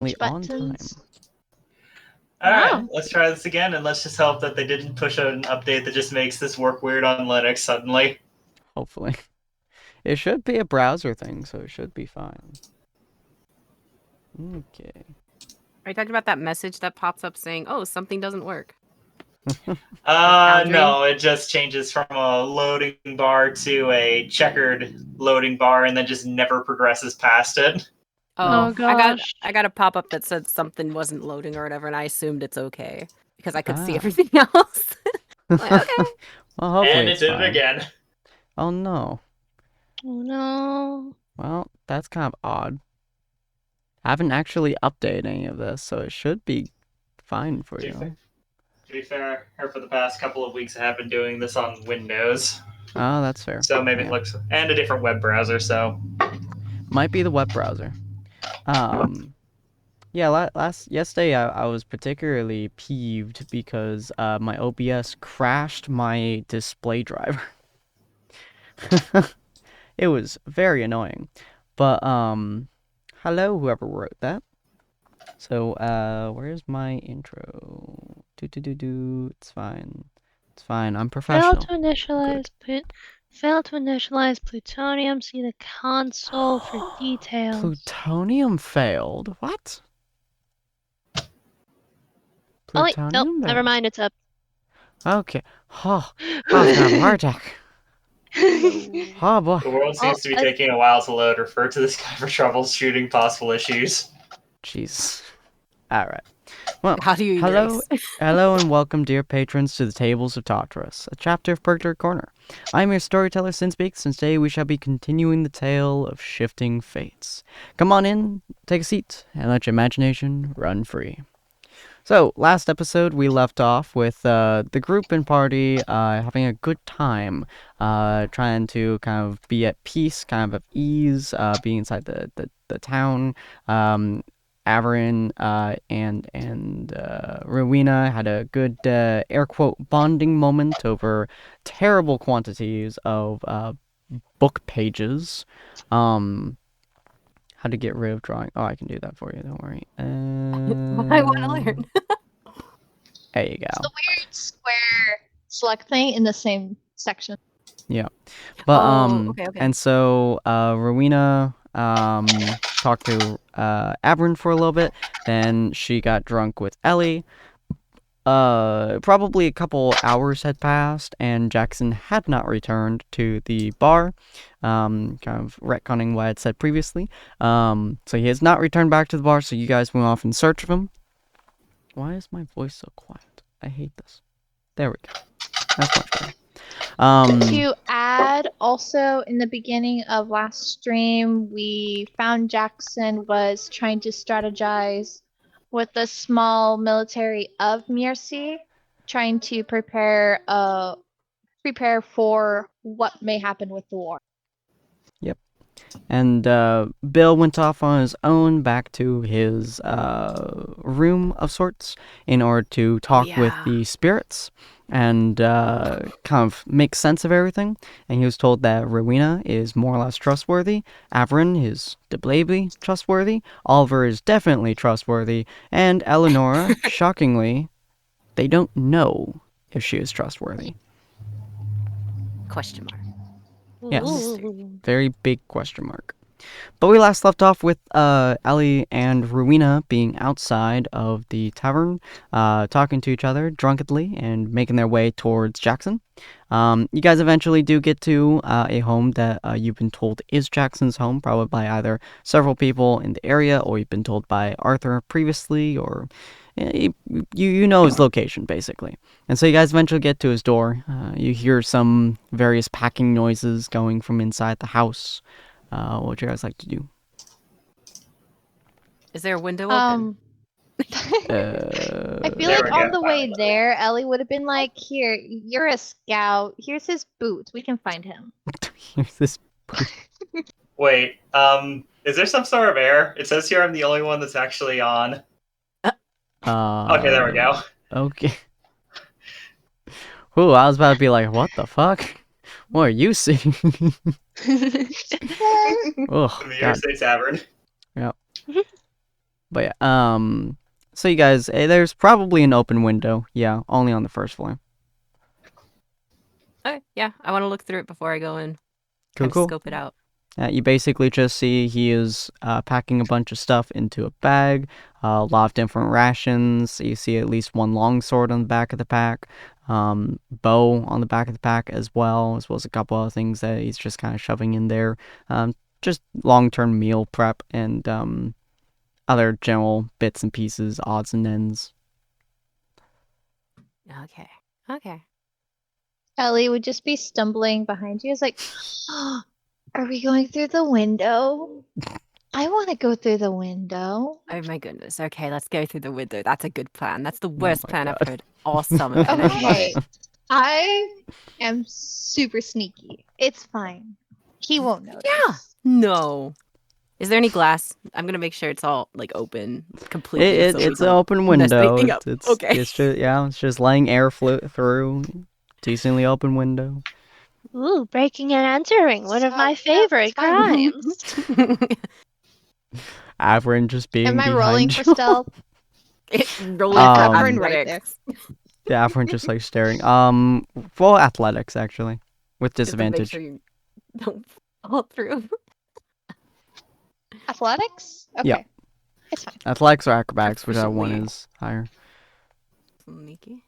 on time. Alright, let's try this again, and let's just hope that they didn't push out an update that just makes this work weird on Linux suddenly. Hopefully. It should be a browser thing, so it should be fine. Okay. Are you talking about that message that pops up saying, "Oh, something doesn't work"? No, it just changes from a loading bar to a checkered loading bar, and then just never progresses past it. Oh gosh. I got a pop up that said something wasn't loading or whatever, and I assumed it's okay because I could see Ah. everything else. Like, okay. Well, hopefully And it it's did fine. it again. Oh no. Oh no. Well, that's kind of odd. I haven't actually updated any of this, so it should be fine for you. To be fair, for the past couple of weeks, I have been doing this on Windows. Oh, that's fair. So maybe it looks... And a different web browser, so... Might be the web browser. Yeah, yesterday I was particularly peeved because my OBS crashed my display driver. It was very annoying. But hello whoever wrote that. So where's my intro? It's fine. It's fine. I'm professional. Fail to initialize plutonium. See the console for details. Plutonium failed? What? Oh wait, nope, never mind, it's up. Okay. Oh, I was gonna have a heart attack. Oh boy. The world seems to be taking a while to load. Refer to this guy for troubleshooting possible issues. Jeez. Alright. Well, How do you hello and welcome, dear patrons, to the Tables of Tartarus, a chapter of Purgatory Corner. I'm your storyteller, Sinspeaks, and today we shall be continuing the tale of shifting fates. Come on in, take a seat, and let your imagination run free. So, last episode we left off with the group and party having a good time, trying to kind of be at peace, kind of at ease, being inside the town. Averin and Rowena had a good air quote bonding moment over terrible quantities of book pages. How to get rid of drawing? Oh, I can do that for you. Don't worry. I want to learn. There you go. It's the weird square select thing in the same section. Yeah, but okay. and so Rowena talked to Averin for a little bit. Then she got drunk with Ellie. Probably a couple hours had passed, and Jackson had not returned to the bar. Kind of retconning what I had said previously. So he has not returned back to the bar. So you guys went off in search of him. Why is my voice so quiet? I hate this. There we go. That's much better. To add, also in the beginning of last stream, we found Jackson was trying to strategize with the small military of Mirci, trying to prepare for what may happen with the war. Yep. And Bill went off on his own back to his room of sorts in order to talk with the spirits and kind of make sense of everything. And he was told that Rowena is more or less trustworthy, Averin is debatably trustworthy, Oliver is definitely trustworthy, and Eleonora, shockingly, they don't know if she is trustworthy. Question mark. Yes, very big question mark. But we last left off with Ellie and Rowena being outside of the tavern, talking to each other drunkenly and making their way towards Jackson. You guys eventually do get to a home that you've been told is Jackson's home, probably by either several people in the area, or you've been told by Arthur previously, or you know his location, basically. And so you guys eventually get to his door. You hear some various packing noises going from inside the house. What would you guys like to do? Is there a window open? I feel like on the way there, Ellie would have been like, "Here, you're a scout. Here's his boots. We can find him." Here's this boot. Wait, is there some sort of error? It says here I'm the only one that's actually on. Okay, there we go. Okay. Ooh, I was about to be like, what the fuck? What are you seeing? Oh, The Tavern. Yep. But yeah, so you guys, there's probably an open window. Yeah, only on the first floor. Okay, yeah, I want to look through it before I go in. Cool, Kind of cool. scope it out. You basically just see he is packing a bunch of stuff into a bag, a lot of different rations. You see at least one longsword on the back of the pack, bow on the back of the pack as well as a couple other things that he's just kind of shoving in there. Just long-term meal prep and other general bits and pieces, odds and ends. Okay. Ellie would just be stumbling behind you. It's like, are we going through the window? I want to go through the window. Oh my goodness. Okay, let's go through the window. That's a good plan. That's the my worst plan God. I've heard all summer, and I love Okay. it. I am super sneaky. It's fine. He won't notice. Yeah. No. Is there any glass? I'm gonna make sure it's all like open completely. So we It's an don't open mess window. anything up. It's Okay. it's just it's just letting air through. Decently open window. Ooh, breaking and entering. One of So, my yeah, favorite it's fine. crimes. Averin just being Am I behind rolling you. for stealth? Rolling for Averin right there. athletics. Yeah, Averin just like staring. For athletics actually, with Just to make disadvantage. sure you don't fall through. Athletics? Okay. Yeah. It's fine. Athletics or acrobatics, whichever one Proficiently. is higher. Sneaky.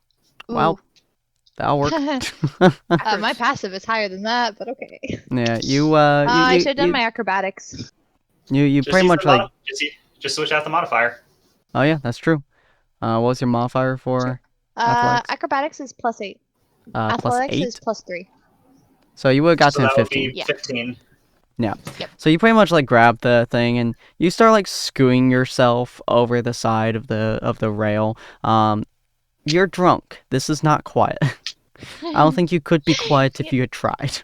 Well, that'll work. My passive is higher than that, but okay. Yeah, you I you should have done my acrobatics. you Just pretty use much the like. just switch out the modifier. Oh yeah, that's true. What was your modifier for athletics? Acrobatics is +8. Plus Athletics 8. is +3. So you would have got So to that would 15. be Yeah. 15. Yeah. Yep. So you pretty much like grab the thing and you start like scooting yourself over the side of the rail. You're drunk. This is not quiet. I don't think you could be quiet if you had tried.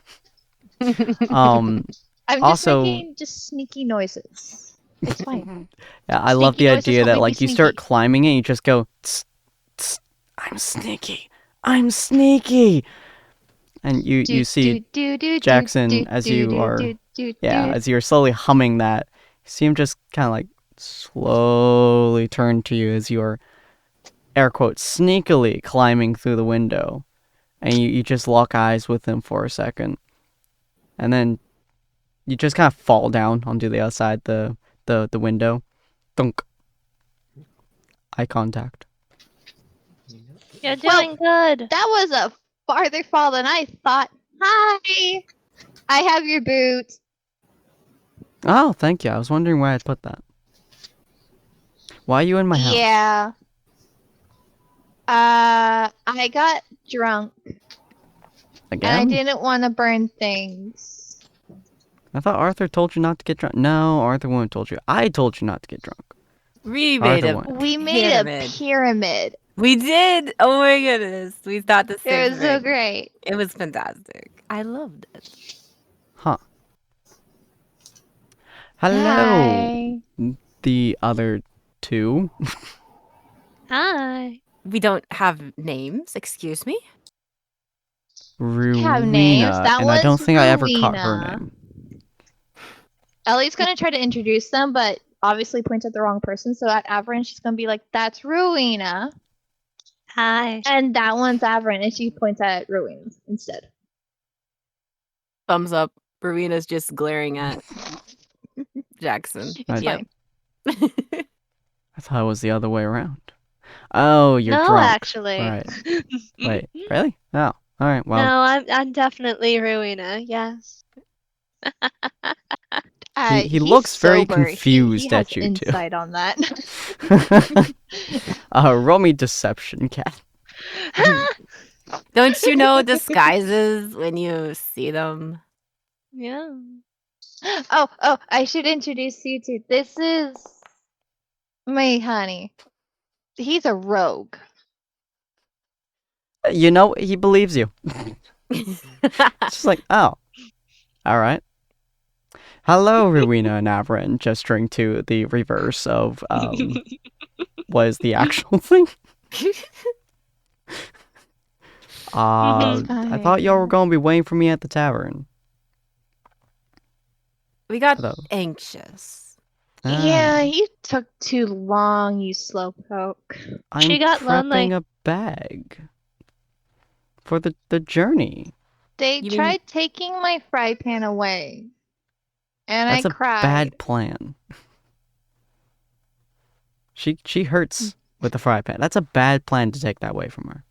I'm just also- making just sneaky noises. It's fine. Yeah, I love Sneaky the noises idea help that me be like you start sneaky. climbing and you just go, "Tss, tss, I'm sneaky. I'm sneaky. And you see Jackson as you are as you're slowly humming that, you see him just kind of like slowly turn to you as you're air quotes sneakily climbing through the window, and you just lock eyes with him for a second, and then you just kind of fall down onto the outside the window. Thunk. Eye contact. You're Well, doing good. That was a farther fall than I thought. Hi! I have your boot. Oh, thank you. I was wondering where I'd put that. Why are you in my house? Yeah. I got drunk Again? and I didn't want to burn things. I thought Arthur told you not to get drunk. No, Arthur wouldn't have told you. I told you not to get drunk. We made Arthur a won. We made pyramid. a pyramid. We did. Oh my goodness. We thought the same It was so thing. great. It was fantastic. I loved it. Huh. Hello, Hi. the other two. Hi. We don't have names, excuse me. Rowena, have names. That and I don't was think I ever caught her Rowena. name. Ellie's gonna try to introduce them, but obviously points at the wrong person. So at Averin, she's gonna be like, "That's Rowena," Hi. and that one's Averin, and she points at Rowena instead. Thumbs up. Rowena's just glaring at Jackson. It's Yep. I thought it was the other way around. Oh, you're No, drunk. actually. Right. Wait, really? Oh, all right. Well, No, I'm definitely Rowena. Yes. He He's looks very sober. confused he at has you two. insight on that. roll me deception, cat. Don't you know disguises when you see them? Yeah. oh, I should introduce you to. This is my honey. He's a rogue. You know, he believes you. It's just like, oh, all right. Hello, Rowena and Averin, gesturing to the reverse of what is the actual thing. I thought y'all were gonna be waiting for me at the tavern. We got Hello. anxious. Yeah, you took too long, you slowpoke. I'm She got prepping lonely. a bag for the journey. They You mean tried taking my fry pan away, and That's I a cried. bad plan. She hurts with the fry pan. That's a bad plan to take that away from her.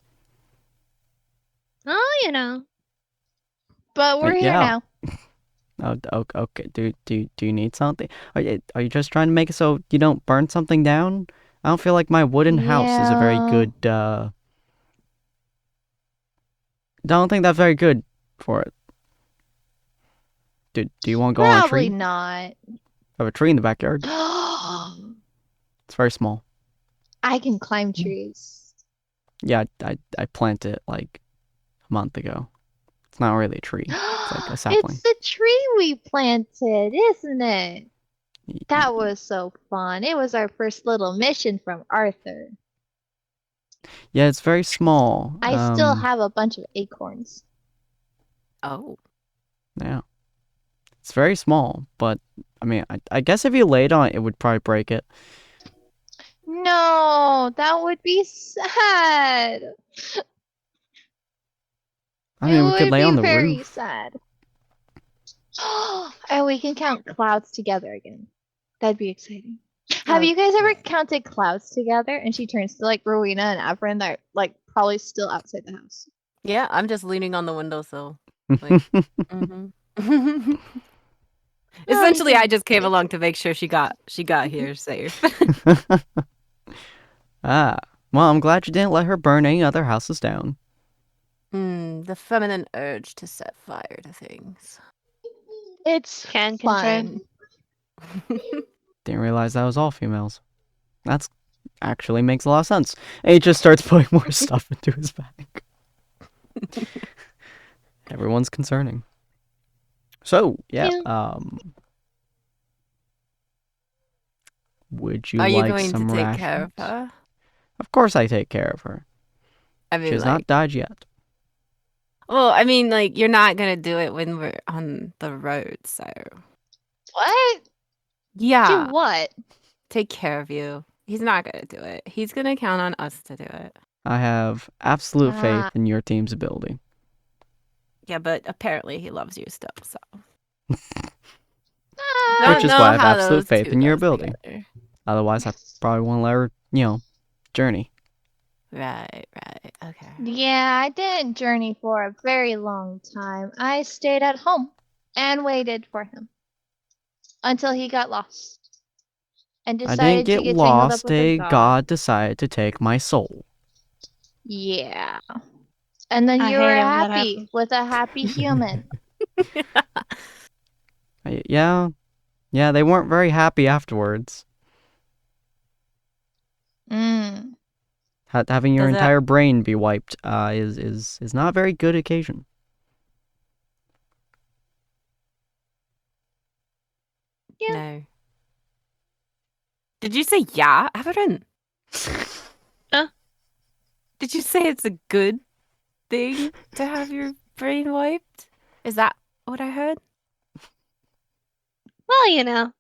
Oh, you know. But we're here Yeah. now. Oh, okay. Do you need something? Are you just trying to make it so you don't burn something down? I don't feel like my wooden house is a very Yeah. good. Don't think that's very good for it. Do you want to go on a Probably tree? not. I have a tree in the backyard. I It's very small. can climb trees. Yeah, I planted it like a month ago. It's not really a tree. It's like a sapling. It's the tree we planted, isn't it? That was so fun. It was our first little mission from Arthur. Yeah, it's very small. I still have a bunch of acorns. Oh. Yeah. It's very small, but I mean, I guess if you laid on it, it would probably break it. No, that would be sad. I mean, It we could would lay be on the very roof. sad. And we can count clouds together again. That'd be exciting. Have you guys ever Okay. counted clouds together? And she turns to like Rowena and Avrin that are like probably still outside the house. Yeah, I'm just leaning on the windowsill. Like, mm-hmm. Essentially, I just came along to make sure she got here safe. Ah, well, I'm glad you didn't let her burn any other houses down. The feminine urge to set fire to things. It's Can fun. Didn't realize that was all females. That's actually makes a lot of sense. And he just starts putting more stuff into his bag. Everyone's concerning. So, yeah, would you Are you like going to some take rations? care of her? Of course I take care of her. I She mean, has like, not died yet. well, I mean, like, you're not gonna do it when we're on the road, so What? yeah, Do what? take care of you. He's not gonna do it. He's gonna count on us to do it. I have absolute faith Ah. in your team's ability. Yeah, but apparently he loves you still, so. Ah, Which is Don't why I know have how absolute those faith two in your goes ability. together. Otherwise, I probably won't let her, journey. Right, okay. Yeah, I didn't journey for a very long time. I stayed at home and waited for him until he got lost and I didn't decided to get get tangled up lost. with a A god. god decided to take my soul. Yeah. And then I you were hate it when that happy happens. with a happy human. Yeah, they weren't very happy afterwards. Mm. Having your Does that- entire brain be wiped is not a very good occasion. Yeah. No. Did you say yeah, Averin? Huh? Did you say it's a good thing to have your brain wiped? Is that what I heard? Well, you know.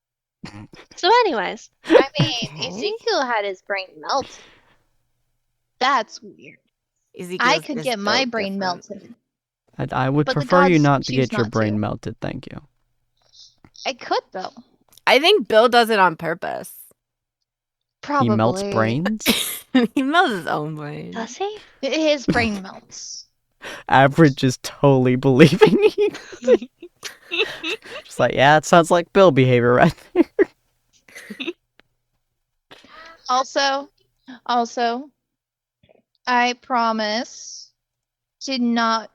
So, anyways, I mean, Okay. Ezekiel had his brain melted. That's weird. I Ezekiel's could just get my built brain different. melted. I would But the prefer you gods not to choose get your not brain to. melted, thank you. I could though. I think Bill does it on purpose. Probably. He melts brains? He melts his own brain. does he? His brain melts. Average is totally believing you. Just like, yeah, it sounds like Bill behavior right there. Also, I promise to not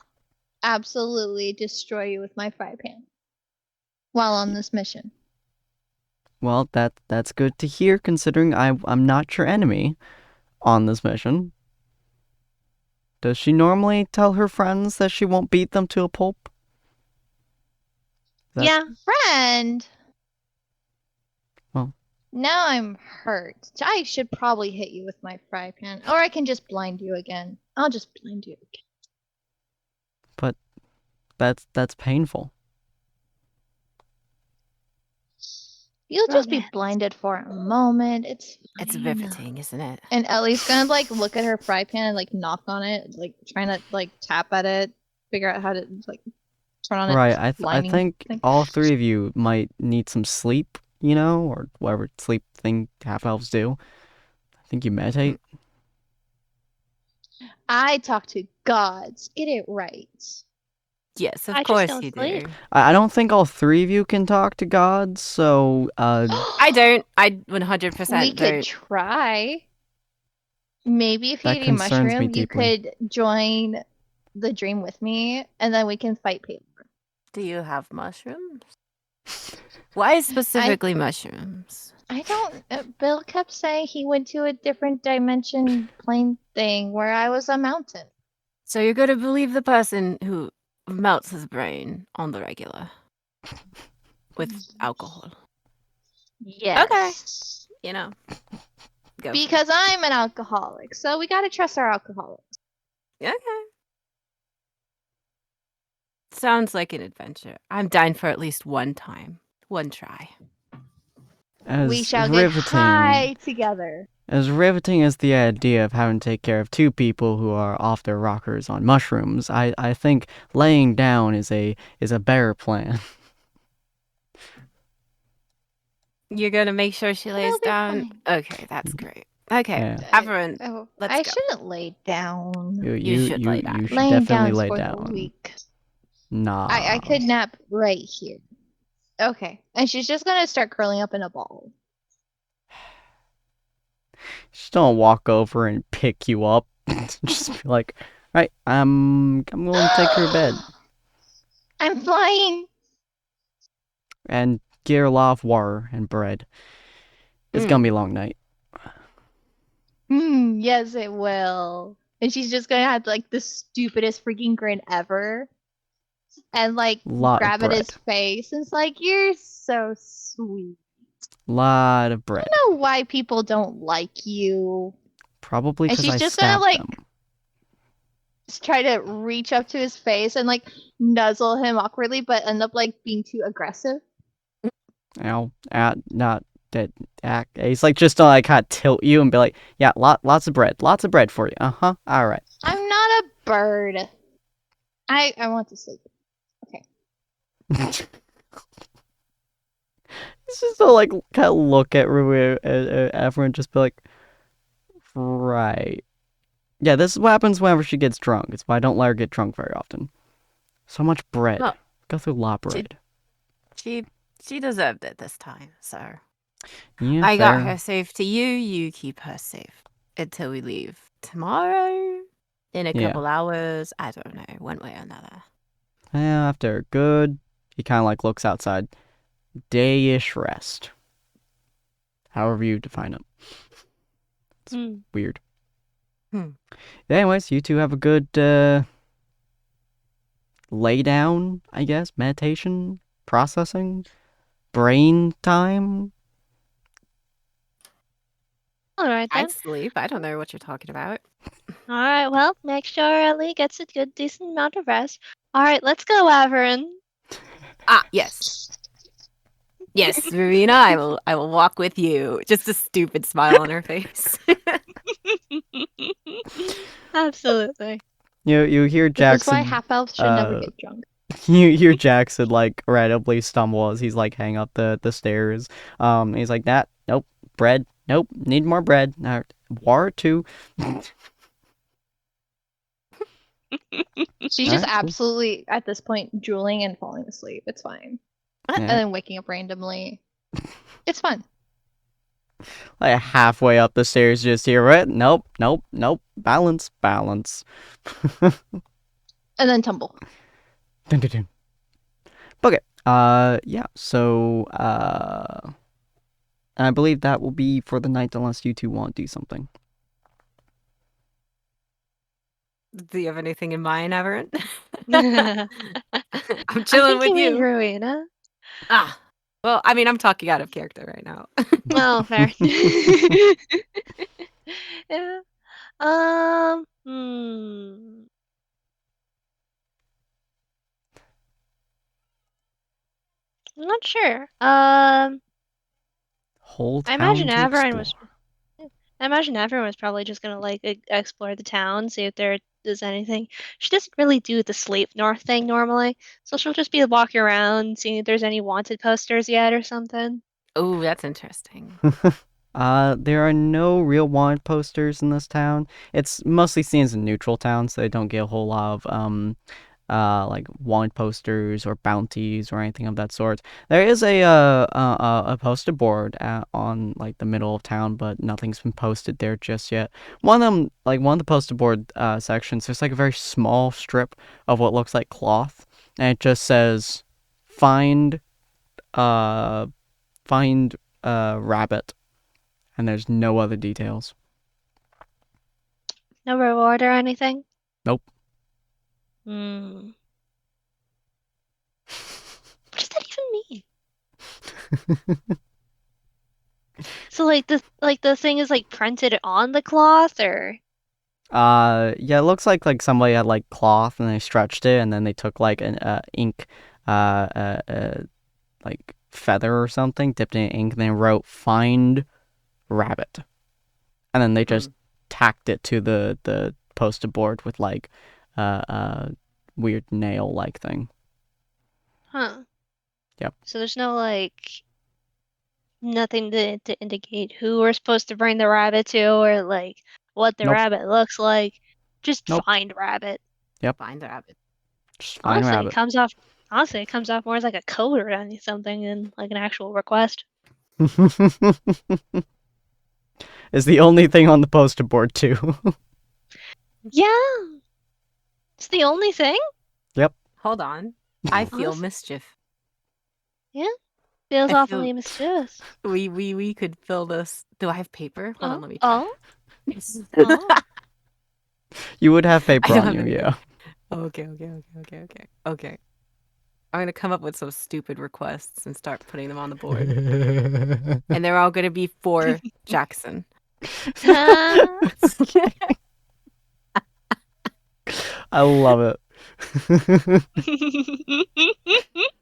absolutely destroy you with my fry pan while on this mission. Well, that's good to hear, considering I'm not your enemy on this mission. Does she normally tell her friends that she won't beat them to a pulp? That- Yeah. Friend! Well. Now I'm hurt. I should probably hit you with my fry pan. Or I can just blind you again. I'll just blind you again. But that's painful. You'll just be Romance. blinded for a moment. It's It's fine. riveting, isn't it? And Ellie's gonna like look at her fry pan and like knock on it, like trying to like tap at it, figure out how to like turn on Right, its I lining think thing. all three of you might need some sleep, you know, or whatever sleep thing half-elves do. I think you meditate. I talk to gods. Get it right. Yes, of I just course don't you sleep. do. I don't think all three of you can talk to gods, so I don't. I 100% We could don't. try. Maybe if you That eat a concerns me mushroom, you deeply. could join the dream with me, and then we can fight Paper. Do you have mushrooms? Why specifically mushrooms? I don't. Bill kept saying he went to a different dimension plane thing where I was a mountain. So you're going to believe the person who melts his brain on the regular with alcohol. Yes. You know, go for Because I'm an alcoholic, so we gotta trust our alcoholics. it. Okay. Sounds like an adventure. I'm down for at least one time. One try. We As shall get riveting high together. as riveting as the idea of having to take care of two people who are off their rockers on mushrooms, I think laying down is a better plan. You're going to make sure she lays It'll be down? fine. Okay, that's great. Okay, Yeah. everyone, Oh, let's I go. shouldn't lay down. You should lay down. You should Laying definitely down is lay for the down. weak. Nah. I could nap right here. Okay. And she's just gonna start curling up in a ball. Just don't walk over and pick you up. Just be like, right, I'm going to take her to bed I'm flying. and get her a lot of water and bread. It's gonna be a long night. Yes, it will. And she's just gonna have like the stupidest freaking grin ever. And like Lot of grab at his bread. face. And it's like, you're so sweet. Lot of bread. I don't know why people don't like you. Probably And because she's I just gonna stabbed like them. try to reach up to his face and like nuzzle him awkwardly, but end up like being too aggressive. Ow, not that. He's like just to like kind of tilt you and be like, yeah, lots of bread for you. All right. I'm not a bird. I want to sleep. Okay. It's just to like kind of look at everyone and just be like, right. Yeah, this is what happens whenever she gets drunk. It's why I don't let her get drunk very often. So much bread. Well, Go through a lot of bread. She deserved it this time, so Yeah, I fair. got her safe to you. You keep her safe until we leave tomorrow. In a Yeah. couple hours. I don't know, one way or another. Yeah, after good, he kind of like looks outside. Day-ish rest. However you define it. It's weird. Anyways, you two have a good lay down, I guess, meditation, processing, brain time. All right then. I'd sleep. I don't know what you're talking about. All right. Well, make sure Ellie gets a good, decent amount of rest. All right. Let's go, Averin. Ah, yes. Yes, Verena, I will walk with you. Just a stupid smile on her face. Absolutely. You hear This is why Jackson. half elves should never get drunk. You hear Jackson like randomly stumble as he's like hanging up the stairs. He's like that. Nope. Bread. Nope. Need more bread. Water too. She's All just right, cool. absolutely at this point drooling and falling asleep. It's fine. Yeah. And then waking up randomly. It's fun. Like halfway up the stairs, just hear it. Nope. Balance. And then tumble. Dun, dun, dun. Okay. Yeah. So, I believe that will be for the night, unless you two want to do something. Do you have anything in mind, Everett? I I'm chilling with think you mean you. Rowena. Ah, well, I mean, I'm talking out of character right now. Oh, fair. Yeah. Hmm. I'm not sure. Whole I town imagine to everyone explore. I imagine everyone was probably just gonna like explore the town, see if there is anything. She doesn't really do the sleep north thing normally, so she'll just be walking around, seeing if there's any wanted posters yet or something. Oh, that's interesting. There are no real wanted posters in this town. It's mostly seen as a neutral town, so they don't get a whole lot of like wanted posters or bounties or anything of that sort. There is a poster board on like the middle of town, but nothing's been posted there just yet. One of them, like one of the poster board sections, there's like a very small strip of what looks like cloth, and it just says, "Find, uh, find, rabbit." And there's no other details. No reward or anything? Nope. Hmm. What does that even mean? So like the thing is like printed on the cloth or Yeah, it looks like somebody had like cloth and they stretched it and then they took like an ink like feather or something, dipped it in ink, and then wrote "Find rabbit," and then they just tacked it to the poster board with like weird nail like thing. huh. Yep. So there's no like nothing to indicate who we're supposed to bring the rabbit to or like what the Nope. rabbit looks like. Just Nope. find rabbit. Yep. Find the rabbit. Just find Honestly, rabbit. it comes off more as like a code or something than like an actual request. Is the only thing on the poster board too. Yeah. It's the only thing? Yep. Hold on. I feel Honest- mischief. Yeah. Feels I awfully feel- mischievous. We could fill this. Do I have paper? Hold on, let me check. Oh. Oh. You would have paper I don't on have you, any yeah. Okay. I'm gonna come up with some stupid requests and start putting them on the board. And they're all gonna be for Jackson. I love it.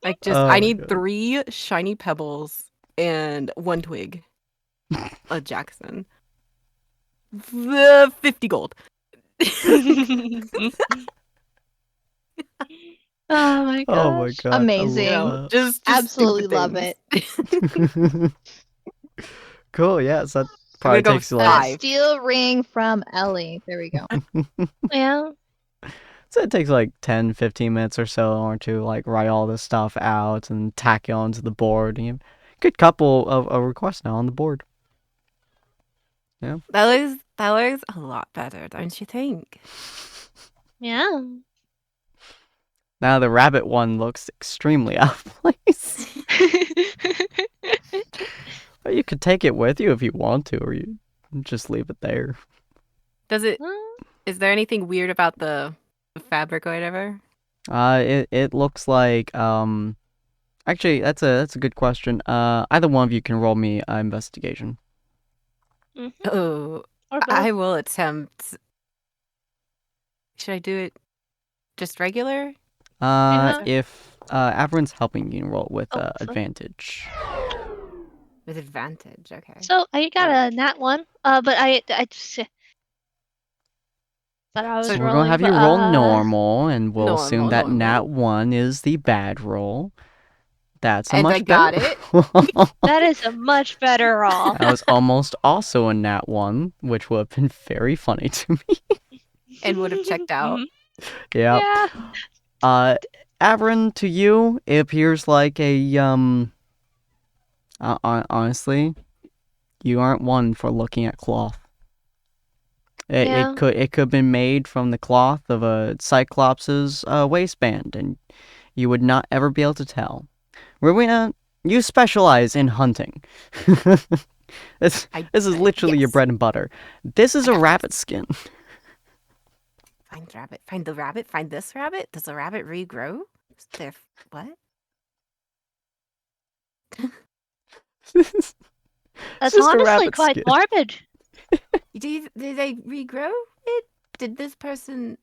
Like just Oh I my need God. 3 shiny pebbles and 1 twig. A Jackson. 50 gold. Oh my gosh. Oh my God. Amazing. You I know, love just Absolutely stupid love things. it. Cool, yeah, so that I'm probably gonna go takes you like 5. Steel ring from Ellie. There we go. Yeah. so it takes like 10, 15 minutes or so or to like write all this stuff out and tack it onto the board. And you have a good couple of requests now on the board. That looks a lot better, don't you think? Yeah. Now the rabbit one looks extremely out of place. But you could take it with you if you want to, or you just leave it there. Is there anything weird about the fabric or whatever? It looks like actually that's a good question. Either one of you can roll me investigation. Oh, Or I both. will attempt. Should I do it just regular? Yeah. If everyone's helping, you can roll with Oh, so- advantage. With advantage, okay. So I got a nat 1. But I just thought I was So So we're rolling. gonna have you roll normal, and we'll assume that Normal. nat 1 is the bad roll. That's a And much I got better. That is a much better roll. That was almost also a nat 1, which would have been very funny to me. And would have checked out. Yeah. Yeah. Averin, to you, it appears like a honestly, you aren't one for looking at cloth. Yeah. It could have been made from the cloth of a cyclops's waistband, and you would not ever be able to tell. Rowena, you specialize in hunting. This is literally your yes. bread and butter. This is a rabbit skin. Find the rabbit. Find the rabbit. Find this rabbit. Does the rabbit regrow? Is there what? That's just a honestly rabbit quite skin. morbid. Did they regrow it? Did this person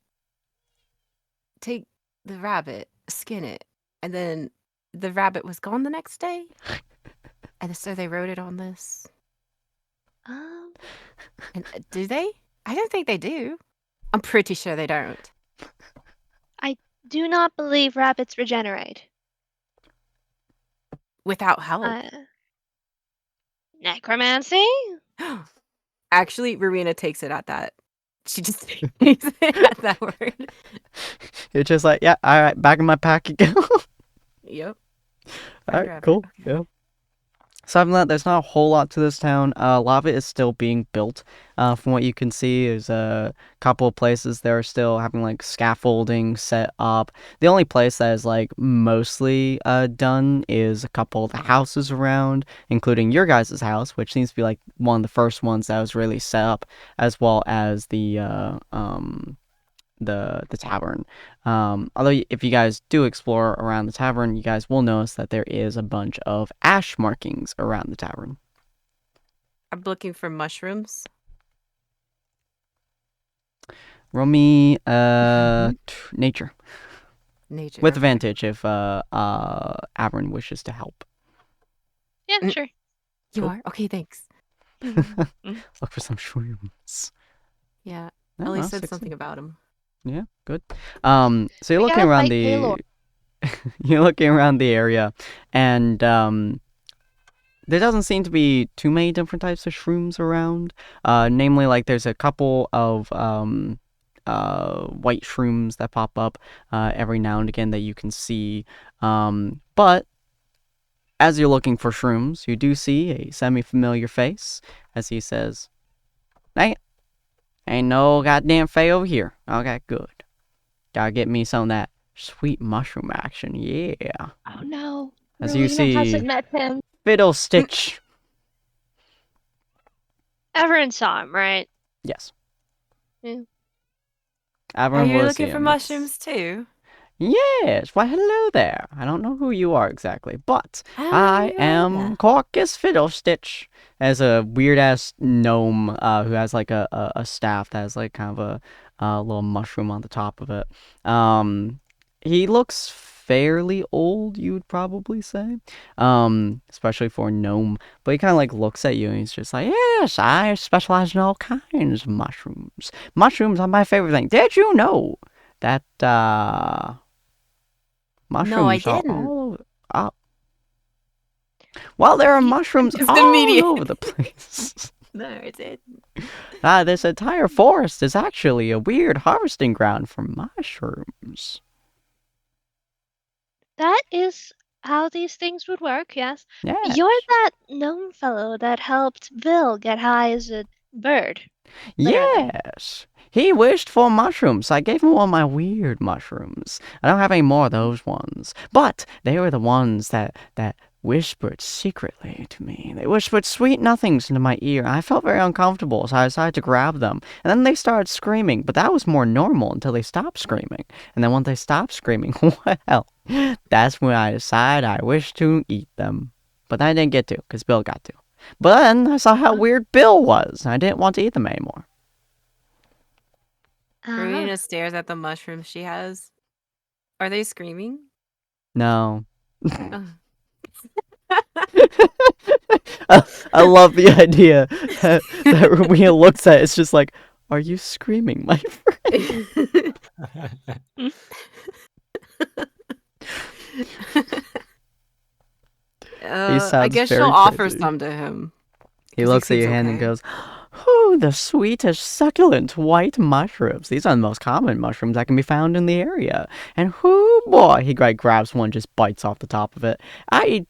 take the rabbit, skin it, and then the rabbit was gone the next day? So they wrote it on this. Um, And do they? I don't think they do. I'm pretty sure they don't. I do not believe rabbits regenerate. Without help. Necromancy? Actually, Rowena takes it at that. She just takes it at that word. You're just like, yeah, all right, back in my pack again. Yep. All right, cool. Okay. Yeah. So other than that, there's not a whole lot to this town. A lot of it is still being built. From what you can see, there's a couple of places that are still having like scaffolding set up. The only place that is like mostly done is a couple of the houses around, including your guys' house, which seems to be like one of the first ones that was really set up, as well as the tavern. Although if you guys do explore around the tavern, you guys will notice that there is a bunch of ash markings around the tavern. I'm looking for mushrooms. Roll me nature. Nature. With okay. advantage if Avern wishes to help. Yeah, sure. You Cool. are? Okay, thanks. Look for some shrooms. Yeah. Oh, Ellie well, said 16. something about him. Yeah, good. So you're We looking gotta around fight the Paylor. you're looking around the area, and there doesn't seem to be too many different types of shrooms around. Namely, like there's a couple of white shrooms that pop up every now and again that you can see. But as you're looking for shrooms, you do see a semi-familiar face as he says, Ain't no goddamn Faye over here. Okay, good. Gotta get me some of that sweet mushroom action, yeah. Oh no. As you Rowena hasn't see, met him. Fiddlestitch. Everyone saw him, right? Yes. Yeah. Are Everyone you will looking see for him. mushrooms too? Yes. Why, hello there. I don't know who you are exactly, but I am Caucus Fiddlestitch. As a weird ass gnome who has like a staff that has like kind of a little mushroom on the top of it. He looks fairly old, you would probably say, especially for a gnome. But he kind of like looks at you and he's just like, yes, I specialize in all kinds of mushrooms. Mushrooms are my favorite thing. Did you know that mushrooms I are didn't. all over? Well, there are mushrooms Just all immediate. over the place. No, I didn't. This entire forest is actually a weird harvesting ground for mushrooms. That is how these things would work, yes. Yes. You're that gnome fellow that helped Bill get high as a bird. Literally. Yes. He wished for mushrooms. I gave him one of my weird mushrooms. I don't have any more of those ones. But they were the ones that whispered secretly to me. They whispered sweet nothings into my ear. I felt very uncomfortable, so I decided to grab them. And then they started screaming, but that was more normal until they stopped screaming. And then once they stopped screaming, well, that's when I decided I wished to eat them. But I didn't get to, because Bill got to. But then I saw how weird Bill was, and I didn't want to eat them anymore. Rowena stares at the mushrooms she has. Are they screaming? No. Oh. I love the idea that Rowena looks at it. It's just like, are you screaming, my friend? I guess she'll offer some to him. He looks at your hand and goes, oh, the sweetest, succulent white mushrooms. These are the most common mushrooms that can be found in the area. And whoo, boy, he grabs one, just bites off the top of it. I eat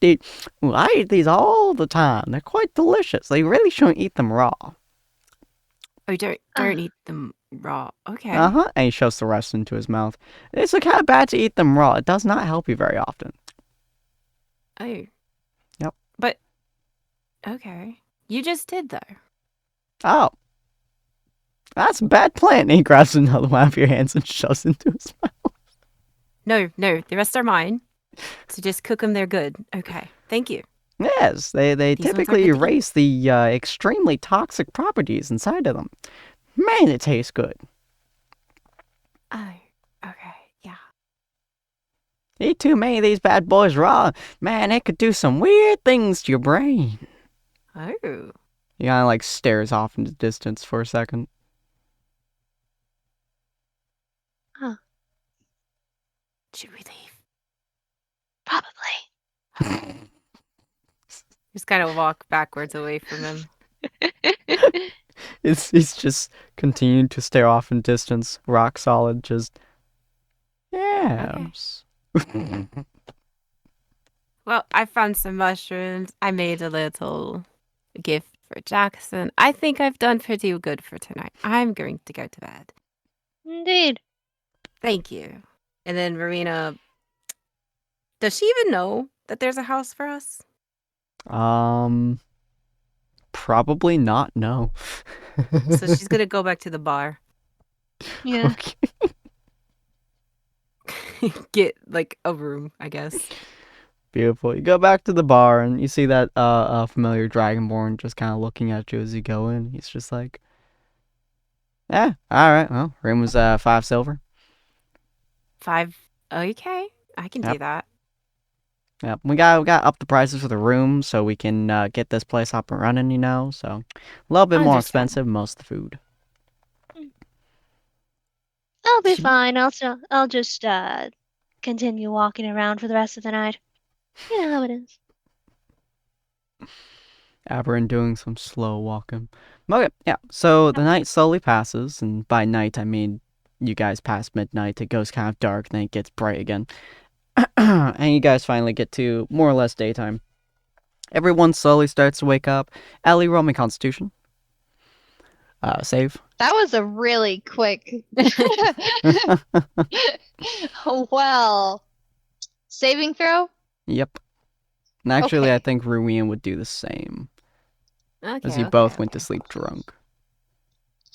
these all the time. They're quite delicious. They really shouldn't eat them raw. Oh, you don't eat them raw. Okay. Uh-huh. And he shoves the rest into his mouth. It's kind of bad to eat them raw. It does not help you very often. Oh. Yep. But, okay. You just did, though. Oh. That's a bad plan. And he grabs another one out of your hands and shoves it into his mouth. No. The rest are mine. So just cook them. They're good. Okay. Thank you. Yes, they typically erase the extremely toxic properties inside of them. Man, it tastes good. Oh, okay. Yeah. Eat too many of these bad boys raw. Man, it could do some weird things to your brain. Oh. He kind of like stares off into the distance for a second. Huh. Should we leave? Probably. Just kind of walk backwards away from him. He's just continuing to stare off in distance, rock solid, just... Yes. Okay. Well, I found some mushrooms. I made a little gift for Jackson. I think I've done pretty good for tonight. I'm going to go to bed. Indeed. Thank you. And then Marina, does she even know that there's a house for us? Probably not, no. So she's going to go back to the bar. Yeah. Okay. Get, like, a room, I guess. Beautiful. You go back to the bar and you see that familiar Dragonborn just kind of looking at you as you go in. He's just like, yeah, all right. Well, room was 5 silver. 5. Okay, I can do that. Yep. We got up the prices for the room so we can get this place up and running, you know. So a little bit more expensive than most of the food. I'll be fine. I'll just continue walking around for the rest of the night. You know how it is. Aberrant doing some slow walking. Okay, yeah. So the night slowly passes, and by night I mean you guys pass midnight. It goes kind of dark, then it gets bright again, and you guys finally get to more or less daytime. Everyone slowly starts to wake up. Ellie, roll me Constitution. Save. That was a really quick. Well, saving throw? Yep. And actually, Okay. I think Ruian would do the same, Okay, as you both went to sleep drunk.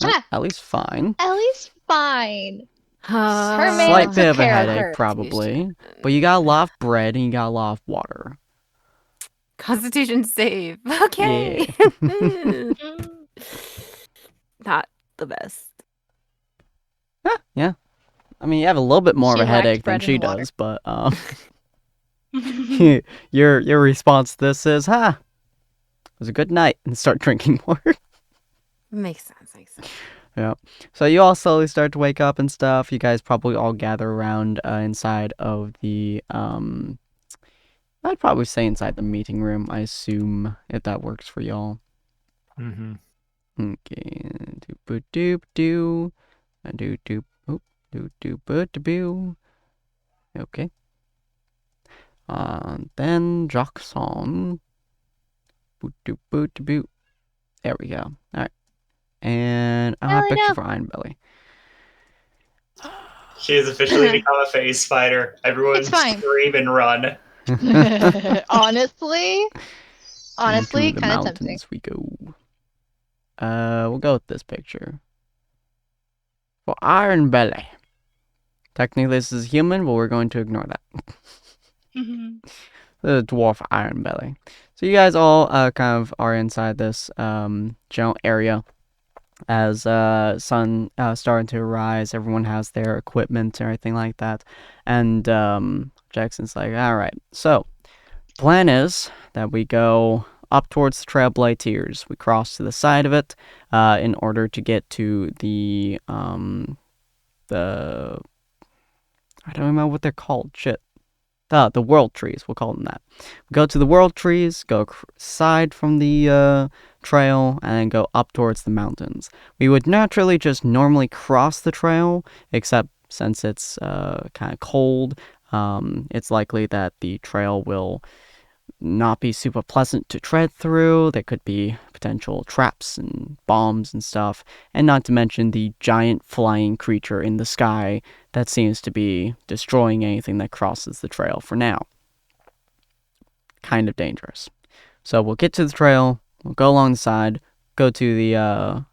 Ah. Ellie's fine. Ellie's fine. Her Her man Slight took bit of a care of headache, her. probably. But you got a lot of bread and you got a lot of water. Constitution save. Okay. Yeah. Not the best. Yeah. I mean, you have a little bit more She of a lacked headache than bread she and water. does, but your response to this is, it was a good night, and start drinking more. Makes sense. Yeah. So you all slowly start to wake up and stuff. You guys probably all gather around inside of the I'd probably say inside the meeting room, I assume, if that works for y'all. Mm-hmm. Okay. Doop-a-doop-doo. Do-doop. Oop. Do-doop-a-doo. Okay. Then Jackson. Boot-doop-boot-doop. There we go. Alright. And I have a picture for Iron Belly. She has officially become a phase spider. Everyone It's fine. scream and run. Honestly, Into the kind of tempting. mountains we go. We'll go with this picture. For Iron Belly. Technically this is human, but we're going to ignore that. The dwarf Iron Belly. So you guys all kind of are inside this general area. As sun starting to rise, everyone has their equipment and everything like that. And Jackson's like, alright, so plan is that we go up towards the Trailblazers. We cross to the side of it in order to get to the I don't remember what they're called. Shit. The world trees, we'll call them that. We go to the world trees, go side from the trail, and then go up towards the mountains. We would naturally just normally cross the trail, except since it's kind of cold, it's likely that the trail will not be super pleasant to tread through. There could be potential traps and bombs and stuff, and not to mention the giant flying creature in the sky that seems to be destroying anything that crosses the trail for now. Kind of dangerous. So we'll get to the trail, we'll go along the side, go to the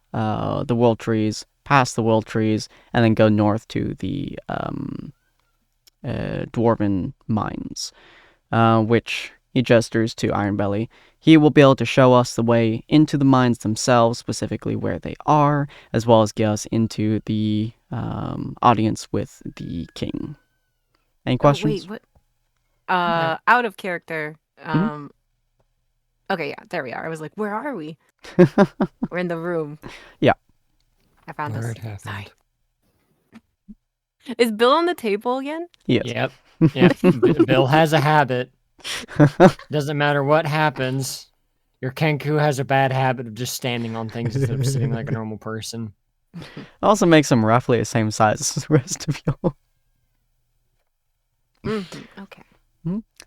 world trees, past the world trees, and then go north to the dwarven mines, which he gestures to Ironbelly. He will be able to show us the way into the mines themselves, specifically where they are, as well as get us into the audience with the king. Any questions? Wait, what? out of character. Mm-hmm. Okay, yeah, there we are. I was like, where are we? We're in the room. Yeah. I found Where us. it happened. Sorry. Is Bill on the table again? Yes. Yep. Bill has a habit. Doesn't matter what happens. Your Kenku has a bad habit of just standing on things instead of sitting like a normal person. Also makes him roughly the same size as the rest of you. Okay.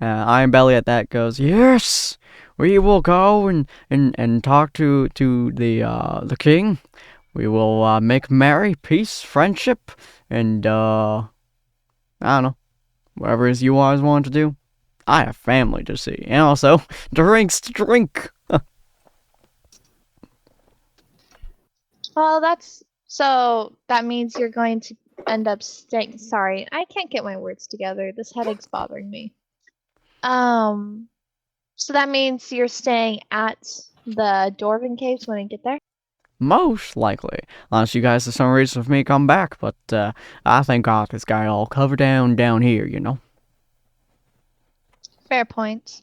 Iron Belly at that goes, yes, we will go and talk to the king. We will make merry, peace, friendship, and I don't know, whatever it is you guys want to do. I have family to see, and also drinks to drink. Well, that means you're going to end up staying. Sorry, I can't get my words together. This headache's bothering me. So that means you're staying at the Dwarven Caves when I get there? Most likely, unless you guys have some reason for me to come back. But I think I got this guy all covered down here, you know. Fair point.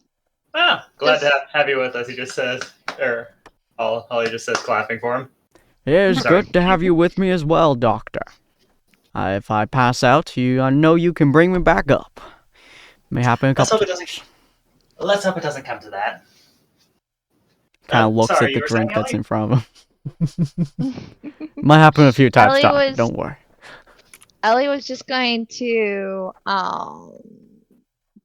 Ah, glad to have you with us, he just says. Or, Holly just says clapping for him. It is Sorry. good to have you with me as well, Doctor. If I pass out, I know you can bring me back up. May happen a Let's couple hope it doesn't come to that. Kind of looks sorry, at you the were drink saying, that's in front of him. Might happen a few times, Ellie Doctor. was- Don't worry. Ellie was just going to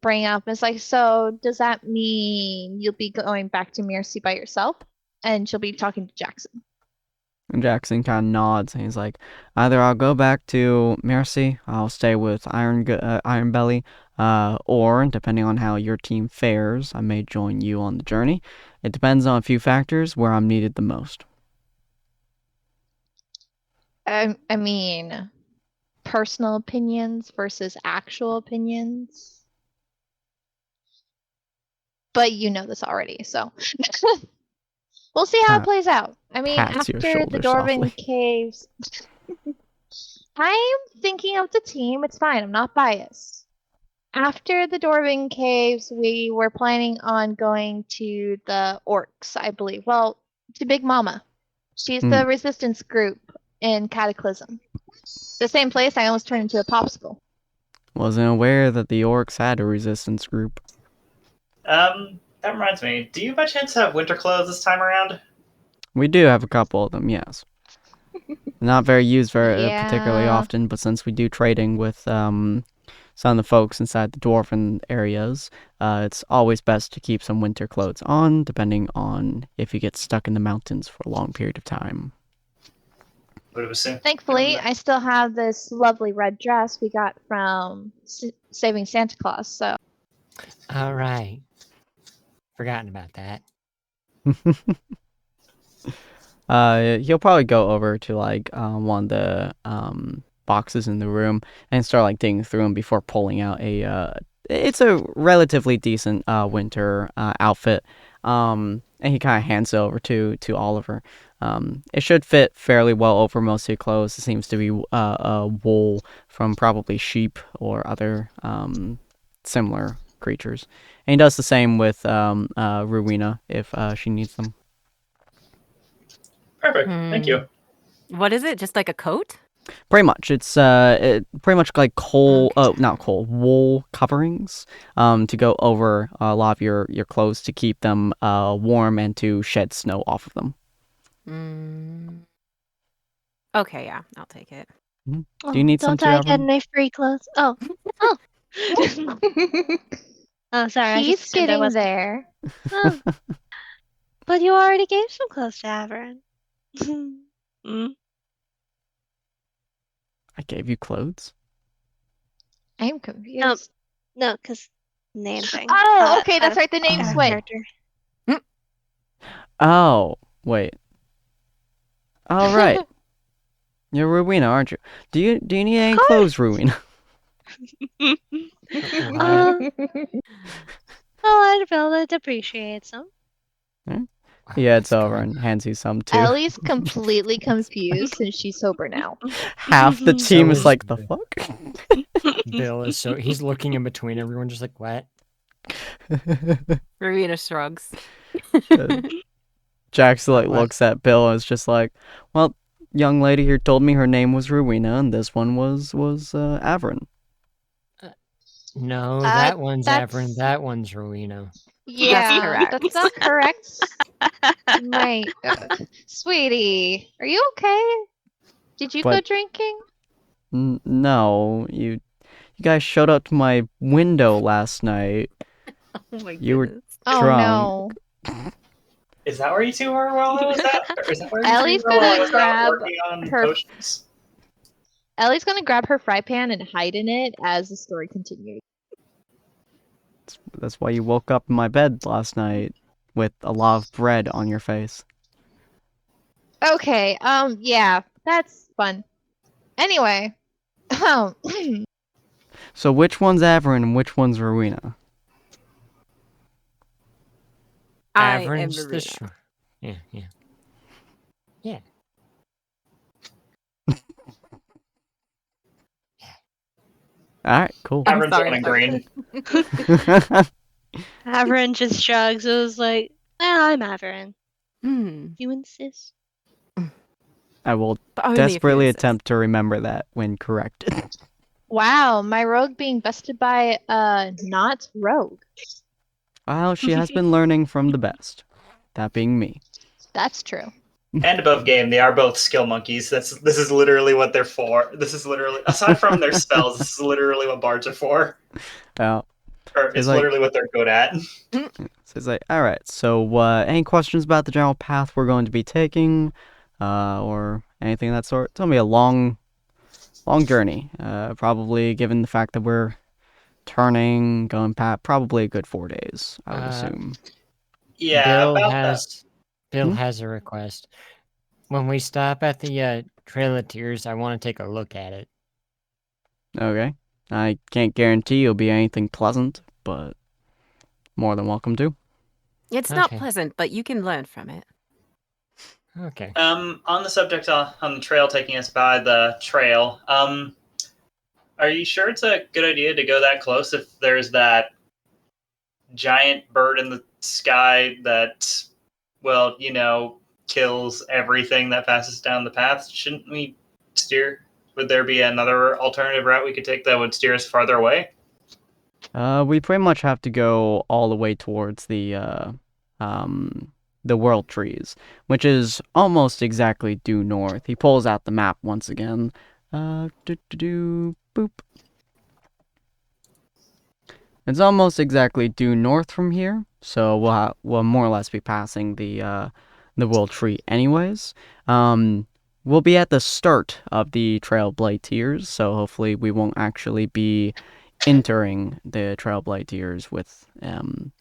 bring up, it's like, so does that mean you'll be going back to Mercy by yourself? And she'll be talking to Jackson. And Jackson kind of nods, and he's like, either I'll go back to Mercy, I'll stay with Iron Belly, or, depending on how your team fares, I may join you on the journey. It depends on a few factors where I'm needed the most. I mean, personal opinions versus actual opinions. But you know this already, so we'll see how it plays out. I mean, Pats your after the shoulder Dwarven softly. Caves, I'm thinking of the team. It's fine. I'm not biased. After the Dwarven Caves, we were planning on going to the Orcs, I believe. Well, to Big Mama. She's the resistance group in Cataclysm. The same place I almost turned into a popsicle. Wasn't aware that the Orcs had a resistance group. That reminds me. Do you by chance have winter clothes this time around? We do have a couple of them, yes. Not very used particularly Yeah. often, but since we do trading with some of the folks inside the dwarven areas, it's always best to keep some winter clothes on, depending on if you get stuck in the mountains for a long period of time. Would have assumed. Thankfully, I still have this lovely red dress we got from Saving Santa Claus, so. All right. Forgotten about that. He'll probably go over to like one of the boxes in the room and start like digging through them before pulling out it's a relatively decent winter outfit. And he kind of hands it over to Oliver. It should fit fairly well over most of your clothes. It seems to be wool from probably sheep or other similar creatures. And he does the same with Rowena if she needs them. Perfect. Thank you. What is it? Just like a coat? Pretty much. It's pretty much like wool coverings to go over a lot of your clothes to keep them warm and to shed snow off of them. Okay, yeah, I'll take it. Do you need some Don't I too, get Evan? any free clothes? Oh. Oh, sorry. I He's just assumed I getting wasn't. there. Oh. But you already gave some clothes to Averin. I gave you clothes? I'm confused. No, because name thing. Oh, okay, that's right. The name out of switch. character. Oh, wait. All right. You're Rowena, aren't you? Do you need any clothes, Rowena? Oh, I'd feel it appreciates them. Yeah, it's over and hands you some too. Ellie's completely confused since she's sober now. Half the team So is is like, the Bill. fuck? Bill is he's looking in between everyone, just like, what? Rowena shrugs. Jax like What? looks at Bill and is just like, well, young lady here told me her name was Rowena and this one was Averin. No, that one's that's- Averin. That one's Rowena. Yeah, correct. that's not correct. My sweetie, are you okay? Did you go But- drinking? No, you guys showed up to my window last night. Oh my You were- goodness. Oh Drunk. no. Is that where you two were while I was at? Or is that where you Ellie's two were while I gonna was out grab working on her- potions? Ellie's gonna grab her fry pan and hide in it as the story continues. That's why you woke up in my bed last night with a lot of bread on your face. Okay, yeah, that's fun. Anyway, So which one's Averin and which one's Rowena? I am Averin's the Rowena. short. Yeah. Alright, cool. I'm Averin's sorry, running sorry. green. Averin just shrugs. It was like, I'm Averin. Hmm. You insist? I will But only if you desperately insist. attempt to remember that when corrected. wow, my rogue being bested by a not rogue. Well, she has been learning from the best. That being me. That's true. And above game, they are both skill monkeys. This is literally what they're for. This is literally, aside from their spells, this is literally what bards are for. Well, Or It's it's like- literally what they're good at. so it's like, alright, so any questions about the general path we're going to be taking? Or anything of that sort? It's going to be a long journey. Probably, given the fact that we're turning, going past, probably a good 4 days, I would assume. Yeah, Bill about has Hmm? a request. When we stop at the Trail of Tears, I want to take a look at it. Okay. I can't guarantee it'll be anything pleasant, but more than welcome to. It's not Okay. pleasant, but you can learn from it. Okay. On the subject on the trail taking us by the trail, are you sure it's a good idea to go that close if there's that giant bird in the sky that, well, kills everything that passes down the path? Shouldn't we steer? Would there be another alternative route we could take that would steer us farther away? We pretty much have to go all the way towards the world trees, which is almost exactly due north. He pulls out the map once again. Boop. It's almost exactly due north from here, so we'll more or less be passing the world tree anyways. We'll be at the start of the Trailblade Tiers, so hopefully we won't actually be entering the Trailblade Tiers with and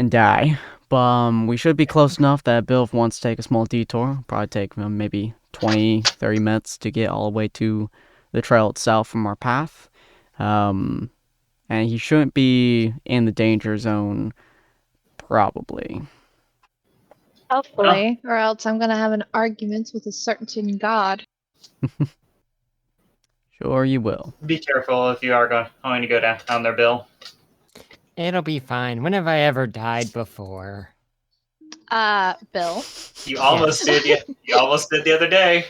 die. But we should be close enough that Bill wants to take a small detour. Probably take maybe 20-30 minutes to get all the way to the trail itself from our path. And he shouldn't be in the danger zone, probably. Hopefully, or else I'm gonna have an argument with a certain god. Sure you will. Be careful if you are going to go down there, Bill. It'll be fine. When have I ever died before? Bill. You almost did. You almost did the other day.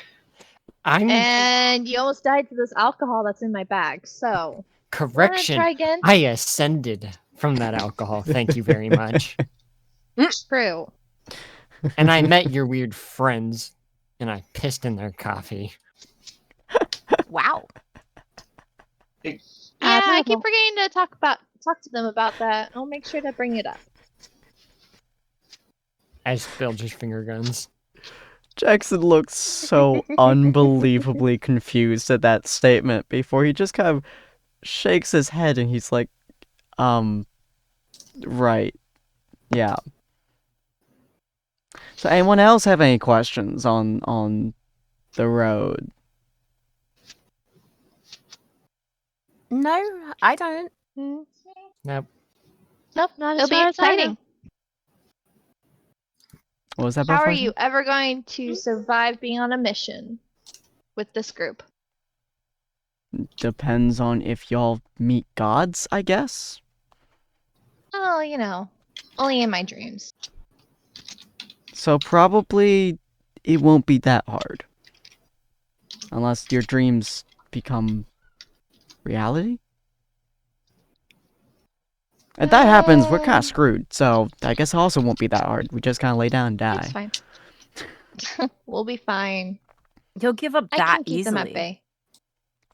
And you almost died to this alcohol that's in my bag, so... Correction. Wanna try again? I ascended from that alcohol. Thank you very much. True. And I met your weird friends, and I pissed in their coffee. Wow. Yeah, I keep Admirable. forgetting to talk to them about that. I'll make sure to bring it up. As Bill just finger guns. Jackson looks so unbelievably confused at that statement before he just kind of shakes his head and he's like, right. Yeah. So anyone else have any questions on the road? No, I don't. Nope. Nope, Not it'll as be far as I know. exciting. What was that How about? are Farzan? you ever going to survive being on a mission with this group? Depends on if y'all meet gods, I guess. Oh, you know, only in my dreams. So probably it won't be that hard. Unless your dreams become reality? If that happens, we're kind of screwed. So I guess it also won't be that hard. We just kind of lay down and die. It's fine. We'll be fine. You'll give up I that can keep them at easily.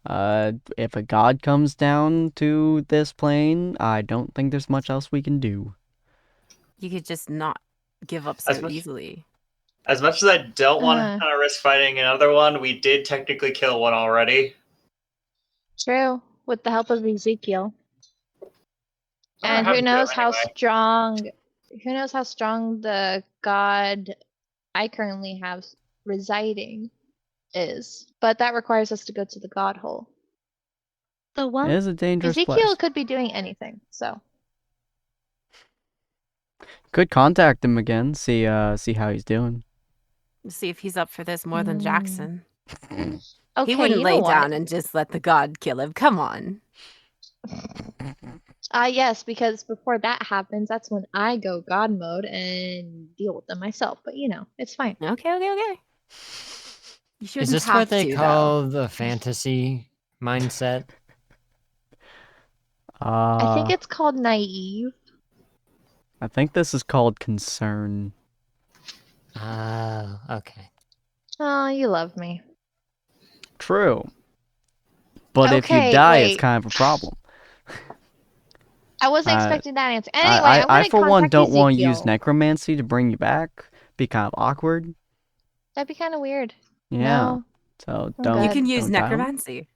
bay. If a god comes down to this plane, I don't think there's much else we can do. You could just not give up so As much- easily. As much as I don't want to Uh. kind of risk fighting another one, we did technically kill one already. True, with the help of Ezekiel. I And have who to knows go how anyway. strong the god I currently have residing is. But that requires us to go to the god hole. The It one is a dangerous Ezekiel place. could be doing anything, so Could contact him again, see how he's doing. See if he's up for this more than Jackson. okay, He wouldn't you lay know what? down and just let the god kill him. Come on. Yes, because before that happens, that's when I go god mode and deal with them myself. But you know, it's fine. Okay. You shouldn't Is this have what they to, call the fantasy mindset? I think it's called naive. I think this is called concern. Oh, okay. Oh, you love me. True. But if you Okay, die, it's wait. kind of a problem. I wasn't Uh, expecting that answer. Anyway, I for one, don't want to use Ezekiel. necromancy to bring you back. Be kind of awkward. That'd be kind of weird. Yeah. No. So I'm don't. You good. can use don't die. necromancy.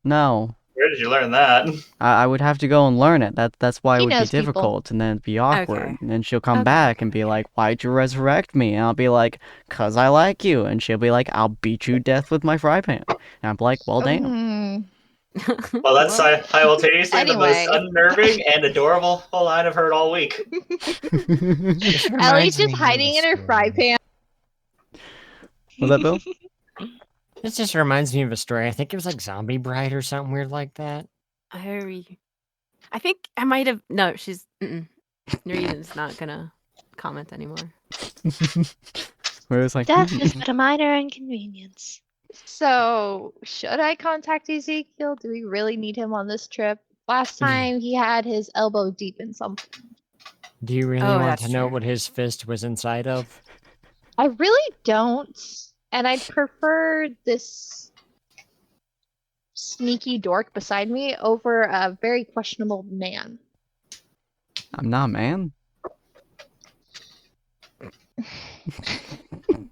No. Where did you learn that? I would have to go and learn it. That's why He it would be knows people. difficult, and then it'd be awkward. Okay. And then she'll come Okay, back and be like, "Why'd you resurrect me?" And I'll be like, "'Cause I like you." And she'll be like, "I'll beat you to death with my fry pan." And I'm like, "Well, damn." Mm, Well, that's simultaneously the most Anyway. unnerving and adorable line I've heard all week. This Ellie's reminds just me of hiding a in her fry story. pan. Was that Bill? This just reminds me of a story. I think it was like Zombie Bride or something weird like that. I think I might have. No, she's. Nariden's not gonna comment anymore. Where it's like, death is but a minor inconvenience. So, should I contact Ezekiel? Do we really need him on this trip? Last time he had his elbow deep in something. Do you really Oh, want that's to know true. what his fist was inside of? I really don't. And I'd prefer this sneaky dork beside me over a very questionable man. I'm not a man.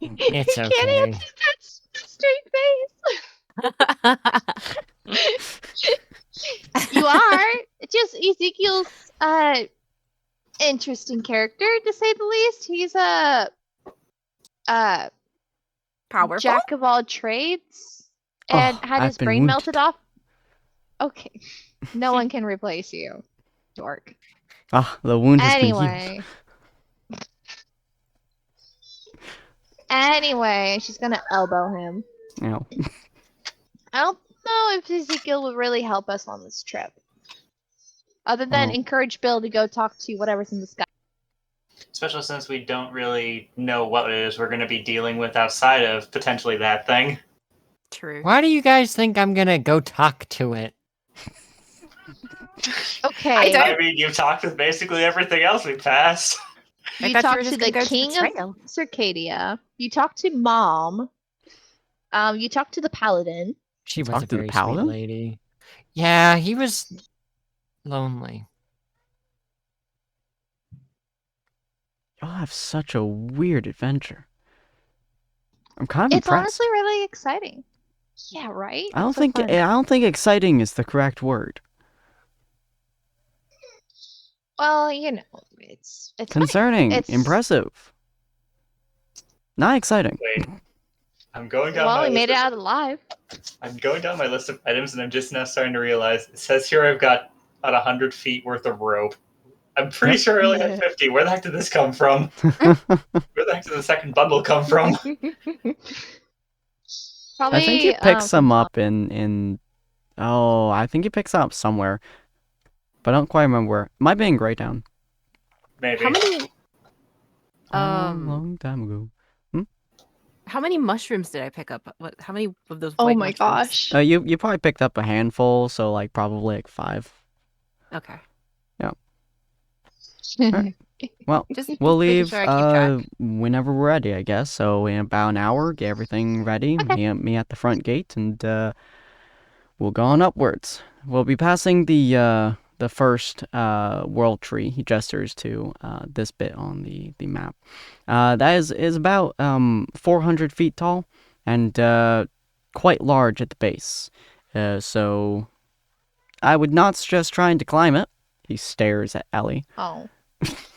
It's You okay. can't answer that straight face. You are. Just Ezekiel's interesting character, to say the least. He's a Powerful. jack of all trades and Oh, had I've his been brain wounded. melted off. Okay. No one can replace you, dork. Ah, the wound has been healed. Anyway, she's gonna elbow him. Ow. I don't know if Ezekiel would really help us on this trip. Other than Oh. encourage Bill to go talk to whatever's in the sky. Especially since we don't really know what it is we're going to be dealing with outside of potentially that thing. True. Why do you guys think I'm gonna go talk to it? Okay. I don't- I mean, you've talked with basically everything else we passed. I You thought you talked were to just the gonna go to the king of trail. Circadia. You talked to Mom. You talked to the Paladin. She was Talk a to the very sweet paladin? lady. Yeah, he was lonely. Y'all have such a weird adventure. I'm kind of It's impressed. honestly really exciting. Yeah, right? I don't So think fun. I don't think exciting is the correct word. Well, you know, it's fine. Concerning, It's- impressive. Not exciting. Wait. I'm going down Well, my we made it list out alive. I'm going down my list of items, and I'm just now starting to realize it says here I've got about 100 feet worth of rope. I'm pretty Yep. sure I only had 50. Where the heck did this come from? Where the heck did the second bundle come from? Probably. I think he picks from some Tom. up in. Oh, I think he picks up somewhere. but I don't quite remember where. Might be in Greytown. Maybe. How many? A long time ago. How many mushrooms did I pick up? How many of those? Oh white my mushrooms? gosh. You probably picked up a handful, so like probably like 5. Okay. Alright. Well, Just we'll making leave sure I keep track. whenever we're ready, I guess. So in about an hour, get everything ready. Okay. Me at the front gate, and we'll go on upwards. We'll be passing the first world tree. He gestures to this bit on the map. That is about 400 feet tall and quite large at the base. So I would not suggest trying to climb it. He stares at Ellie. Oh.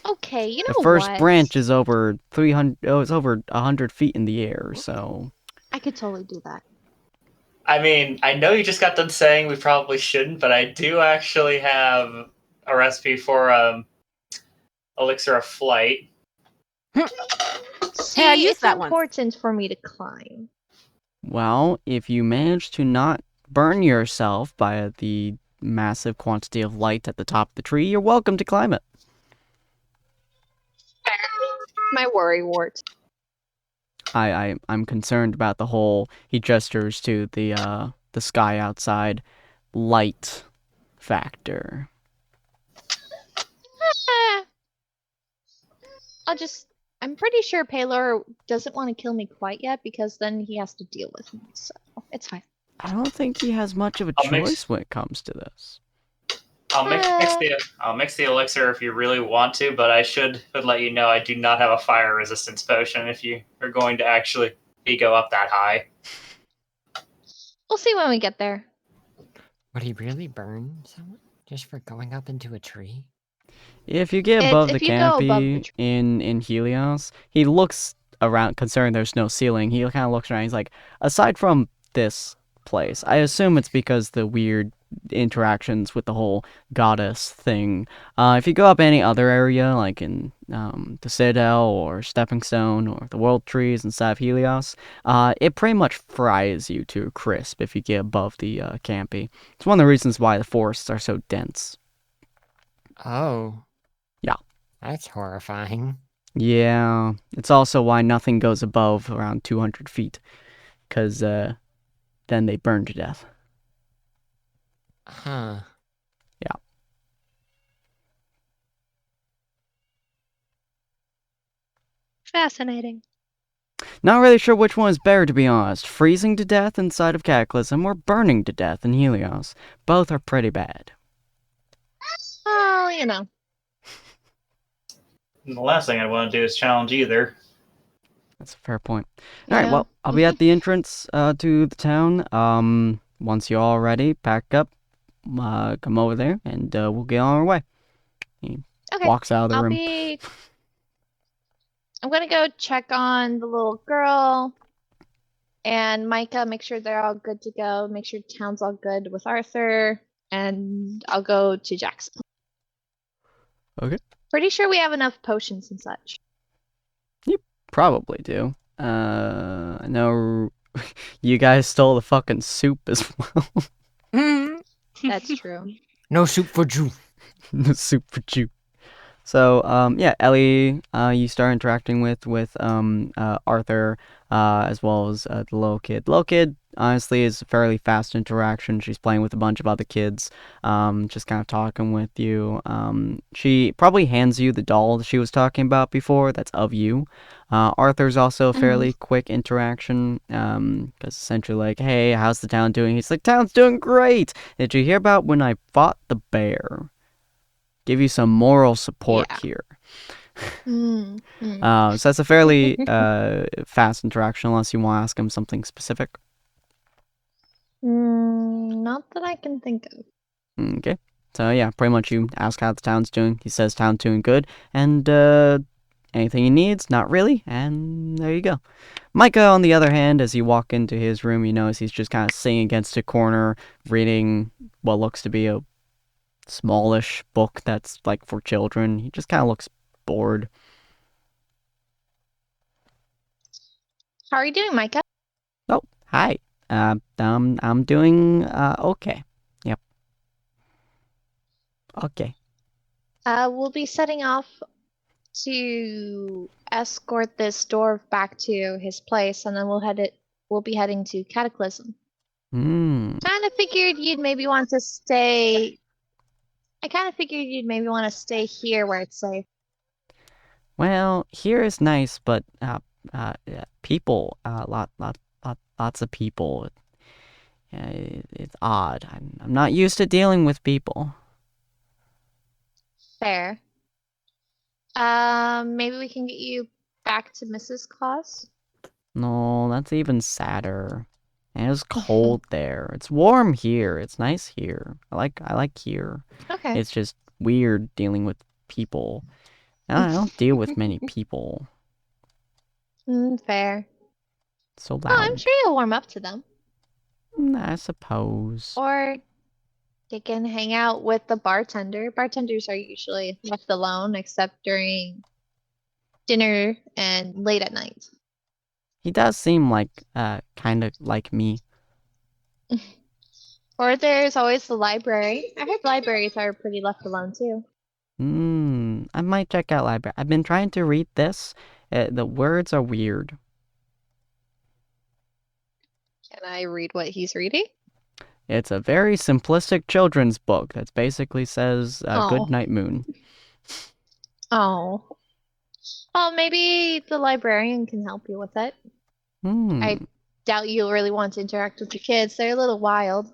Okay, you know The first what? branch is over 300. Oh, it's over 100 feet in the air. So I could totally do that. I mean, I know you just got done saying we probably shouldn't, but I do actually have a recipe for elixir of flight. See, I used it's that once. important for me to climb. well, if you manage to not burn yourself by the massive quantity of light at the top of the tree, you're welcome to climb it. My worry wart. I'm concerned about the whole. He gestures to the sky outside, light factor. Eh. I'm pretty sure Paylor doesn't want to kill me quite yet because then he has to deal with me, so it's fine. I don't think he has much of a I'll mix- choice when it comes to this. I'll mix the elixir if you really want to, but I should let you know I do not have a fire resistance potion if you are going to actually go up that high. We'll see when we get there. Would he really burn someone just for going up into a tree? If you get above the if you go above the canopy tree. in Helios, he looks around, considering there's no ceiling, he kind of looks around, he's like, aside from this place, I assume it's because the weird interactions with the whole goddess thing. If you go up any other area, like in the Citadel or Stepping Stone or the World Trees inside of Helios, it pretty much fries you to a crisp if you get above the canopy. It's one of the reasons why the forests are so dense. Oh. Yeah. That's horrifying. Yeah, it's also why nothing goes above around 200 feet, because then they burn to death. Huh. Yeah. Fascinating. Not really sure which one is better, to be honest. Freezing to death inside of Cataclysm or burning to death in Helios. Both are pretty bad. Oh, you know. And the last thing I want to do is challenge either. That's a fair point. Alright, Yeah. well, I'll be at the entrance to the town. Once you're all ready, pack up, come over there, and we'll get on our way. He Okay. walks out of the room. I'm gonna go check on the little girl and Micah, make sure they're all good to go, make sure town's all good with Arthur, and I'll go to Jackson. Okay. Pretty sure we have enough potions and such. Probably do. I know you guys stole the fucking soup as well. That's true. No soup for Jew. The soup for you. So, yeah, Ellie, you start interacting with Arthur, as well as the little kid. The little kid, honestly, is a fairly fast interaction. She's playing with a bunch of other kids, just kind of talking with you. She probably hands you the doll that she was talking about before, that's of you. Arthur's also a fairly quick interaction, because essentially like, hey, how's the town doing? He's like, town's doing great! Did you hear about when I fought the bear? Give you some moral support here. So that's a fairly fast interaction, unless you want to ask him something specific. Not that I can think of. Okay. So yeah, pretty much you ask how the town's doing. He says town's doing good, and anything he needs, not really, and there you go. Micah, on the other hand, as you walk into his room, you notice he's just kind of sitting against a corner, reading what looks to be a smallish book that's like for children. He just kind of looks bored. How are you doing, Micah? Oh, hi. I'm doing okay. Yep. Okay. We'll be setting off to escort this dwarf back to his place, and then we'll be heading to Cataclysm. Hmm. Kind of figured you'd maybe want to stay. I kind of figured you'd maybe want to stay here where it's safe. Well, here is nice, but yeah, people, lots of people. It's odd. I'm not used to dealing with people. Fair. Maybe we can get you back to Mrs. Claus. No, that's even sadder. And it's cold there. It's warm here. It's nice here. I like here. Okay. It's just weird dealing with people. I don't deal with many people. Fair. So loud. Oh, I'm sure you'll warm up to them. I suppose. Or you can hang out with the bartender. Bartenders are usually left alone except during dinner and late at night. He does seem like, kind of like me. Or there's always the library. I heard libraries are pretty left alone too. I might check out library. I've been trying to read this. The words are weird. Can I read what he's reading? It's a very simplistic children's book that basically says, Oh. good night, moon. Oh. Well, maybe the librarian can help you with it. I doubt you'll really want to interact with the kids. They're a little wild.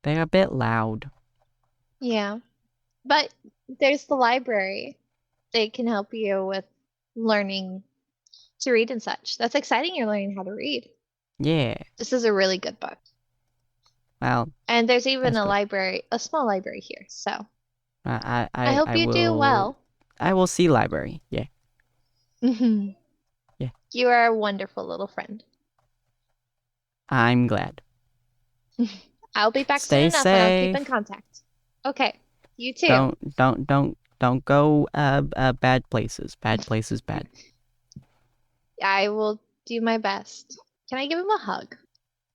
They're a bit loud. Yeah. But there's the library. They can help you with learning to read and such. That's exciting, you're learning how to read. Yeah. This is a really good book. Well, And there's even that's a good. library, a small library here. So I hope you do well. I will see library. Yeah. Yeah. You are a wonderful little friend. I'm glad. I'll be back Stay soon enough and I'll keep safe. in contact. Okay. You too. Don't go bad places. Bad places bad. I will do my best. Can I give him a hug?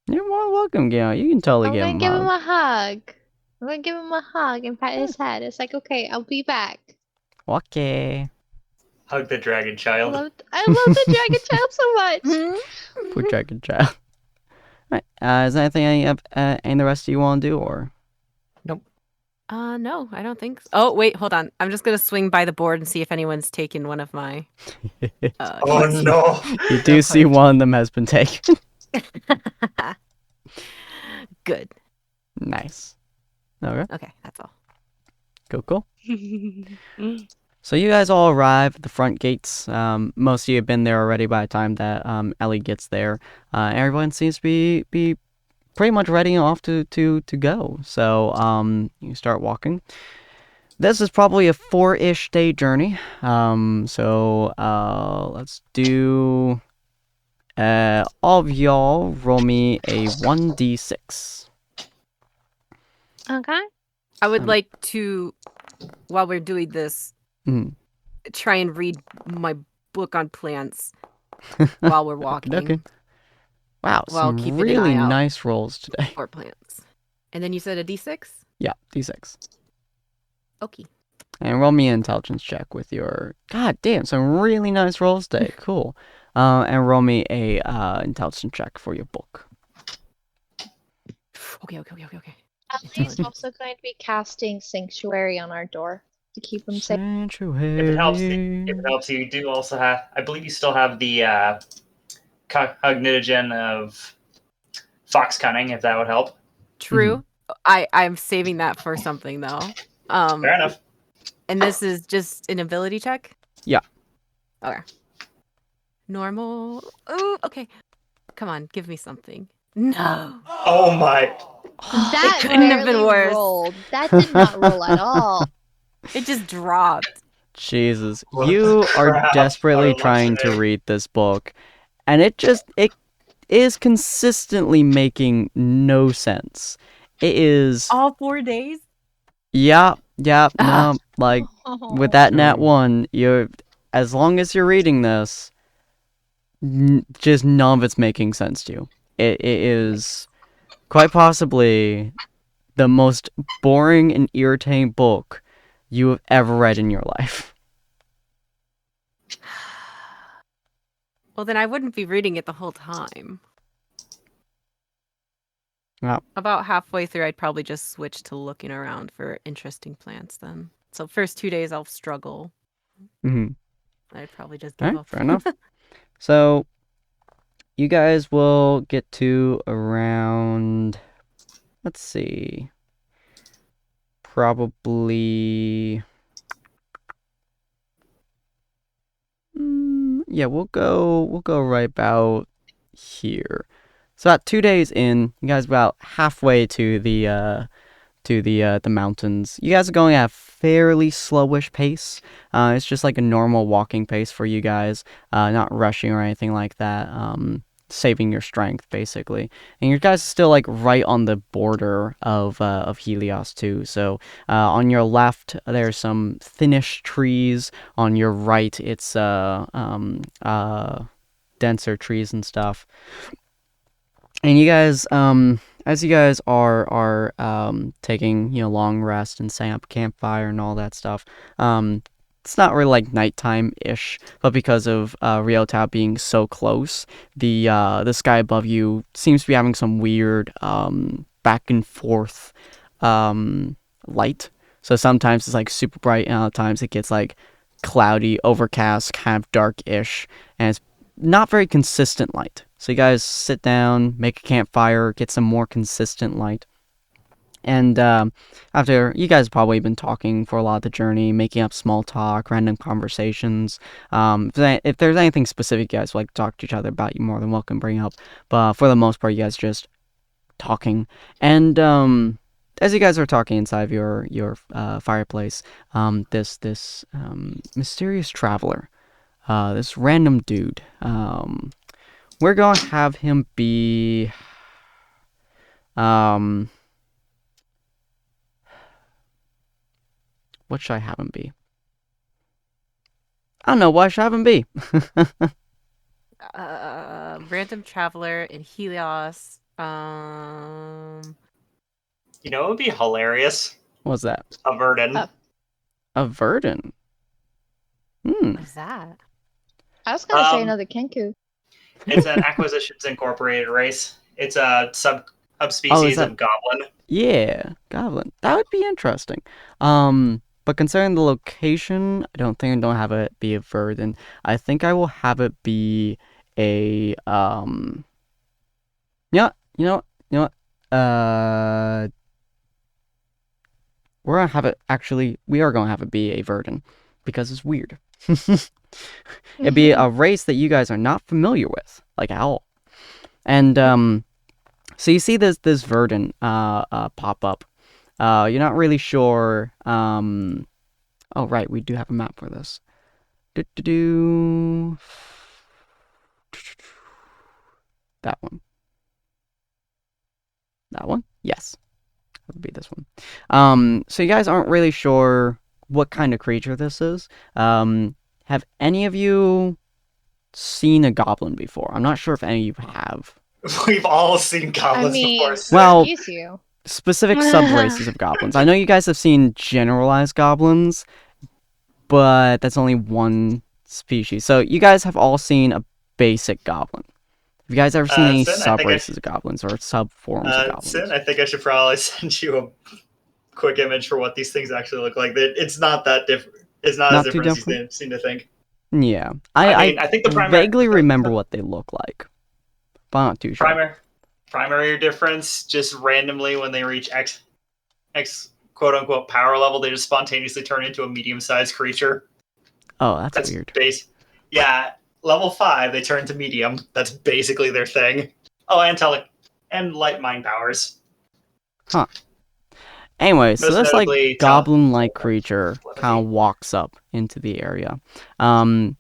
You're more welcome, Gail. You can totally I'm give gonna him give a him hug. a hug. I'm gonna give him a hug and pat his head. It's like, okay, I'll be back. Okay. Hug the dragon I child. love the dragon child so much. Poor dragon child. Right. Is there anything any the rest of you want to do, or? No, I don't think so. Oh, wait, hold on. I'm just gonna swing by the board and see if anyone's taken one of my. Oh no! You do see one of them has been taken. Good. Nice. Okay. Okay, that's all. Cool. So you guys all arrive at the front gates. Most of you have been there already by the time that Ellie gets there. Everyone seems to be pretty much ready off to go. So you start walking. This is probably a 4-ish day journey. So let's do all of y'all roll me a 1d6. Okay. I would like to, while we're doing this, try and read my book on plants while we're walking. Okay. Wow, While some keeping an really eye out. nice rolls today. For plants. And then you said a d6? Yeah, d6. Okay. And roll me an intelligence check with your... God damn, some really nice rolls today. Cool. And roll me a intelligence check for your book. Okay. Ellie's also going to be casting Sanctuary on our door to keep him safe. Sanctuary. If it helps, you do also have. I believe you still have the cognitogen of fox cunning. If that would help. True. I'm saving that for something though. Fair enough. And this is just an ability check? Yeah. Okay. Normal. Ooh, okay. Come on, give me something. No. Oh my! That couldn't have been barely worse. rolled. That did not roll at all. It just dropped. Jesus, What you the are crap? desperately I love trying to it. read this book, and it is consistently making no sense. It is... All 4 days? Yeah, no, like, with that nat 1, you're... As long as you're reading this, just none of it's making sense to you. It is quite possibly the most boring and irritating book you have ever read in your life. Well, then I wouldn't be reading it the whole time. Well. About halfway through, I'd probably just switch to looking around for interesting plants then. So first 2 days, I'll struggle. Mm-hmm. I'd probably just All give right, up. fair enough. So, you guys will get to around, let's see, probably, yeah, we'll go right about here. So about 2 days in, you guys about halfway to the mountains. You guys are going at a fairly slowish pace. It's just like a normal walking pace for you guys, not rushing or anything like that. Saving your strength basically, and you guys are still like right on the border of Helios too. So on your left there's some thinnish trees. On your right it's denser trees and stuff. And you guys, as you guys are taking long rest and setting up a campfire and all that stuff, it's not really like nighttime ish, but because of Riotao being so close, the sky above you seems to be having some weird back and forth light. So sometimes it's like super bright, and other times it gets like cloudy, overcast, kind of dark-ish, and it's not very consistent light. So you guys sit down, make a campfire, get some more consistent light. And after, you guys have probably been talking for a lot of the journey, making up small talk, random conversations. If there's anything specific you guys would like to talk to each other about, you're more than welcome to bring up. But for the most part, you guys just talking. And as you guys are talking inside of your fireplace, this mysterious traveler, this random dude, we're gonna have him be what should I have him be? I don't know, what should I have him be? Random traveler in Helios. You know, it would be hilarious. What's that? A Verdant. A Verdant. What is that? I was gonna say another Kenku. It's an Acquisitions Incorporated race. It's a subspecies of goblin. Yeah, goblin. That would be interesting. But considering the location, I don't have it be a Verdant. I think I will have it be a yeah, you know what? We are gonna have it be a Verdant because it's weird. It'd be a race that you guys are not familiar with, like at all. And so you see this Verdant pop up. You're not really sure. Oh right, we do have a map for this. That one. That one? Yes. That would be this one. So you guys aren't really sure what kind of creature this is. Have any of you seen a goblin before? I'm not sure if any of you have. We've all seen goblins before. Well, excuse you. Specific sub-races of goblins. I know you guys have seen generalized goblins, but that's only one species. So you guys have all seen a basic goblin. Have you guys ever seen any sub-races of goblins or sub-forms of goblins? Sin, I think I should probably send you a quick image for what these things actually look like. It's not that different. It's not as different as you seem to think. Yeah. I think the vaguely remember what they look like, but I'm not too sure. Primary difference, just randomly when they reach X quote-unquote power level, they just spontaneously turn into a medium-sized creature. Oh, that's weird. Yeah. Level 5, they turn to medium. That's basically their thing. Oh, and light mind powers. Huh. Anyway, so this like goblin-like creature kind of walks up into the area.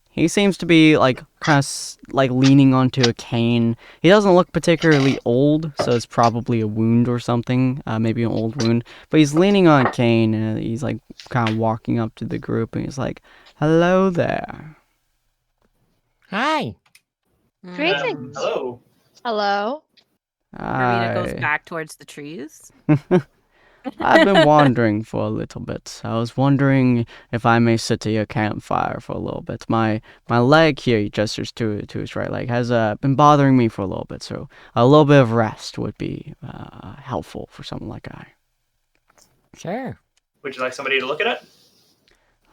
He seems to be like kind of like leaning onto a cane. He doesn't look particularly old, so it's probably a wound or something, maybe an old wound. But he's leaning on a cane, and he's like kind of walking up to the group, and he's like, "Hello there." Hi. Greetings. Hello. Hello. Marina goes back towards the trees. I've been wandering for a little bit. I was wondering if I may sit at your campfire for a little bit. My leg here," he gestures to his right leg, "has been bothering me for a little bit, so a little bit of rest would be helpful for someone like I." Sure. Would you like somebody to look at it?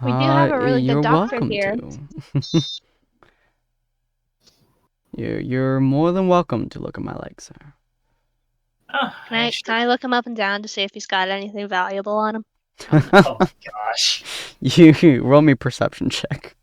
We do have a really good You're doctor welcome here. to. You're more than welcome to look at my legs, sir. Oh, Can I look him up and down to see if he's got anything valuable on him? Oh my gosh. You roll me perception check.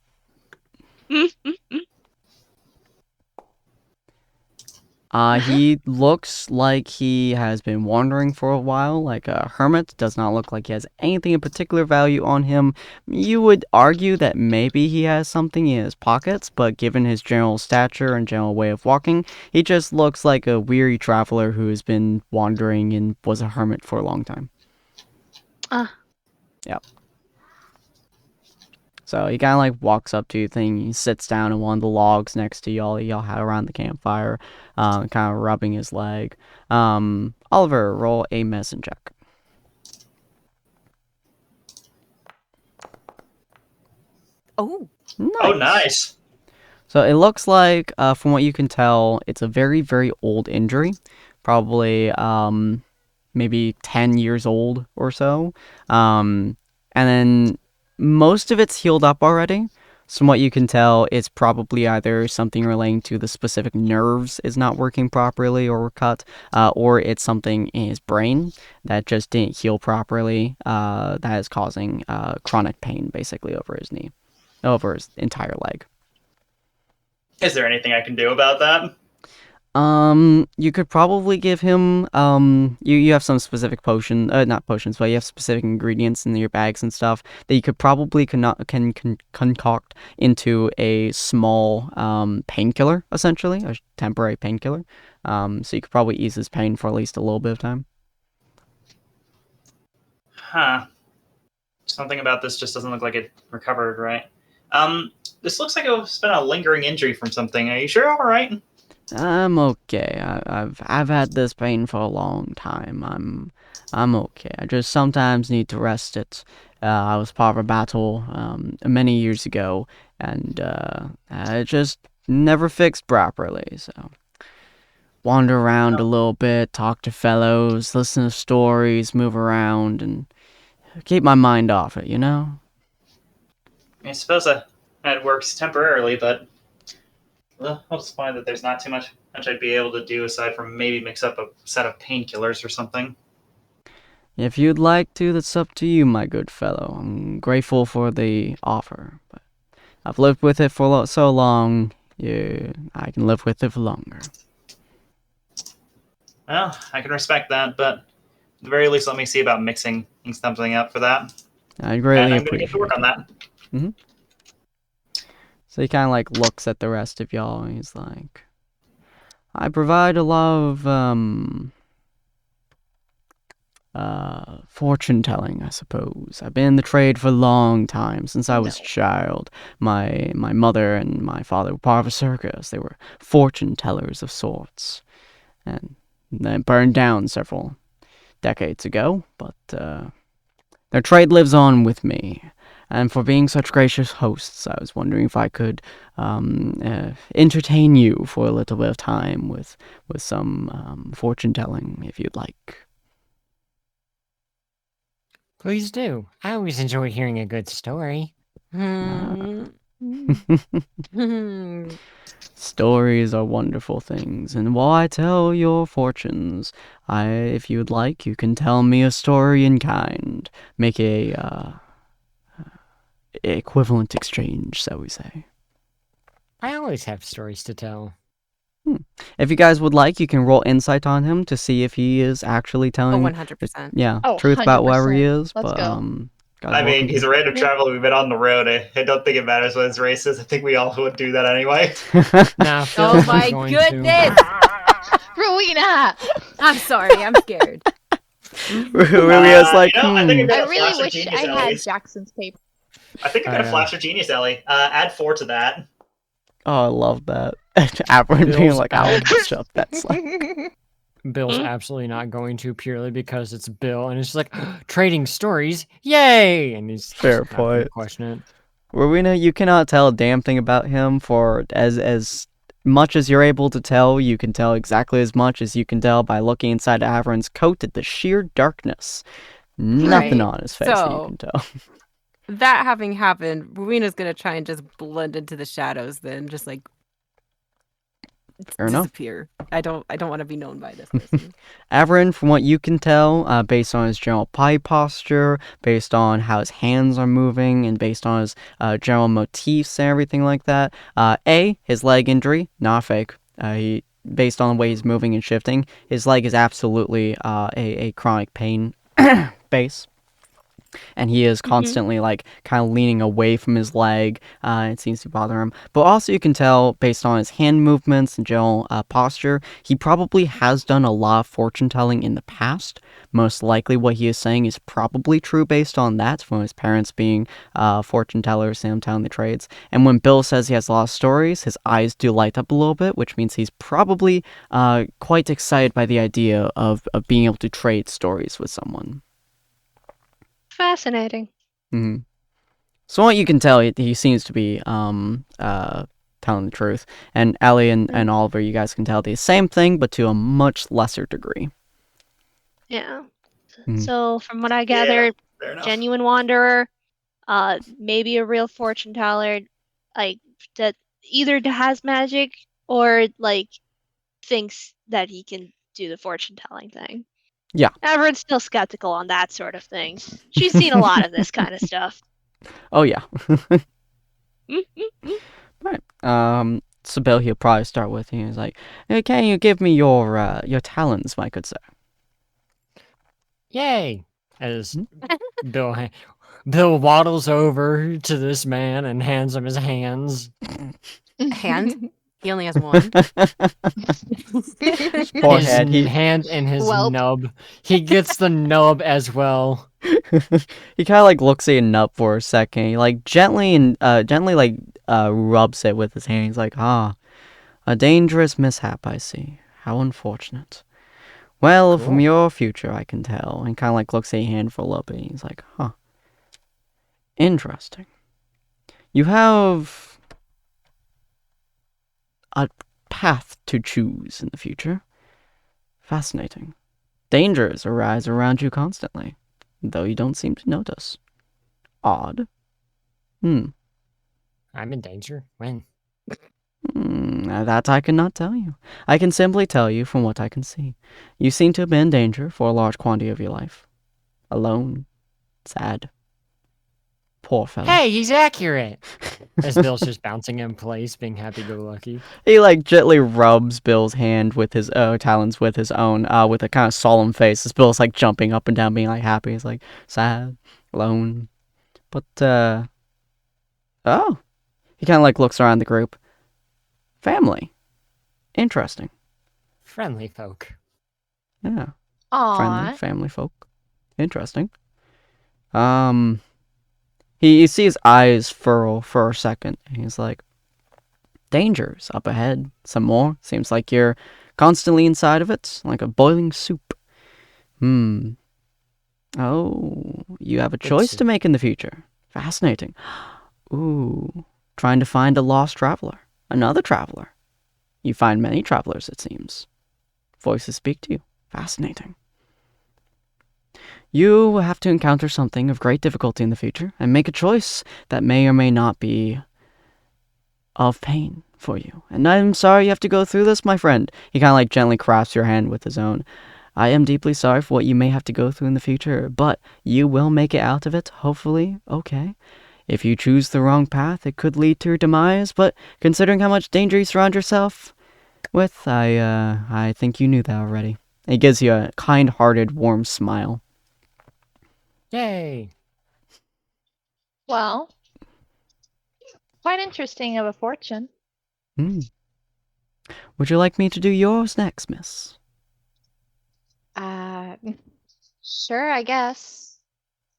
He looks like he has been wandering for a while, like a hermit. Does not look like he has anything in particular value on him. You would argue that maybe he has something in his pockets, but given his general stature and general way of walking, he just looks like a weary traveler who has been wandering and was a hermit for a long time. Yep. So he kind of like walks up to you, he sits down on one of the logs next to y'all. Y'all had around the campfire, kind of rubbing his leg. Oliver, roll a medicine check. Oh, Nice. Oh, nice. So it looks like, from what you can tell, it's a very, very old injury. Probably, maybe 10 years old or so. And then most of it's healed up already. So from what you can tell, it's probably either something relating to the specific nerves is not working properly or were cut, or it's something in his brain that just didn't heal properly, that is causing chronic pain basically over his knee, over his entire leg. Is there anything I can do about that? You could probably give him, you have some specific not potions, but you have specific ingredients in your bags and stuff that you could probably concoct into a small, painkiller, essentially, a temporary painkiller. So you could probably ease his pain for at least a little bit of time. Huh. Something about this just doesn't look like it recovered right. This looks like it's been a lingering injury from something. Are you sure? All right. I'm okay. I've had this pain for a long time. I'm okay. I just sometimes need to rest it. I was part of a battle many years ago, and it just never fixed properly. So wander around a little bit, talk to fellows, listen to stories, move around, and keep my mind off it. You know. I suppose that works temporarily, but well, I'll just find that there's not too much I'd be able to do aside from maybe mix up a set of painkillers or something. If you'd like to, that's up to you, my good fellow. I'm grateful for the offer, but I've lived with it for so long, I can live with it for longer. Well, I can respect that, but at the very least, let me see about mixing something up for that. I greatly and I'm going to appreciate get to work on that. Mm-hmm. So he kind of like looks at the rest of y'all, and he's like, I provide a lot of fortune telling, I suppose. I've been in the trade for a long time, since I was a child. My mother and my father were part of a circus. They were fortune tellers of sorts, and they burned down several decades ago, but their trade lives on with me. And for being such gracious hosts, I was wondering if I could entertain you for a little bit of time with some fortune telling, if you'd like. Please do. I always enjoy hearing a good story. Stories are wonderful things, and while I tell your fortunes, if you'd like, you can tell me a story in kind. Make a equivalent exchange, shall we say. I always have stories to tell. If you guys would like, you can roll insight on him to see if he is actually telling 100%. truth about wherever he 100%. is. Let's but go. I mean, he's a random traveler. We've been on the road. I don't think it matters what his race is. I think we all would do that anyway. Nah, Oh my goodness! Rowena! I'm sorry, I'm scared. Really is like, I think I got a really flash of wish genius, I had Ellie. Jackson's paper. I think I got a flash of genius, Ellie. Add 4 to that. Oh, I love that. Aberrant being Bill's like, I'll shut that slap. Bill's absolutely not going to, purely because it's Bill, and it's just like trading stories, yay! And he's Fair just not going to point. question it. Rowena, you cannot tell a damn thing about him for as much as you're able to tell. You can tell exactly as much as you can tell by looking inside Averin's coat at the sheer darkness. Nothing Right. on his face that you So- can tell. That having happened, Rowena's gonna try and just blend into the shadows. Then just like Fair enough. disappear. I don't want to be known by this person. Averin, from what you can tell, based on his general body posture, based on how his hands are moving, and based on his general motifs and everything like that, his leg injury, not fake. Based on the way he's moving and shifting, his leg is absolutely a chronic pain base. And he is constantly like kind of leaning away from his leg. It seems to bother him. But also you can tell based on his hand movements and general posture, he probably has done a lot of fortune telling in the past. Most likely what he is saying is probably true based on that, from his parents being fortune tellers, him telling the trades. And when Bill says he has a lot of stories, his eyes do light up a little bit, which means he's probably quite excited by the idea of being able to trade stories with someone. Fascinating. Mm-hmm. So what you can tell, he seems to be telling the truth. And Ellie and Oliver, you guys can tell the same thing, but to a much lesser degree. Yeah. Mhm. So from what I gathered, Fair enough. genuine wanderer, maybe a real fortune teller, like that either has magic or like thinks that he can do the fortune telling thing. Yeah. Everyone's still skeptical on that sort of thing. She's seen a lot of this kind of stuff. Oh yeah. Right. So Bill, he'll probably start with you. He's like, hey, "Can you give me your talents, my good sir?" Yay! As Bill waddles over to this man and hands him his hands. Hand? He only has one. Forehead. His hand and his Welp. nub. He gets the nub as well. He kind of like looks at your nut for a second. He like gently rubs it with his hand. He's like, "Ah, a dangerous mishap, I see. How unfortunate. Well, from Cool. your future, I can tell." And kind of like looks at your hand for a little bit. He's like, "Huh, interesting. You have a path to choose in the future. Fascinating. Dangers arise around you constantly, though you don't seem to notice. Odd. I'm in danger. When? That I cannot tell you. I can simply tell you from what I can see. You seem to have been in danger for a large quantity of your life. Alone. Sad. Poor fellow. Hey, he's accurate! As Bill's just bouncing in place, being happy-go-lucky. He like gently rubs Bill's hand with his talons with his own, with a kind of solemn face. As Bill's like jumping up and down, being like happy. He's like sad, alone. But oh, he kind of like looks around the group. Family. Interesting. Friendly folk. Yeah. Aw. Friendly family folk. Interesting. You see his eyes furrow for a second. And he's like, dangers up ahead. Some more. Seems like you're constantly inside of it, like a boiling soup. Oh, you have a choice to make in the future. Fascinating. Ooh, trying to find a lost traveler. Another traveler. You find many travelers, it seems. Voices speak to you. Fascinating. You will have to encounter something of great difficulty in the future and make a choice that may or may not be of pain for you. And I'm sorry you have to go through this, my friend. He kind of like gently grasps your hand with his own. I am deeply sorry for what you may have to go through in the future, but you will make it out of it, hopefully, okay? If you choose the wrong path, it could lead to your demise, but considering how much danger you surround yourself with, I think you knew that already. He gives you a kind-hearted, warm smile. Yay! Well, quite interesting of a fortune. Would you like me to do yours next, miss? Sure, I guess.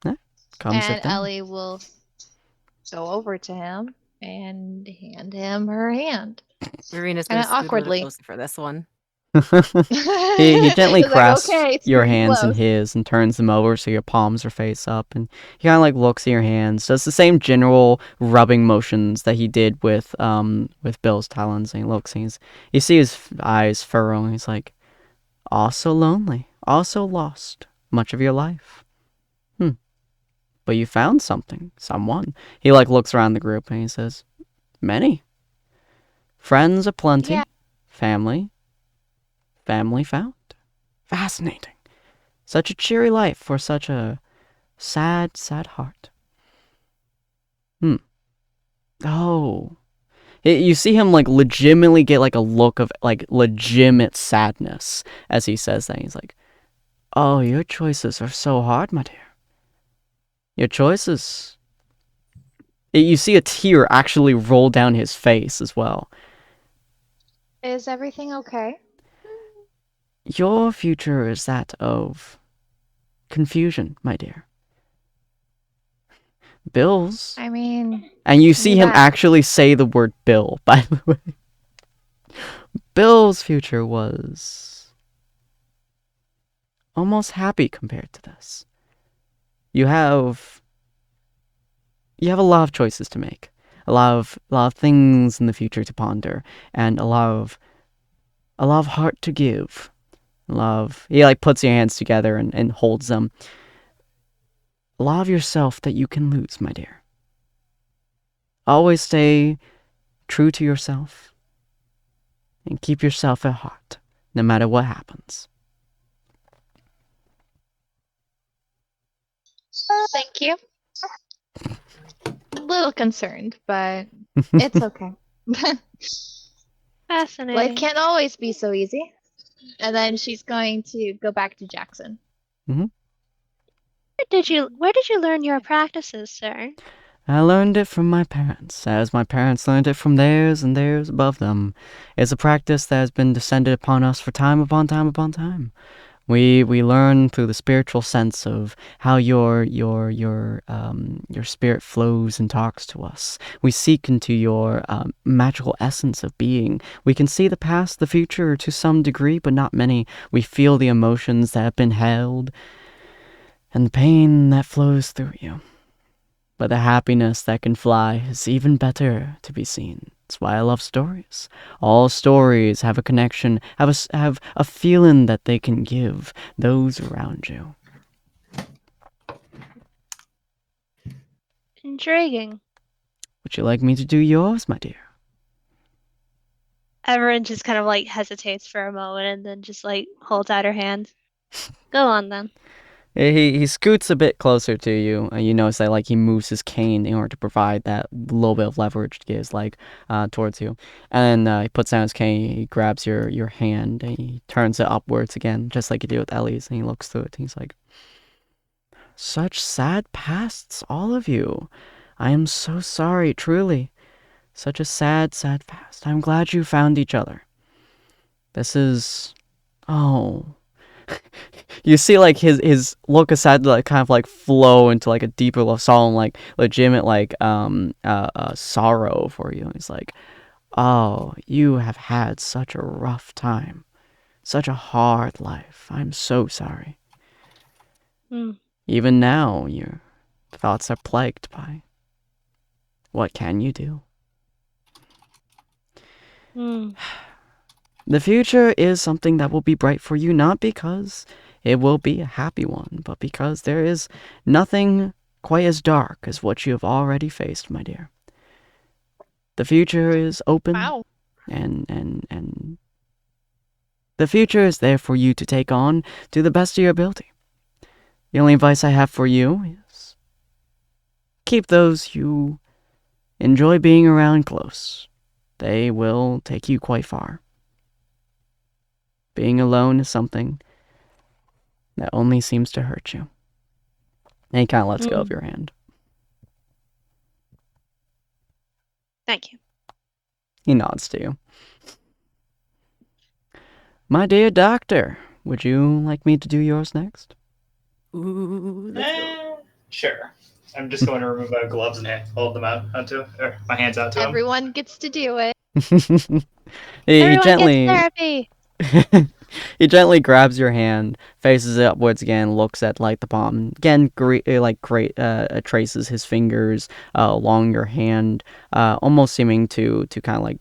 Come sit And down. Ellie will go over to him and hand him her hand. Marina's gonna Kinda scoot a little awkwardly. closer for this one. he gently It's like, grasps okay, it's your pretty hands in close. his and turns them over so your palms are face up, and he kind of like looks at your hands, does the same general rubbing motions that he did with Bill's talons, and he looks, and you see his eyes furrow, and he's like, also lonely, also lost much of your life. But you found something, someone. He like looks around the group and he says, many. Friends aplenty. Yeah. Family found. Fascinating. Such a cheery life for such a sad, sad heart. Oh. You see him like legitimately get like a look of like legitimate sadness as he says that. He's like, oh, your choices are so hard, my dear. Your choices. You see a tear actually roll down his face as well. Is everything okay? Your future is that of confusion, my dear. Bill's. I mean, And you see him that. actually say the word Bill, by the way. Bill's future was almost happy compared to this. You have a lot of choices to make. A lot of things in the future to ponder, and a lot of heart to give. He like puts your hands together and holds them. A lot of yourself that you can lose, my dear. Always stay true to yourself and keep yourself at heart, no matter what happens. Thank you. A little concerned, but it's okay. Fascinating. Life can't always be so easy. And then she's going to go back to Jackson. Where did you learn your practices, sir? I learned it from my parents, as my parents learned it from theirs and theirs above them. It's a practice that has been descended upon us for time upon time upon time. We learn through the spiritual sense of how your spirit flows and talks to us. We seek into your magical essence of being. We can see the past, the future to some degree, but not many. We feel the emotions that have been held and the pain that flows through you. But the happiness that can fly is even better to be seen. That's why I love stories. All stories have a connection, have a feeling that they can give those around you. Intriguing. Would you like me to do yours, my dear? Everyone just kind of like hesitates for a moment and then just like holds out her hand. Go on then. He scoots a bit closer to you, and you notice that like he moves his cane in order to provide that little bit of leverage to get his leg towards you. And he puts down his cane, he grabs your hand, and he turns it upwards again, just like he did with Ellie's, and he looks through it, and he's like, such sad pasts, all of you. I am so sorry, truly. Such a sad, sad past. I'm glad you found each other. This is... Oh... You see, like, his look aside to, like, kind of, like, flow into, like, a deeper, solemn, like, legitimate, like, sorrow for you. And he's like, oh, you have had such a rough time. Such a hard life. I'm so sorry. Even now, your thoughts are plagued by... What can you do? The future is something that will be bright for you, not because it will be a happy one, but because there is nothing quite as dark as what you have already faced, my dear. The future is open, Wow. and the future is there for you to take on to the best of your ability. The only advice I have for you is keep those you enjoy being around close. They will take you quite far. Being alone is something that only seems to hurt you. And he kind of lets go of your hand. Thank you. He nods to you. My dear doctor, would you like me to do yours next? Ooh, let's go. Sure. I'm just going to remove my gloves and hold them out onto, or my hands out to him. Everyone gets to do it. he Everyone gently gets therapy. He gently grabs your hand, faces it upwards again, looks at like the palm again, traces his fingers along your hand, almost seeming to kind of like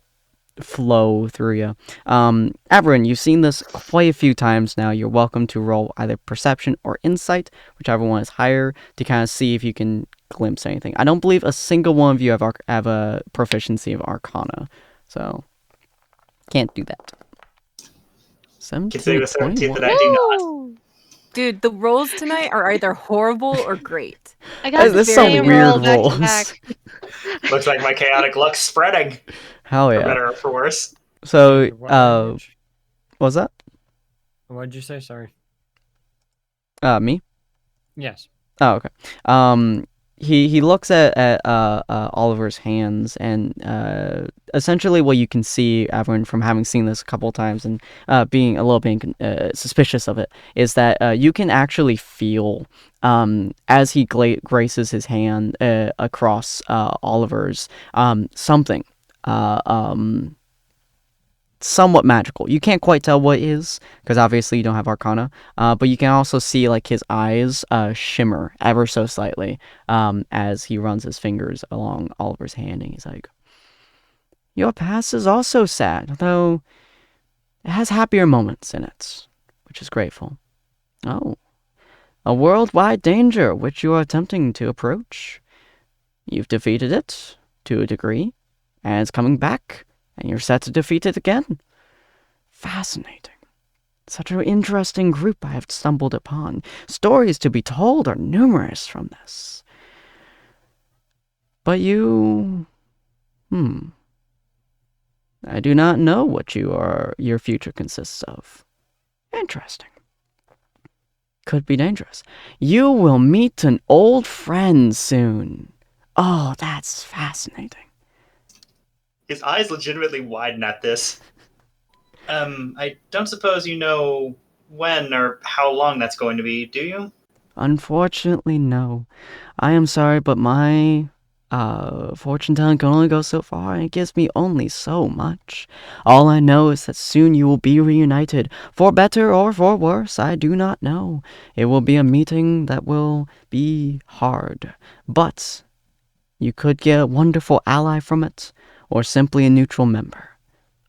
flow through you. Averin, you've seen this quite a few times now. You're welcome to roll either perception or insight, whichever one is higher, to kind of see if you can glimpse anything. I don't believe a single one of you have a proficiency of Arcana, so can't do that. Considering 17, the 17th 21. that I do not. Woo! Dude, the rolls tonight are either horrible or great. I got the There's some same weird roll back to rolls. back. Looks like my chaotic luck's spreading. Hell For yeah. better or for worse. So, What language? what was that? What'd you say? Sorry. Me? Yes. Oh, okay. He looks at Oliver's hands, and essentially what you can see, everyone, from having seen this a couple of times and being a little bit suspicious of it, is that you can actually feel as he graces his hand across Oliver's something somewhat magical. You can't quite tell what it is, because obviously you don't have Arcana, but you can also see like his eyes shimmer ever so slightly as he runs his fingers along Oliver's hand, and he's like, your past is also sad, though it has happier moments in it, which is grateful. Oh, a worldwide danger which you are attempting to approach. You've defeated it, to a degree, and it's coming back, and you're set to defeat it again. Fascinating. Such an interesting group I have stumbled upon. Stories to be told are numerous from this. But you... I do not know what your future consists of. Interesting. Could be dangerous. You will meet an old friend soon. Oh, that's fascinating. His eyes legitimately widen at this. I don't suppose you know when or how long that's going to be, do you? Unfortunately, no. I am sorry, but my fortune telling can only go so far, and it gives me only so much. All I know is that soon you will be reunited, for better or for worse, I do not know. It will be a meeting that will be hard, but you could get a wonderful ally from it, or simply a neutral member.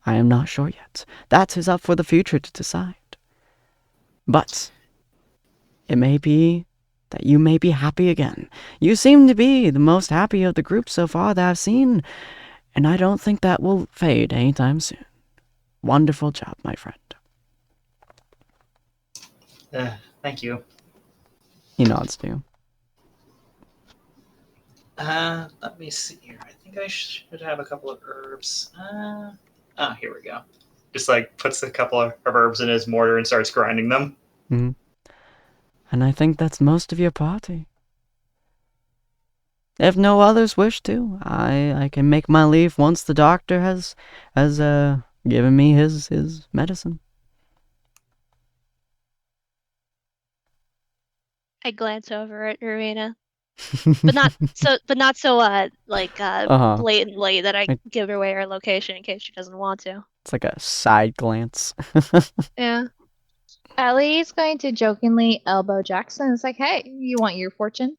I am not sure yet. That is up for the future to decide. But it may be that you may be happy again. You seem to be the most happy of the group so far that I've seen, and I don't think that will fade anytime soon. Wonderful job, my friend. Thank you. He nods to you. Let me see here. I think I should have a couple of herbs. Here we go. Just like puts a couple of herbs in his mortar and starts grinding them. Mm-hmm. And I think that's most of your party. If no others wish to, I can make my leave once the doctor has given me his medicine. I glance over at Rowena, but not so blatantly that I give away her location in case she doesn't want to. It's like a side glance. Yeah. Ellie's going to jokingly elbow Jackson. It's like, hey, you want your fortune?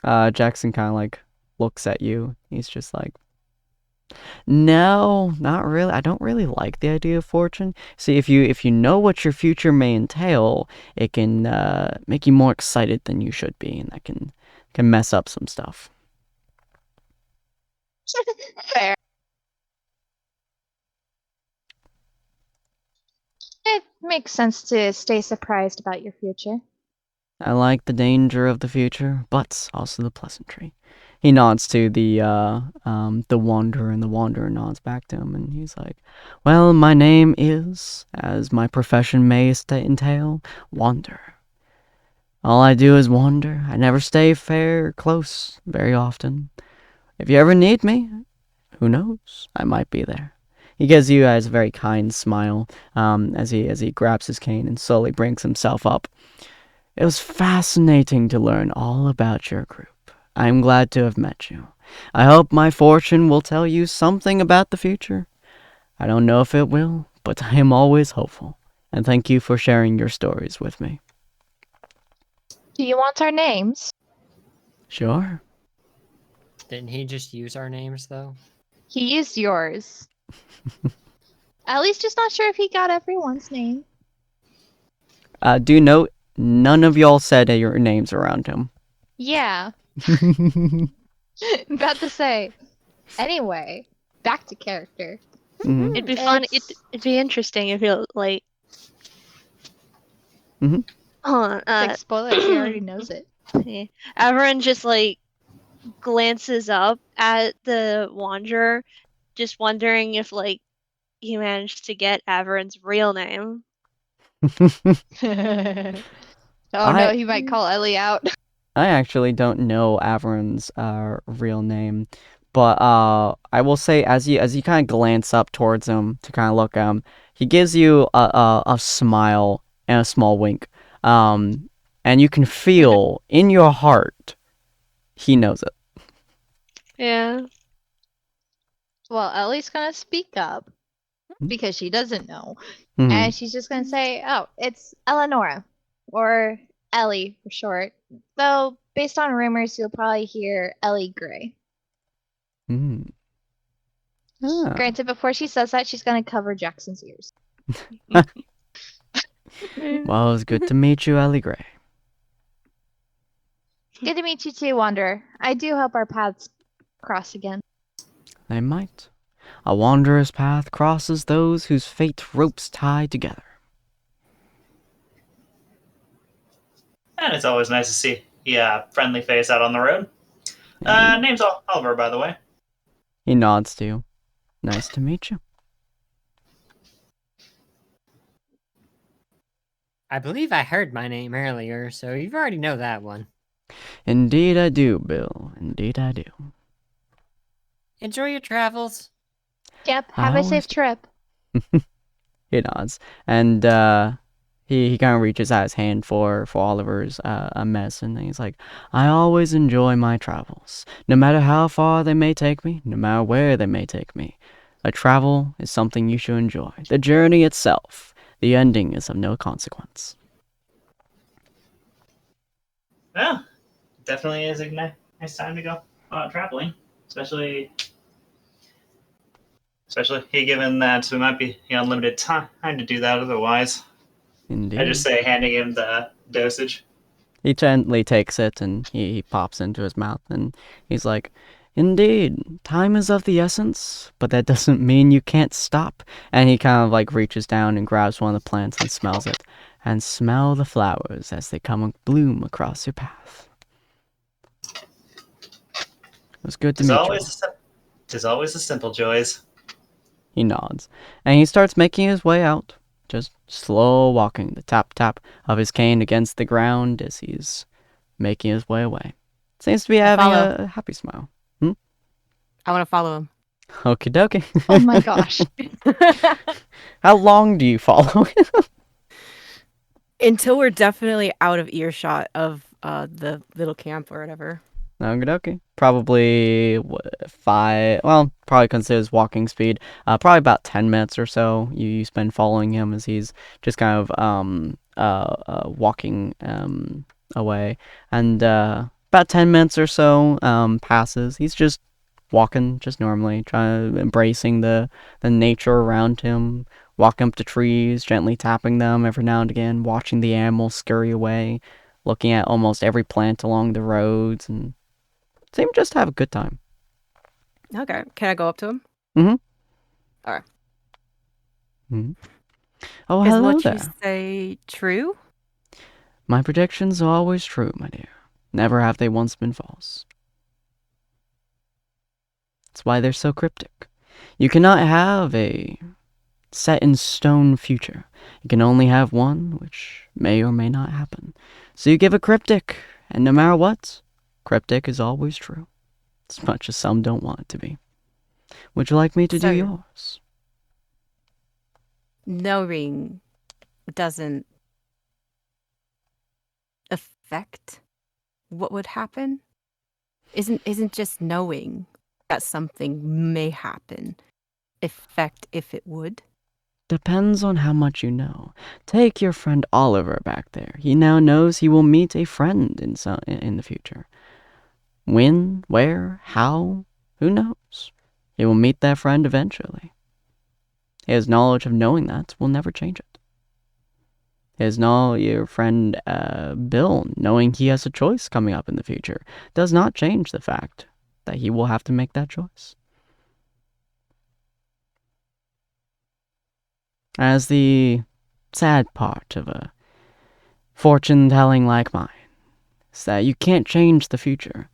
Jackson kind of like looks at you. He's just like, no, not really. I don't really like the idea of fortune. See, if you know what your future may entail, it can make you more excited than you should be, and that can mess up some stuff. Fair. It makes sense to stay surprised about your future. I like the danger of the future, but also the pleasantry. He nods to the wanderer, and the wanderer nods back to him, and he's like, well, my name is, as my profession may entail, Wanderer. All I do is wander. I never stay close very often. If you ever need me, who knows? I might be there. He gives you guys a very kind smile as he grabs his cane and slowly brings himself up. It was fascinating to learn all about your group. I am glad to have met you. I hope my fortune will tell you something about the future. I don't know if it will, but I am always hopeful. And thank you for sharing your stories with me. Do you want our names? Sure. Didn't he just use our names though? He used yours. At least just not sure if he got everyone's name. Do note, none of y'all said your names around him. Yeah. About to say. Anyway, back to character. Mhm. It'd be fun. It's- It'd be interesting if you like. Mhm. Hold on. Like spoilers, he already knows it. Yeah. Averin just like glances up at the Wanderer, just wondering if like he managed to get Averin's real name. Oh I- no, he might call Ellie out. I actually don't know Averin's real name, but I will say as you kind of glance up towards him to kind of look at him, he gives you a smile and a small wink, and you can feel in your heart he knows it. Yeah. Well, Ellie's gonna speak up because she doesn't know. Mhm. And she's just gonna say, oh, it's Eleonora. Or Ellie for short. Though, based on rumors, you'll probably hear Ellie Gray. Mm. Ah. Granted, before she says that, she's gonna cover Jackson's ears. Well, it was good to meet you, Ellie Gray. Good to meet you too, Wanderer. I do hope our paths cross again. They might. A wanderer's path crosses those whose fate ropes tie together. And it's always nice to see a friendly face out on the road. Name's Oliver, by the way. He nods to you. Nice to meet you. I believe I heard my name earlier, so you already know that one. Indeed I do, Bill. Indeed I do. Enjoy your travels. Yep, I have a always safe trip. He nods. And he kind of reaches out his hand for Oliver's medicine. And he's like, I always enjoy my travels. No matter how far they may take me, no matter where they may take me. A travel is something you should enjoy. The journey itself, the ending is of no consequence. Yeah, definitely is a nice time to go traveling, especially given that it might be unlimited time to do that otherwise. Indeed. I just say handing him the dosage. He gently takes it and he pops into his mouth and he's like, Indeed, time is of the essence, but that doesn't mean you can't stop. And he kind of like reaches down and grabs one of the plants and smells it. And smell the flowers as they come and bloom across your path. It was good to meet you. Tis always the simple joys. He nods. And he starts making his way out. Just slow walking, the tap-tap of his cane against the ground as he's making his way away. Seems to be having follow. a happy smile. I want to follow him. Okie dokie. Oh my gosh. How long do you follow him? Until we're definitely out of earshot of the little camp or whatever. Okie dokie. Probably 5, well, probably considers walking speed. Probably about 10 minutes or so you spend following him as he's just kind of walking away. And about 10 minutes or so passes. He's just walking just normally, embracing the nature around him, walking up to trees, gently tapping them every now and again, watching the animals scurry away, looking at almost every plant along the roads, and seem just to have a good time. Okay. Can I go up to him? Mm-hmm. Alright. Mm-hmm. Oh, Is hello what there. you say true? My predictions are always true, my dear. Never have they once been false. That's why they're so cryptic. You cannot have a set-in-stone future. You can only have one which may or may not happen. So you give a cryptic, and no matter what, cryptic is always true. As much as some don't want it to be. Would you like me to do So- yours? Knowing doesn't affect what would happen? Isn't just knowing that something may happen effect if it would? Depends on how much you know. Take your friend Oliver back there. He now knows he will meet a friend in the future. When, where, how, who knows? He will meet that friend eventually. His knowledge of knowing that will never change it. Your friend Bill, knowing he has a choice coming up in the future, does not change the fact that he will have to make that choice. As the sad part of a fortune-telling like mine is that you can't change the future,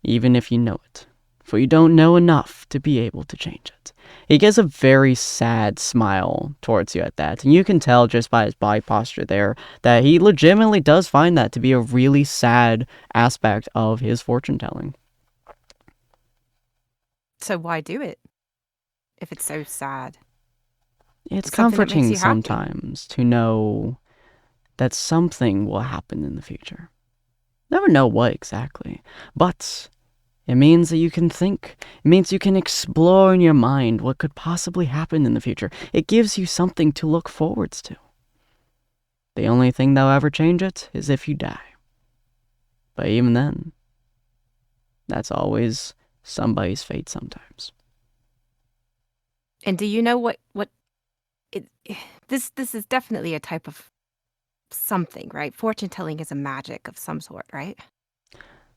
even if you know it, for you don't know enough to be able to change it. He gives a very sad smile towards you at that, and you can tell just by his body posture there that he legitimately does find that to be a really sad aspect of his fortune-telling. So why do it? If it's so sad. It's It's something that makes comforting you happy. sometimes to know that something will happen in the future. Never know what exactly, but it means that you can think. It means you can explore in your mind what could possibly happen in the future. It gives you something to look forwards to. The only thing that'll ever change it is if you die. But even then, that's always somebody's fate sometimes. And do you know what this is definitely a type of something, right? Fortune telling is a magic of some sort, right?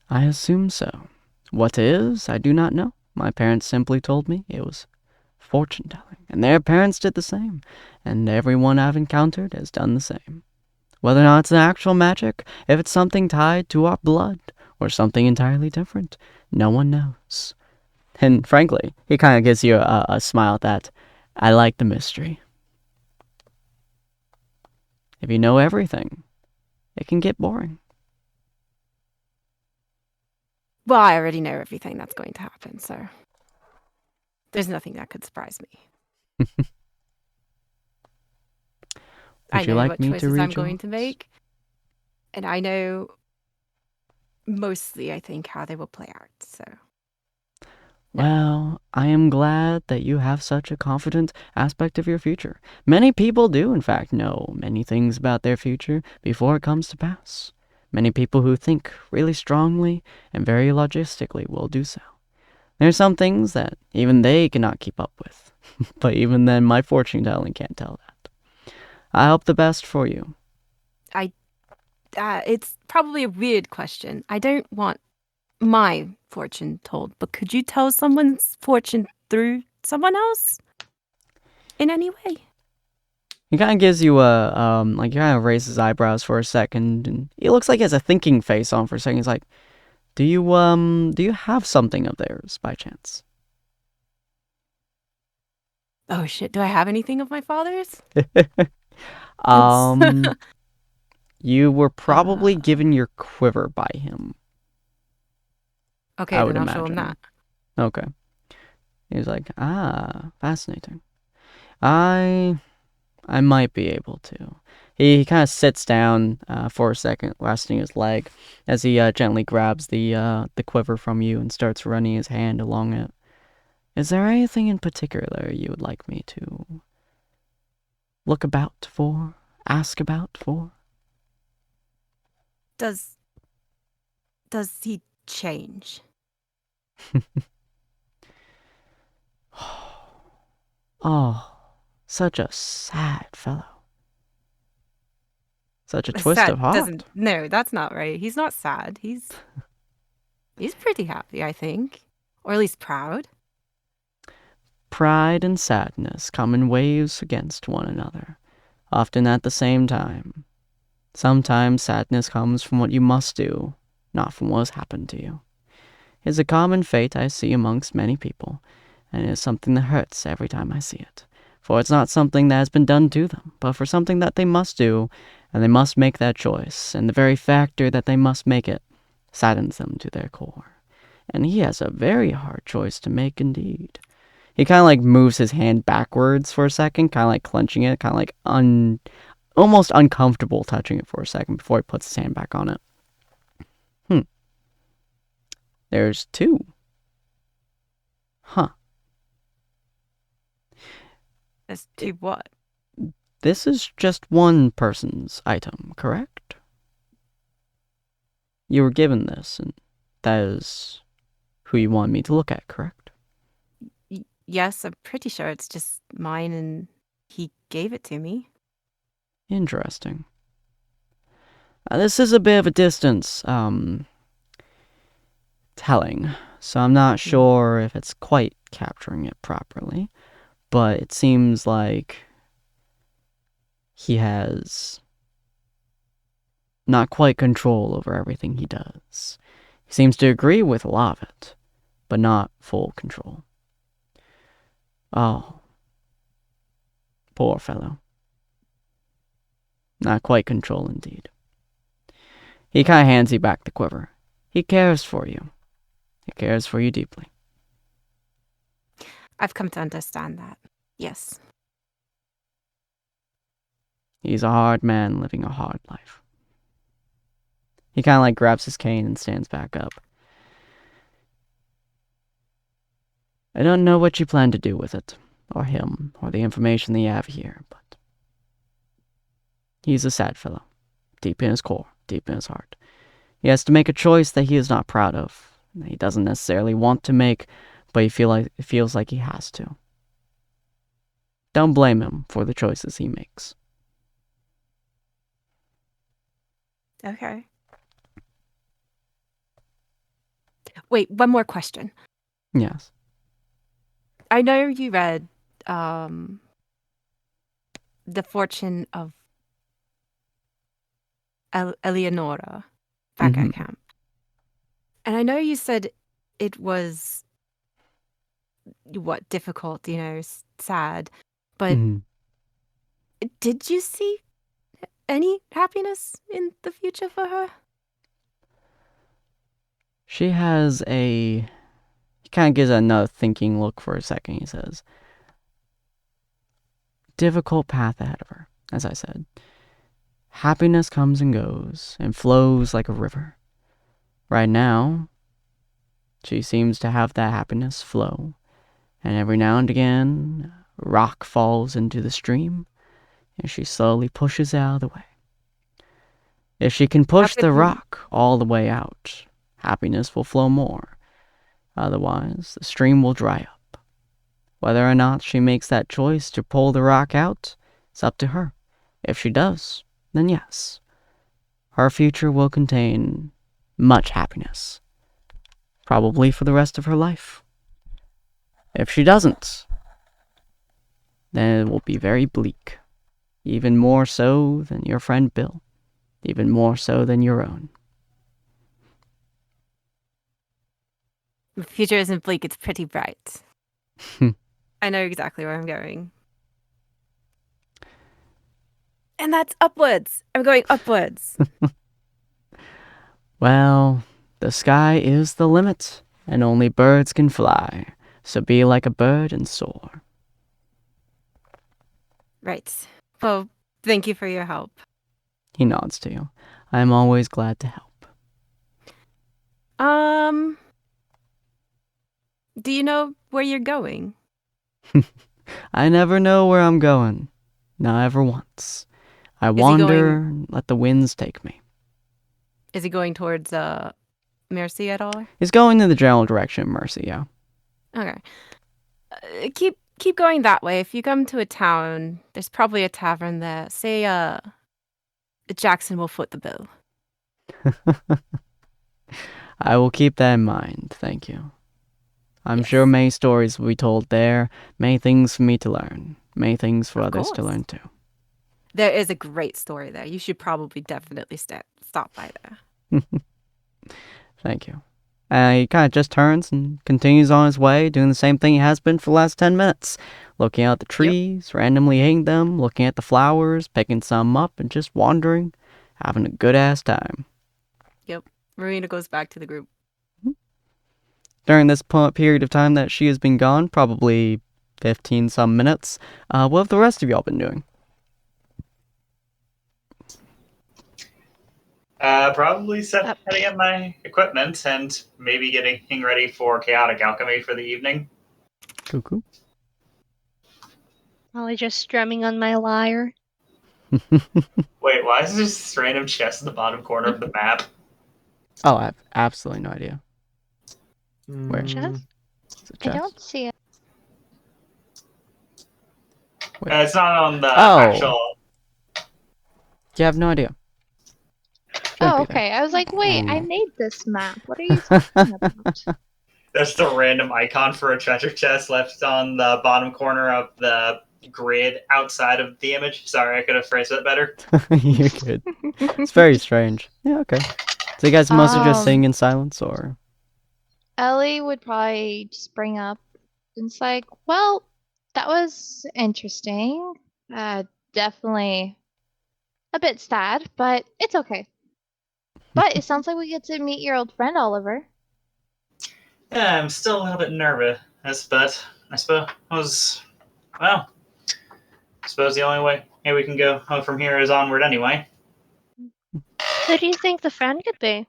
I assume so. What it is, I do not know. My parents simply told me it was fortune telling, and their parents did the same, and everyone I've encountered has done the same. Whether or not it's an actual magic, if it's something tied to our blood, or something entirely different, no one knows. And frankly, he kind of gives you a smile at that. I like the mystery. If you know everything, it can get boring. Well, I already know everything that's going to happen, so there's nothing that could surprise me. I Would you know like what me to choices read I'm going to yours? make, and I know mostly, I think, how they will play out. So no. Well, I am glad that you have such a confident aspect of your future. Many people do, in fact, know many things about their future before it comes to pass. Many people who think really strongly and very logistically will do so. There are some things that even they cannot keep up with, but even then, my fortune telling can't tell that. I hope the best for you. It's probably a weird question. I don't want my fortune told, but could you tell someone's fortune through someone else in any way? He kind of gives you he kind of raises his eyebrows for a second, and he looks like he has a thinking face on for a second. He's like, do you have something of theirs by chance? Oh shit! Do I have anything of my father's? You were probably given your quiver by him. Okay, I would then I'll show him imagine. that. Okay. He's like, fascinating. I might be able to. He kind of sits down for a second, resting his leg, as he gently grabs the quiver from you and starts running his hand along it. Is there anything in particular you would like me to look about for, ask about for? Does he change? Oh, such a sad fellow. Such a twist Sad of heart. doesn't. No, that's not right. He's not sad. He's pretty happy, I think, or at least proud. Pride and sadness come in waves against one another, often at the same time. Sometimes sadness comes from what you must do, not from what has happened to you. It is a common fate I see amongst many people, and it is something that hurts every time I see it. For it's not something that has been done to them, but for something that they must do, and they must make that choice, and the very factor that they must make it saddens them to their core. And he has a very hard choice to make indeed. He kind of like moves his hand backwards for a second, kind of like clenching it, kind of like almost uncomfortable touching it for a second before he puts his hand back on it. There's 2. Huh. As to what? This is just one person's item, correct? You were given this, and that is who you want me to look at, correct? Yes, I'm pretty sure it's just mine and he gave it to me. Interesting. This is a bit of a distance, telling, so I'm not sure if it's quite capturing it properly, but it seems like he has not quite control over everything he does. He seems to agree with a lot of it, but not full control. Oh. Poor fellow. Not quite control indeed. He kind of hands you back the quiver. He cares for you. He cares for you deeply. I've come to understand that. Yes. He's a hard man living a hard life. He kind of like grabs his cane and stands back up. I don't know what you plan to do with it, or him, or the information that you have here, but he's a sad fellow, deep in his core, deep in his heart. He has to make a choice that he is not proud of, that he doesn't necessarily want to make, but he feels like he has to. Don't blame him for the choices he makes. Okay. Wait, one more question. Yes. I know you read The Fortune of Eleonora back at camp. And I know you said it was, difficult, sad. But did you see any happiness in the future for her? She has he kind of gives another thinking look for a second. He says, difficult path ahead of her, as I said. Happiness comes and goes and flows like a river. Right now, she seems to have that happiness flow, and every now and again, a rock falls into the stream, and she slowly pushes it out of the way. If she can push the rock all the way out, happiness will flow more. Otherwise, the stream will dry up. Whether or not she makes that choice to pull the rock out, it's up to her. If she does, then yes, her future will contain much happiness. Probably for the rest of her life. If she doesn't, then it will be very bleak. Even more so than your friend Bill. Even more so than your own. The future isn't bleak, it's pretty bright. I know exactly where I'm going. And that's upwards. I'm going upwards. Well, the sky is the limit, and only birds can fly. So be like a bird and soar. Right. Well, thank you for your help. He nods to you. I am always glad to help. Do you know where you're going? I never know where I'm going. Not ever once. I wander and let the winds take me. Is he going towards Mercy at all? He's going in the general direction of Mercy, yeah. Okay. Keep going that way. If you come to a town, there's probably a tavern there. Say Jackson will foot the bill. I will keep that in mind, thank you. I'm sure many stories will be told there, many things for me to learn, many things for others to learn too. There is a great story there. You should probably definitely stop by there. Thank you. He kind of just turns and continues on his way, doing the same thing he has been for the last 10 minutes. Looking out the trees, randomly hitting them, looking at the flowers, picking some up, and just wandering, having a good-ass time. Yep. Marina goes back to the group. During this period of time that she has been gone, probably 15-some minutes, what have the rest of y'all been doing? Probably setting up my equipment and maybe getting ready for chaotic alchemy for the evening. Cool. Probably just strumming on my lyre. Wait, why is there this random chest in the bottom corner of the map? Oh, I have absolutely no idea. Where? Chest? It's a I chest. don't see it. It's not on the Oh. actual. You have no idea. Shouldn't Oh, be there. okay. I was like, wait, I Mm. made this map. What are you talking about? There's the random icon for a treasure chest left on the bottom corner of the grid outside of the image. Sorry, I could have phrased it better. You're good. It's very strange. Yeah, okay. So you guys mostly just sing in silence, or? Ellie would probably just bring up, it's like, well, that was interesting. Definitely a bit sad, but it's okay. But it sounds like we get to meet your old friend Oliver. Yeah, I'm still a little bit nervous, but I suppose, well, I suppose the only way we can go from here is onward anyway. Who do you think the friend could be?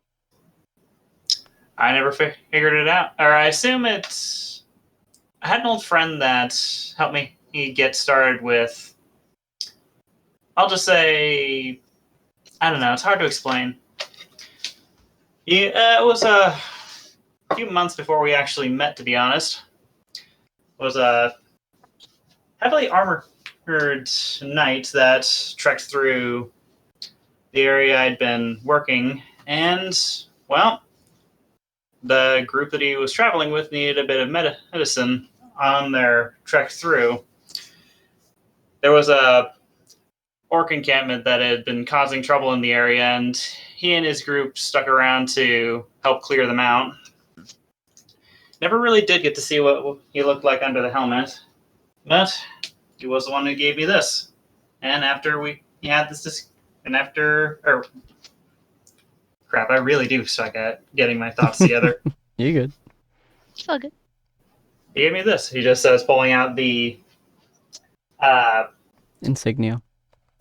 I never figured it out. Or I assume it's... I had an old friend that helped me get started with... I'll just say... I don't know, it's hard to explain. Yeah, it was a few months before we actually met, to be honest. It was a heavily armored knight that trekked through the area I'd been working, and, well, the group that he was traveling with needed a bit of medicine on their trek through. There was a orc encampment that had been causing trouble in the area, and he and his group stuck around to help clear them out. Never really did get to see what he looked like under the helmet, but he was the one who gave me this. And after we had this, crap, I really do suck at getting my thoughts together. You're good. It's all good. He gave me this. He just says, pulling out the Insignia.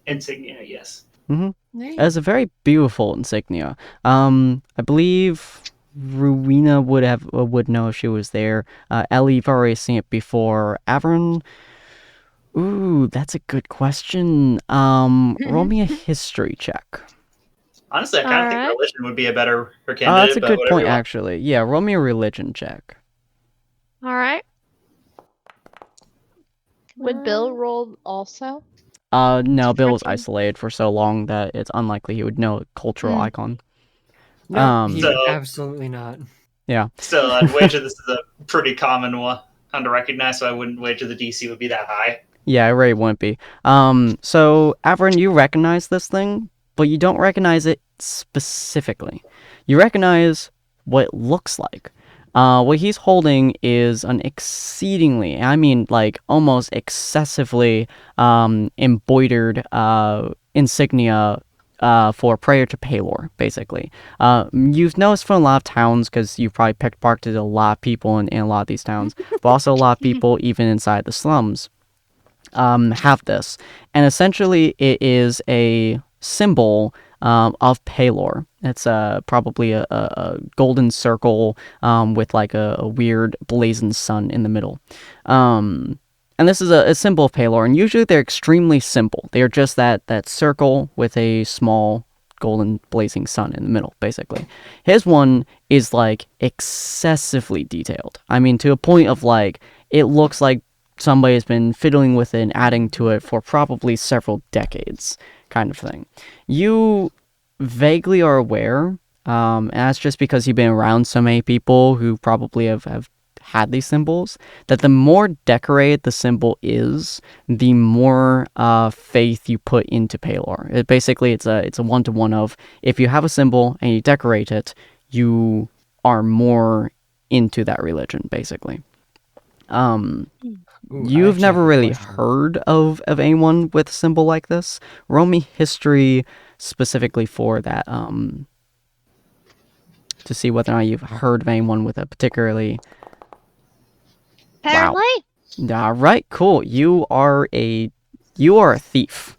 insignia, yes. It's a very beautiful insignia. I believe Rowena would know if she was there. Ellie, you've already seen it before. Avern. Ooh, that's a good question. Roll me a history check. Honestly, I kind of think Alright. religion would be a better candidate. That's a but good whatever point, you want. actually. Yeah, roll me a religion check. All right. Would Bill roll also? No, Bill was Freaking- isolated for so long that it's unlikely he would know a cultural icon. No, he would So- absolutely not. Still, I'd wager this is a pretty common one to recognize, so I wouldn't wager the DC would be that high. Yeah, it really wouldn't be. So, Averin, you recognize this thing, but you don't recognize it specifically. You recognize what it looks like. What he's holding is an exceedingly, I mean, like, almost excessively embroidered insignia for prayer to Palor, basically. You've noticed from a lot of towns, because you've probably pickpocketed a lot of people in a lot of these towns, but also a lot of people even inside the slums have this. And essentially it is a symbol of Palor. It's probably a golden circle with like a weird blazing sun in the middle. And this is a symbol of Palor, and usually they're extremely simple. They are just that circle with a small golden blazing sun in the middle, basically. His one is like excessively detailed. I mean, to a point of like, it looks like somebody has been fiddling with it and adding to it for probably several decades, kind of thing. You vaguely are aware, and that's just because you've been around so many people who probably have had these symbols, that the more decorated the symbol is, the more faith you put into Palor. Basically, it's a one-to-one of, if you have a symbol and you decorate it, you are more into that religion, basically. Ooh, I You've actually never have a really question. heard of anyone with a symbol like this. Roll me history specifically for that, to see whether or not you've heard of anyone with a particularly... Apparently. All right, cool. You are a thief.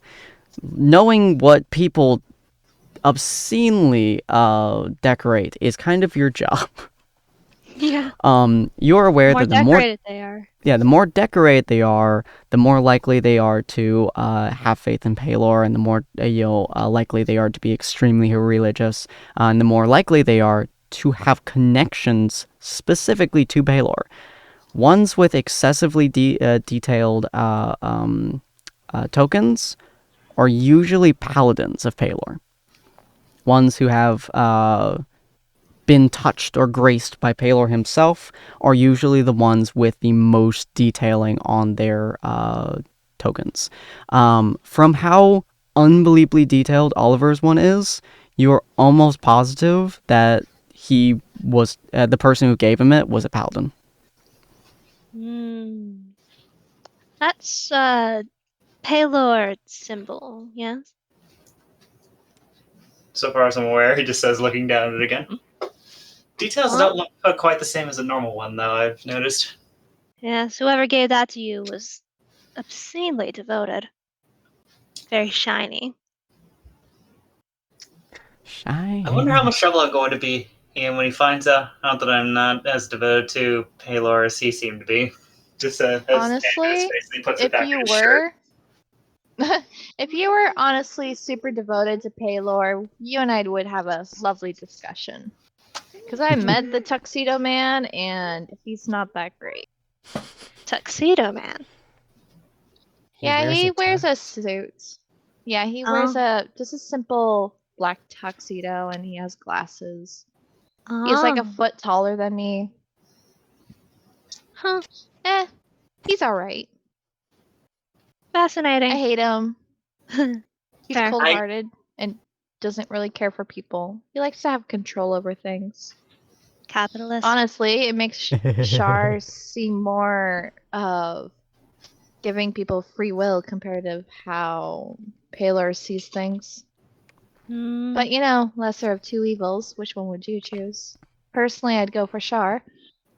Knowing what people obscenely decorate is kind of your job. Yeah. You're aware More that the more decorated they are. the more decorated they are, the more likely they are to have faith in Palor, and the more likely they are to be extremely religious, and the more likely they are to have connections specifically to Palor. Ones with excessively detailed tokens are usually paladins of Palor. Ones who have been touched or graced by Palor himself are usually the ones with the most detailing on their tokens. From how unbelievably detailed Oliver's one is, you're almost positive that he was the person who gave him it was a paladin. That's Palor symbol, yes? So far as I'm aware, he just says, looking down at it again. Details don't look quite the same as a normal one, though, I've noticed. Yes, whoever gave that to you was obscenely devoted. Very shiny. Shiny. I wonder how much trouble I'm going to be in when he finds out that I'm not as devoted to Palor as he seemed to be. Just as Honestly, basically puts it if back in you his shirt. were, if you were honestly super devoted to Palor, you and I would have a lovely discussion. Because I met the Tuxedo Man, and he's not that great. Tuxedo Man. He wears a suit. Yeah, he wears just a simple black tuxedo, and he has glasses. He's like a foot taller than me. Huh. He's alright. Fascinating. I hate him. He's Fair. cold-hearted and doesn't really care for people. He likes to have control over things. Capitalist. Honestly, it makes Shar seem more of giving people free will compared to how Palor sees things. But lesser of two evils, which one would you choose? Personally, I'd go for Shar,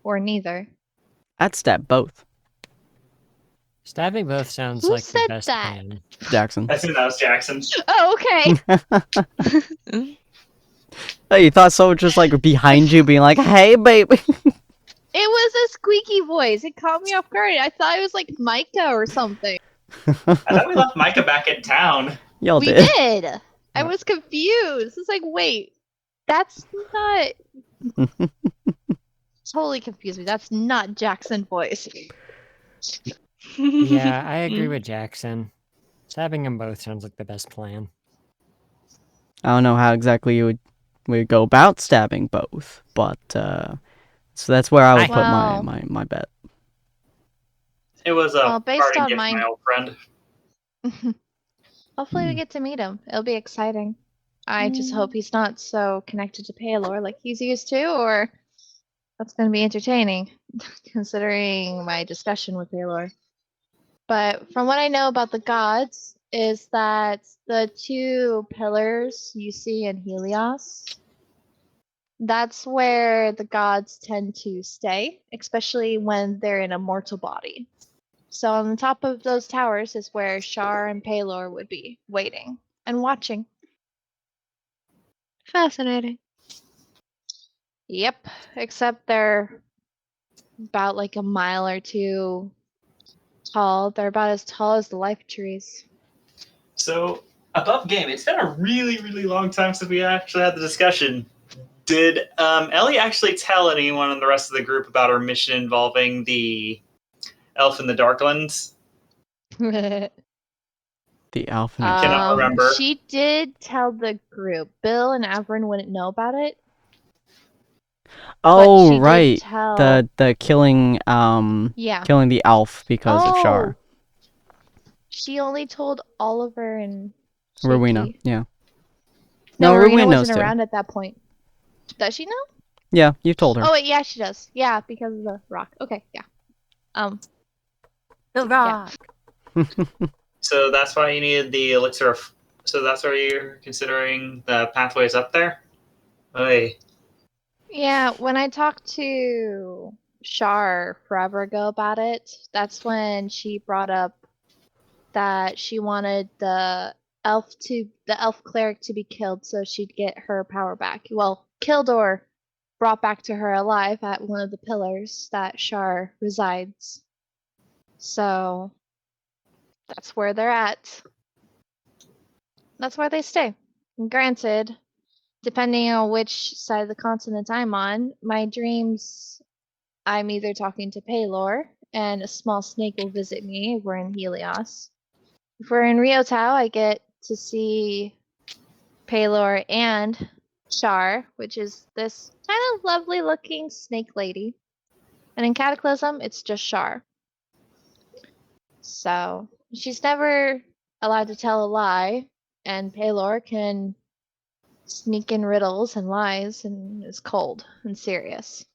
or neither. I'd stab both. Stabbing both sounds Who like the said best that? plan. Jackson. I think that was Jackson. Oh, okay. Oh, you thought someone just like behind you being like, "Hey, baby." It was a squeaky voice. It caught me off guard. I thought it was like Micah or something. I thought we left Micah back in town. Y'all We did. did. I was confused. It's like, wait, that's not. Totally confused me. That's not Jackson's voice. Yeah, I agree with Jackson. Stabbing them both sounds like the best plan. I don't know how exactly you would go about stabbing both, but so that's where I would put my bet. It was a based parting on gift from my old friend. Hopefully we get to meet him. It'll be exciting. I just hope he's not so connected to Palor like he's used to, or that's going to be entertaining, considering my discussion with Palor. But from what I know about the gods, is that the two pillars you see in Helios, that's where the gods tend to stay, especially when they're in a mortal body. So on the top of those towers is where Shar and Palor would be waiting and watching. Fascinating. Yep, except they're about like a mile or two tall. They're about as tall as the life trees. So, above game, it's been a really, really long time since we actually had the discussion. Did Ellie actually tell anyone in the rest of the group about her mission involving the elf in the Darklands? The elf in the Cannot remember. She did tell the group. Bill and Avrin wouldn't know about it. Oh, she did right. tell- The killing killing the elf because of Shar. She only told Oliver and Rowena, Shaky. yeah. No, Rowena Rowena knows wasn't too. around at that point. Does she know? Yeah, you told her. Oh wait, yeah, she does. Yeah, because of the rock. Okay, yeah. The rock. So that's why you needed the elixir of... So that's why you're considering the pathways up there? Oy. Yeah, when I talked to Shar forever ago about it, that's when she brought up that she wanted the the elf cleric to be killed so she'd get her power back. Well, killed or brought back to her alive at one of the pillars that Shar resides. So that's where they're at. That's where they stay. And granted, depending on which side of the continent I'm on, my dreams, I'm either talking to Paylor and a small snake will visit me. We're in Helios. If we're in Rio Tao, I get to see Paylor and Shar, which is this kind of lovely looking snake lady. And in Cataclysm, it's just Shar. So she's never allowed to tell a lie, and Paylor can sneak in riddles and lies and is cold and serious.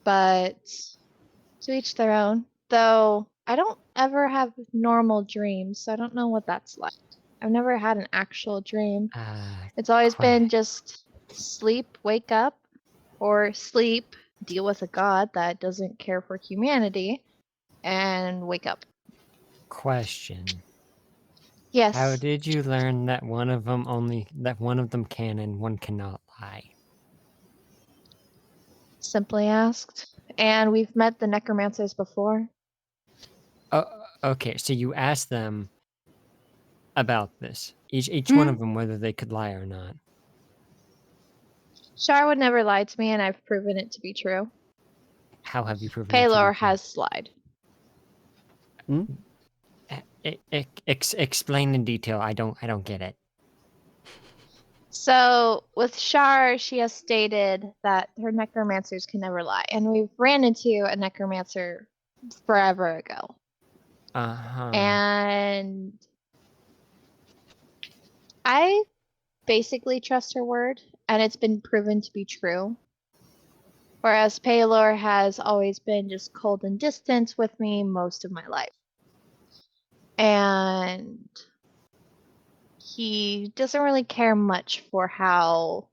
But to each their own. Though I don't ever have normal dreams, so I don't know what that's like. I've never had an actual dream. It's always been just sleep, wake up, or sleep, deal with a god that doesn't care for humanity, and wake up. Question. Yes. How did you learn that one of them can and one cannot lie? Simply asked. And we've met the necromancers before. Oh, okay. So you asked them about this. Each one of them, whether they could lie or not. Shar would never lie to me, and I've proven it to be true. How have you proven it to be Paylor true? has lied. Explain in detail. I don't get it. So with Shar, she has stated that her necromancers can never lie, and we've ran into a necromancer forever ago. And I basically trust her word, and it's been proven to be true. Whereas Paylor has always been just cold and distant with me most of my life. And he doesn't really care much for how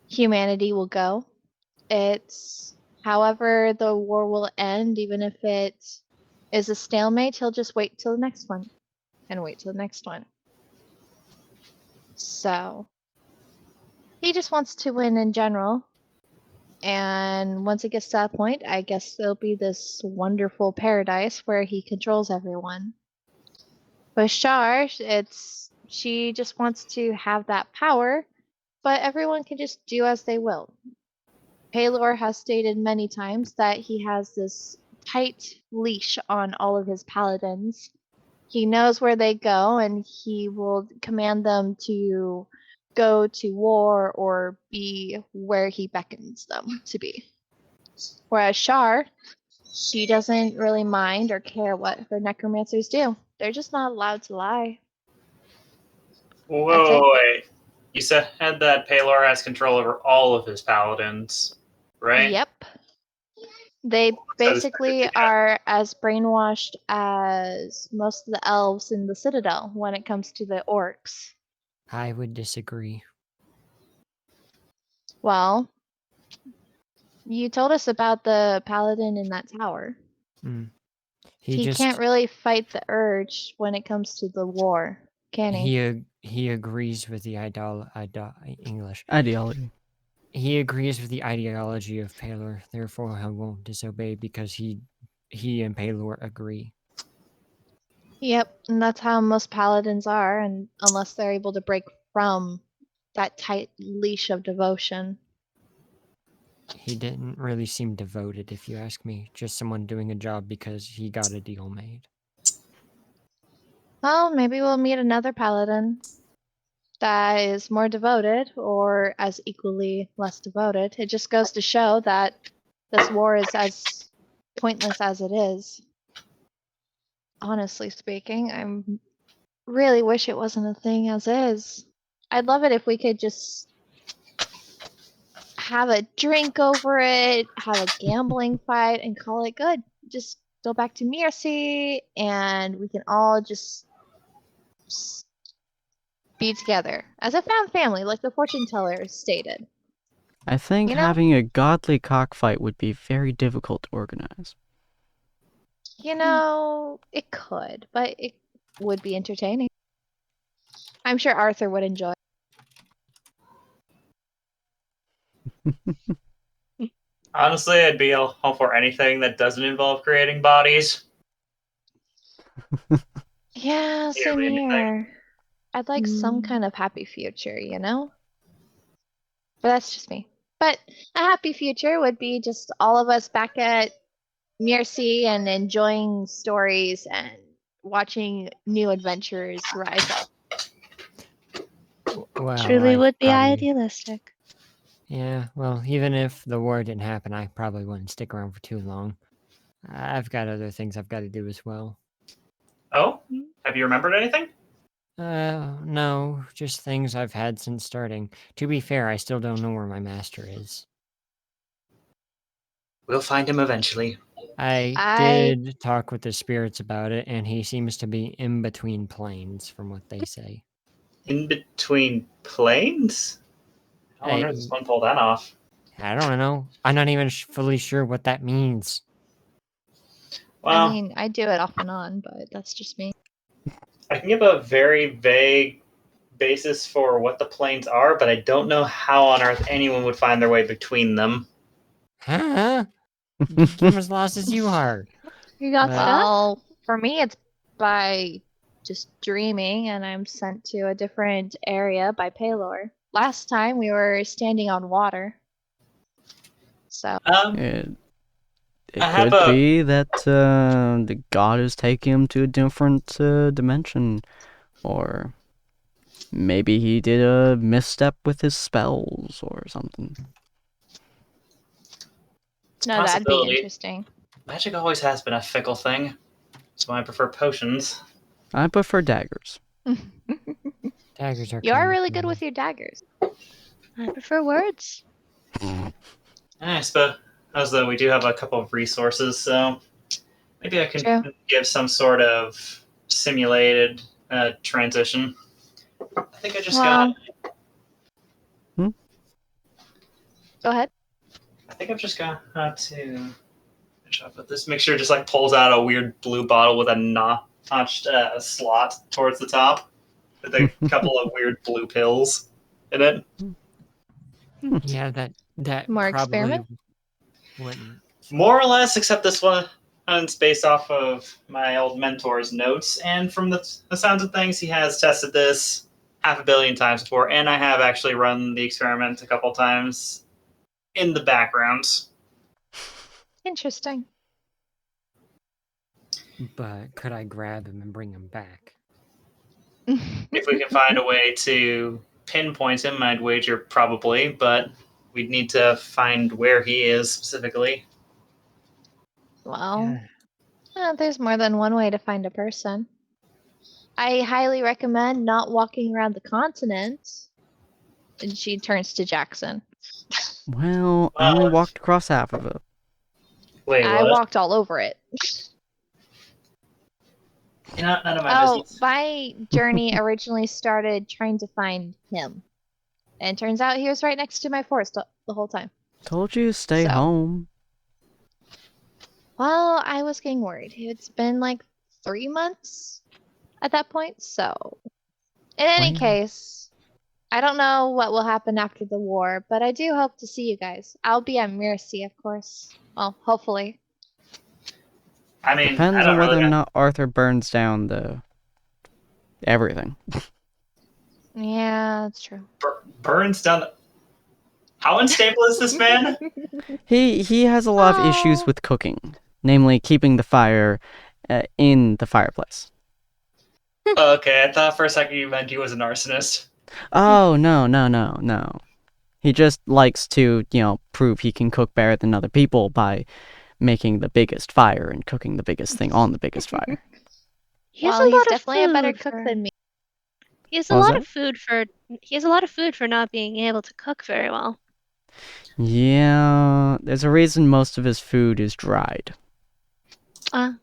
humanity will go. It's however the war will end, even if it is a stalemate, he'll just wait till the next one and wait till the next one. So he just wants to win in general. And once it gets to that point, I guess there'll be this wonderful paradise where he controls everyone. With Shar, she just wants to have that power, but everyone can just do as they will. Paylor has stated many times that he has this tight leash on all of his paladins. He knows where they go, and he will command them to go to war or be where he beckons them to be. Whereas Shar, she doesn't really mind or care what her necromancers do. They're just not allowed to lie. Wait. You said that Paylor has control over all of his paladins, right? Yep. They basically are as brainwashed as most of the elves in the Citadel when it comes to the orcs. I would disagree. Well, you told us about the paladin in that tower. He can't really fight the urge when it comes to the war, can he? He agrees with the English. Ideology. He agrees with the ideology of Paylor, therefore he won't disobey because he and Paylor agree. Yep, and that's how most paladins are, and unless they're able to break from that tight leash of devotion. He didn't really seem devoted, if you ask me. Just someone doing a job because he got a deal made. Well, maybe we'll meet another paladin that is more devoted or as equally less devoted. It just goes to show that this war is as pointless as it is. Honestly speaking, I really wish it wasn't a thing as is. I'd love it if we could just have a drink over it, have a gambling fight, and call it good. Just go back to Mercy, and we can all just be together as a found family, like the fortune teller stated. I think having a godly cockfight would be very difficult to organize. You know, it could, but it would be entertaining. I'm sure Arthur would enjoy. Honestly, I'd be all for anything that doesn't involve creating bodies. Yeah, same Really anything. here. I'd like some kind of happy future, you know? But that's just me. But a happy future would be just all of us back at Mercy and enjoying stories and watching new adventures rise up. Well, Truly I would be probably- idealistic. Yeah, well, even if the war didn't happen, I probably wouldn't stick around for too long. I've got other things I've got to do as well. Oh? Have you remembered anything? No, just things I've had since starting. To be fair, I still don't know where my master is. We'll find him eventually. I did talk with the spirits about it, and he seems to be in between planes, from what they say. In between planes? I wonder if this one pull that off. I don't know. I'm not even fully sure what that means. Well, I mean, I do it off and on, but that's just me. I can give a very vague basis for what the planes are, but I don't know how on earth anyone would find their way between them. Huh? I'm as lost as you are. You got stuff? Well, for me, it's by just dreaming, and I'm sent to a different area by Paylor. Last time we were standing on water. So, It I have could a- be that the god is taking him to a different dimension, or maybe he did a misstep with his spells or something. It's a no, that'd be possibility. interesting. Magic always has been a fickle thing. That's why I prefer potions. I prefer daggers. Daggers are You are kinda really good cool. with your daggers. I prefer words. I suppose though we do have a couple of resources, so maybe I can True. give some sort of simulated transition. I think I just Well, got. Go ahead. I think I've just got to finish up with this. Make sure it just like pulls out a weird blue bottle with a notched slot towards the top with a couple of weird blue pills in it. Yeah, that More probably experiment? wouldn't. More or less, except this one's based off of my old mentor's notes, and from the sounds of things, he has tested this 500 million times before, and I have actually run the experiment a couple times in the background. Interesting. But could I grab him and bring him back? If we can find a way to pinpoint him, I'd wager probably, but we'd need to find where he is specifically. Well, there's more than one way to find a person. I highly recommend not walking around the continent. And she turns to Jackson. Well, I only Well, walked across half of it. Wait, I what? walked all over it. None of my business. My journey originally started trying to find him. And it turns out he was right next to my forest the whole time. Told you to stay So. home. Well, I was getting worried. It's been like 3 months at that point, so. In any Well. case, I don't know what will happen after the war, but I do hope to see you guys. I'll be at Mercy, of course. Well, hopefully. I mean, Depends I don't on whether really or not Arthur burns down the everything. Yeah, that's true. Burns down. How unstable is this man? He has a lot of issues Oh. with cooking, namely keeping the fire in the fireplace. Okay, I thought for a second you meant he was an arsonist. Oh, no. He just likes to, prove he can cook better than other people by making the biggest fire and cooking the biggest thing on the biggest fire. He has Well, a he's lot of definitely a better food cook for- than me. He has a What was lot that? of food for. He has a lot of food for not being able to cook very well. Yeah, there's a reason most of his food is dried. The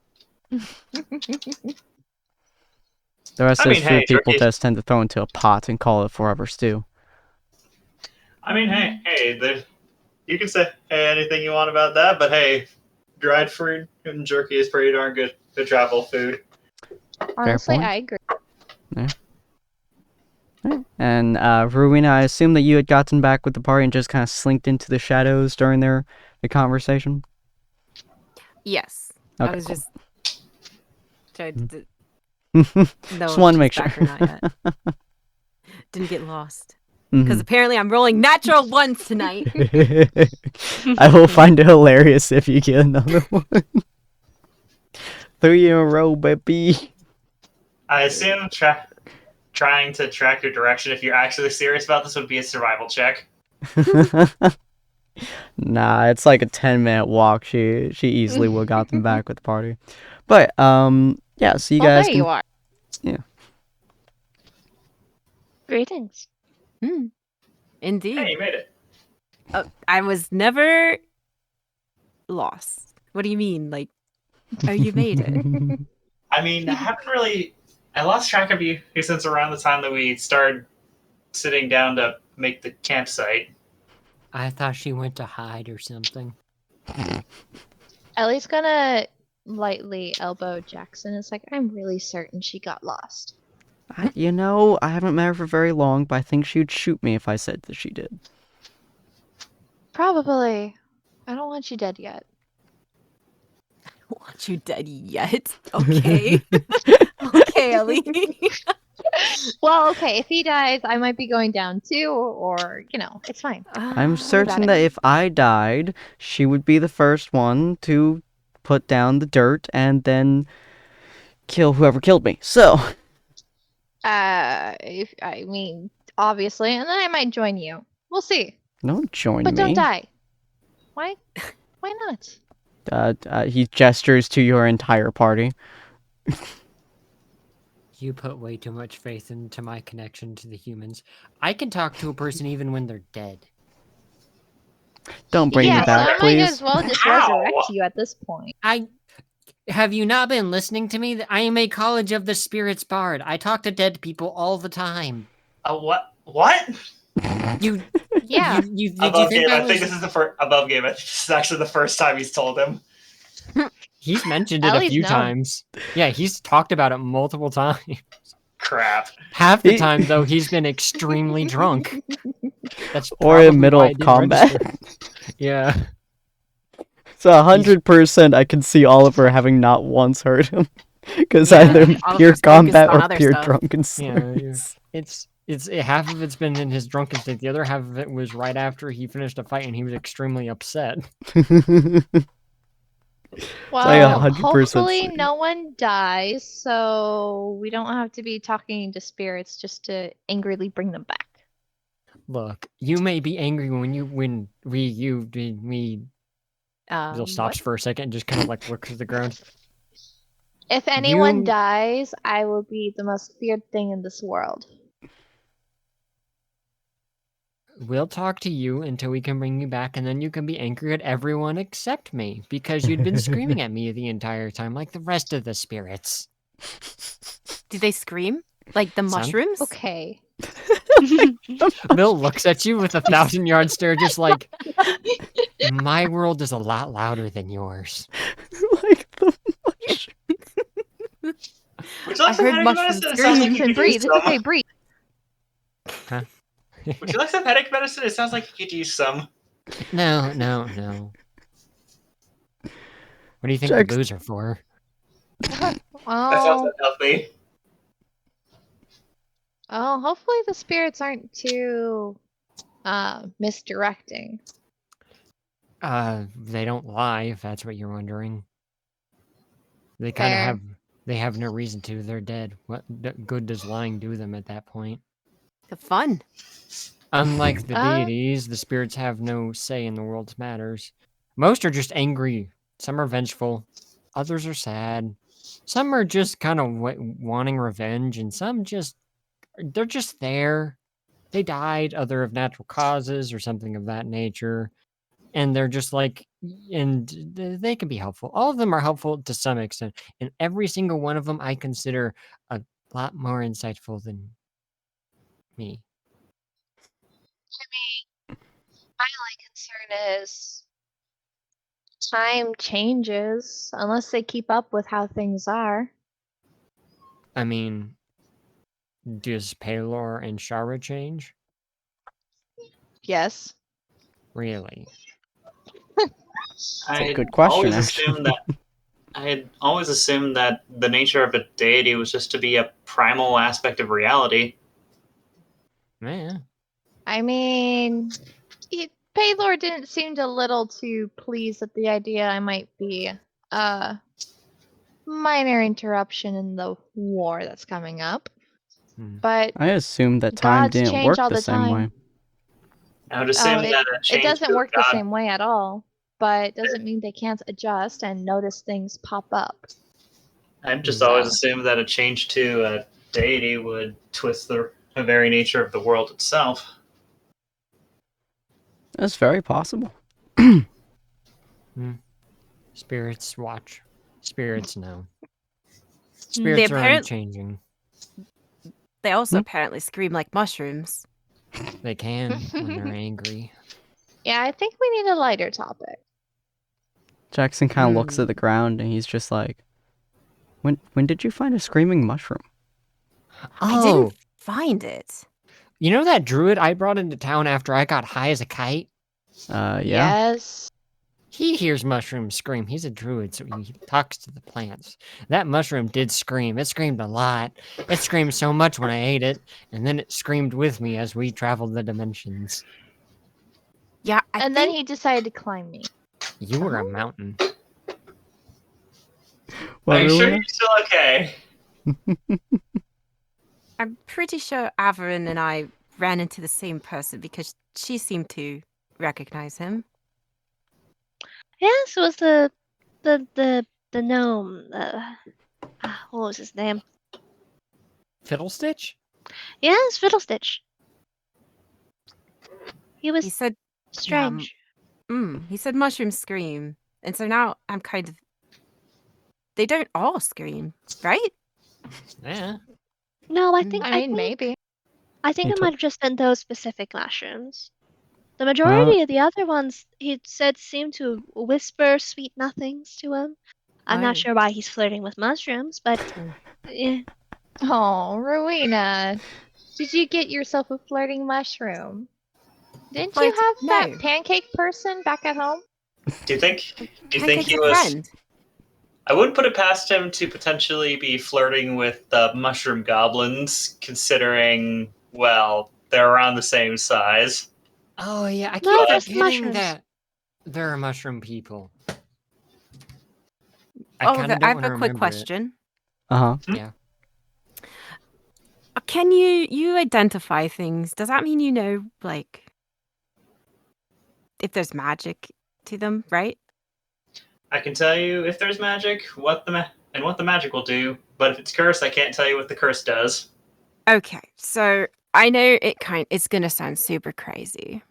rest I of mean, his food hey, people jerky- just tend to throw into a pot and call it forever stew. I mean, hey, you can say anything you want about that, but hey, dried fruit and jerky is pretty darn good travel food. Honestly, point. I agree. And Rowena, I assume that you had gotten back with the party and just kind of slinked into the shadows during the conversation? Yes. Okay, I was cool. just trying to Just know wanted to if make she's back sure. or not yet. Didn't get lost. Because apparently I'm rolling natural ones tonight. I will find it hilarious if you get another one. 3 in a row, baby. I assume trying to track your direction, if you're actually serious about this, would be a survival check. Nah, it's like a 10-minute walk. She easily would have got them back with the party. But yeah, so you Well, guys there can you are. Greetings. Indeed. Hey, you made it. I was never lost. What do you mean? Like, oh, you made it. I mean, I lost track of you since around the time that we started sitting down to make the campsite. I thought she went to hide or something. Ellie's gonna lightly elbow Jackson. It's like, I'm really certain she got lost. I haven't met her for very long, but I think she would shoot me if I said that she did. Probably. I don't want you dead yet. I don't want you dead yet. Okay. Okay, Ellie. Well, okay, if he dies, I might be going down too, or, it's fine. I'm certain it. that if I died, she would be the first one to put down the dirt and then kill whoever killed me. So, Obviously, and then I might join you. We'll see. don't join But me. don't die. Why? Why not? He gestures to your entire party. You put way too much faith into my connection to the humans. I can talk to a person even when they're dead. Don't bring me So back, I might please. as well just Ow. resurrect you at this point. Have you not been listening to me? I am a College of the Spirits bard. I talk to dead people all the time. What? What? You Yeah. you Above think game. I think this is the first above game. I think this is actually the first time he's told him. He's mentioned it a Ellie's few known. times. Yeah, he's talked about it multiple times. Crap. Half the He- time, though, he's been extremely drunk. That's Or in probably middle why of it didn't combat. register. Yeah. So 100% I can see Oliver having not once heard him. Because Yeah. either pure Oliver's focused combat on or other pure stuff. drunken Yeah, slurs. it's half of it's been in his drunken state. The other half of it was right after he finished a fight and he was extremely upset. Well, 100% hopefully certain. no one dies, so we don't have to be talking to spirits just to angrily bring them back. Look, you may be angry when we Bill stops What? for a second and just kind of like looks at the ground. If anyone You- dies, I will be the most feared thing in this world. We'll talk to you until we can bring you back, and then you can be angry at everyone except me because you'd been screaming at me the entire time, like the rest of the spirits. Do they scream? Like the Son? mushrooms? Okay. Bill looks at you with a 1,000-yard stare, just like, my world is a lot louder than yours. Like the mushroom. Would you like I've some heard headache mushrooms medicine? It sounds like You you can could breathe. use It's okay, some. breathe. Would you like some headache medicine? It sounds like you could use some. No. What do you think Jax- the booze are for? That sounds Oh, unhealthy. hopefully the spirits aren't too misdirecting. They don't lie, if that's what you're wondering. They kind of Fair. they have no reason to. They're dead. What good does lying do them at that point? The fun. Unlike the Uh. deities, the spirits have no say in the world's matters. Most are just angry. Some are vengeful. Others are sad. Some are just kind of wanting revenge, and some they're just there. They died either of natural causes or something of that nature. And they're just like, and they can be helpful. All of them are helpful to some extent. And every single one of them I consider a lot more insightful than me. My only concern is time changes unless they keep up with how things are. I mean, Does Palor and Shara change? Yes. Really? a I good question, always actually. assumed that I had always assumed that the nature of a deity was just to be a primal aspect of reality. Yeah. I mean, Paylor didn't seem a little too pleased at the idea I might be a minor interruption in the war that's coming up. Hmm. But I assumed that time gods didn't change work all the the same way. time. I would assume that a It change doesn't to a work the god. same way at all, but it doesn't mean they can't adjust and notice things pop up. I've just Hmm. always So- assumed that a change to a deity would twist the very nature of the world itself. That's very possible. Spirits watch. Spirits know. They Spirits are unchanging. They also Hmm? apparently scream like mushrooms. They can when they're angry. Yeah, I think we need a lighter topic. Jackson kind of looks at the ground and he's just like, when did you find a screaming mushroom? I Oh, didn't find it. you know that druid I brought into town after I got high as a kite? Yeah. Yes. He hears mushrooms scream. He's a druid, so he talks to the plants. That mushroom did scream. It screamed a lot. It screamed so much when I ate it, and then it screamed with me as we traveled the dimensions. Yeah, And then he decided to climb me. You were a mountain. What, Are you sure Rowena? you're still okay? I'm pretty sure Averin and I ran into the same person because she seemed to recognize him. Yes, it was the gnome. What was his name? Fiddlestitch? Yes, Fiddlestitch. He was He said, strange. he said mushrooms scream. And so now I'm kind of... They don't all scream, right? Yeah. No, I think Maybe. I think Hey, it might have just been those specific mushrooms. The Well- majority of the other ones, he said, seemed to whisper sweet nothings to him. I'm not Oh. sure why he's flirting with mushrooms, but Oh, Rowena. Did you get yourself a flirting mushroom? Didn't you Flirting- have no. that pancake person back at home? Do you think Pancake's he a was? friend. I wouldn't put it past him to potentially be flirting with the mushroom goblins, considering, well, they're around the same size. Oh, yeah. I keep No, just forgetting mushrooms. that there are mushroom people. I Oh, kind of I don't have want to a quick remember it. question. Uh-huh. Yeah. Can you identify things? Does that mean you know, like, if there's magic to them, right? I can tell you if there's magic, what the magic will do, but if it's cursed, I can't tell you what the curse does. Okay, so I know it's gonna sound super crazy,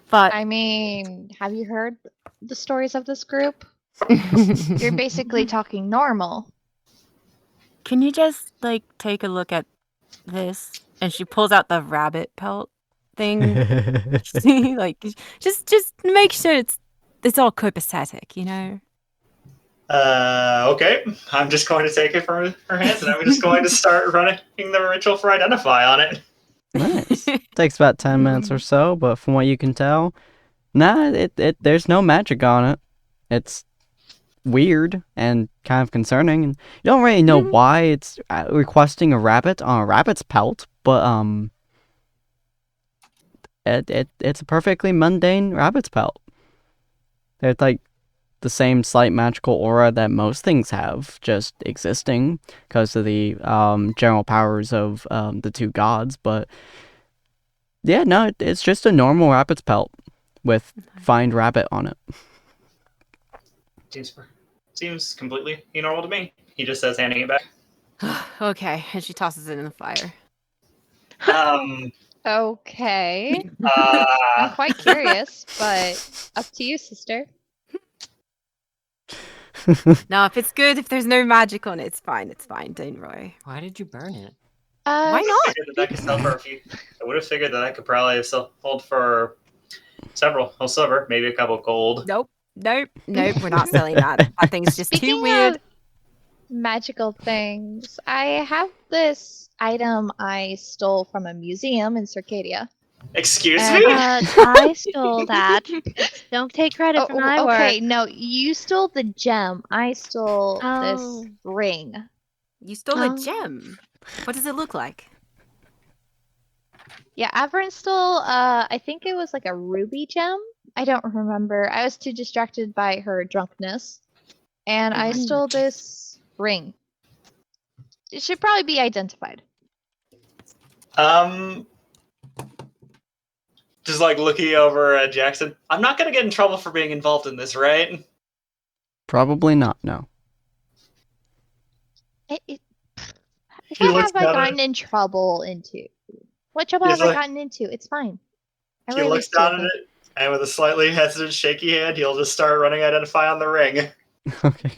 but I mean, have you heard the stories of this group? You're basically talking normal. can you just like take a look at this? And she pulls out the rabbit pelt thing. Like, just make sure it's all copacetic, you know. Okay. I'm just going to take it from her hands, and I'm just going to start running the ritual for identify on it. Nice. Takes about 10 minutes or so, but from what you can tell, there's no magic on it. It's weird and kind of concerning, and you don't really know why it's requesting a rabbit on a rabbit's pelt, but it's a perfectly mundane rabbit's pelt. It's like the same slight magical aura that most things have, just existing because of the general powers of the two gods. But yeah, no, it's just a normal rabbit's pelt with find rabbit on it. Seems completely normal to me. He just says, handing it back. Okay, and she tosses it in the fire. Okay. I'm quite curious, but up to you, sister. No, if it's good, if there's no magic on it, it's fine. It's fine. Don't worry. Why did you burn it? Why not? I would have figured that I could probably have sold for several silver, maybe a couple gold. Nope. We're not selling that. That thing's just too weird. magical things. I have this item I stole from a museum in Circadia. Excuse And- me? I stole that. Don't take credit for my okay, work. no, you stole the gem. I stole this Oh. ring. You stole a Oh. gem. What does it look like? Yeah, Averin stole, I think it was like a ruby gem. I don't remember. I was too distracted by her drunkenness. And I stole this ring. It should probably be identified. Just like looking over at Jackson. I'm not gonna get in trouble for being involved in this, right? Probably not, no. What He looks have I down at gotten in trouble into? What trouble He's have I like- gotten into? It's fine. I He really looks still down at think- it, and with a slightly hesitant, shaky hand, he'll just start running Identify on the ring Okay.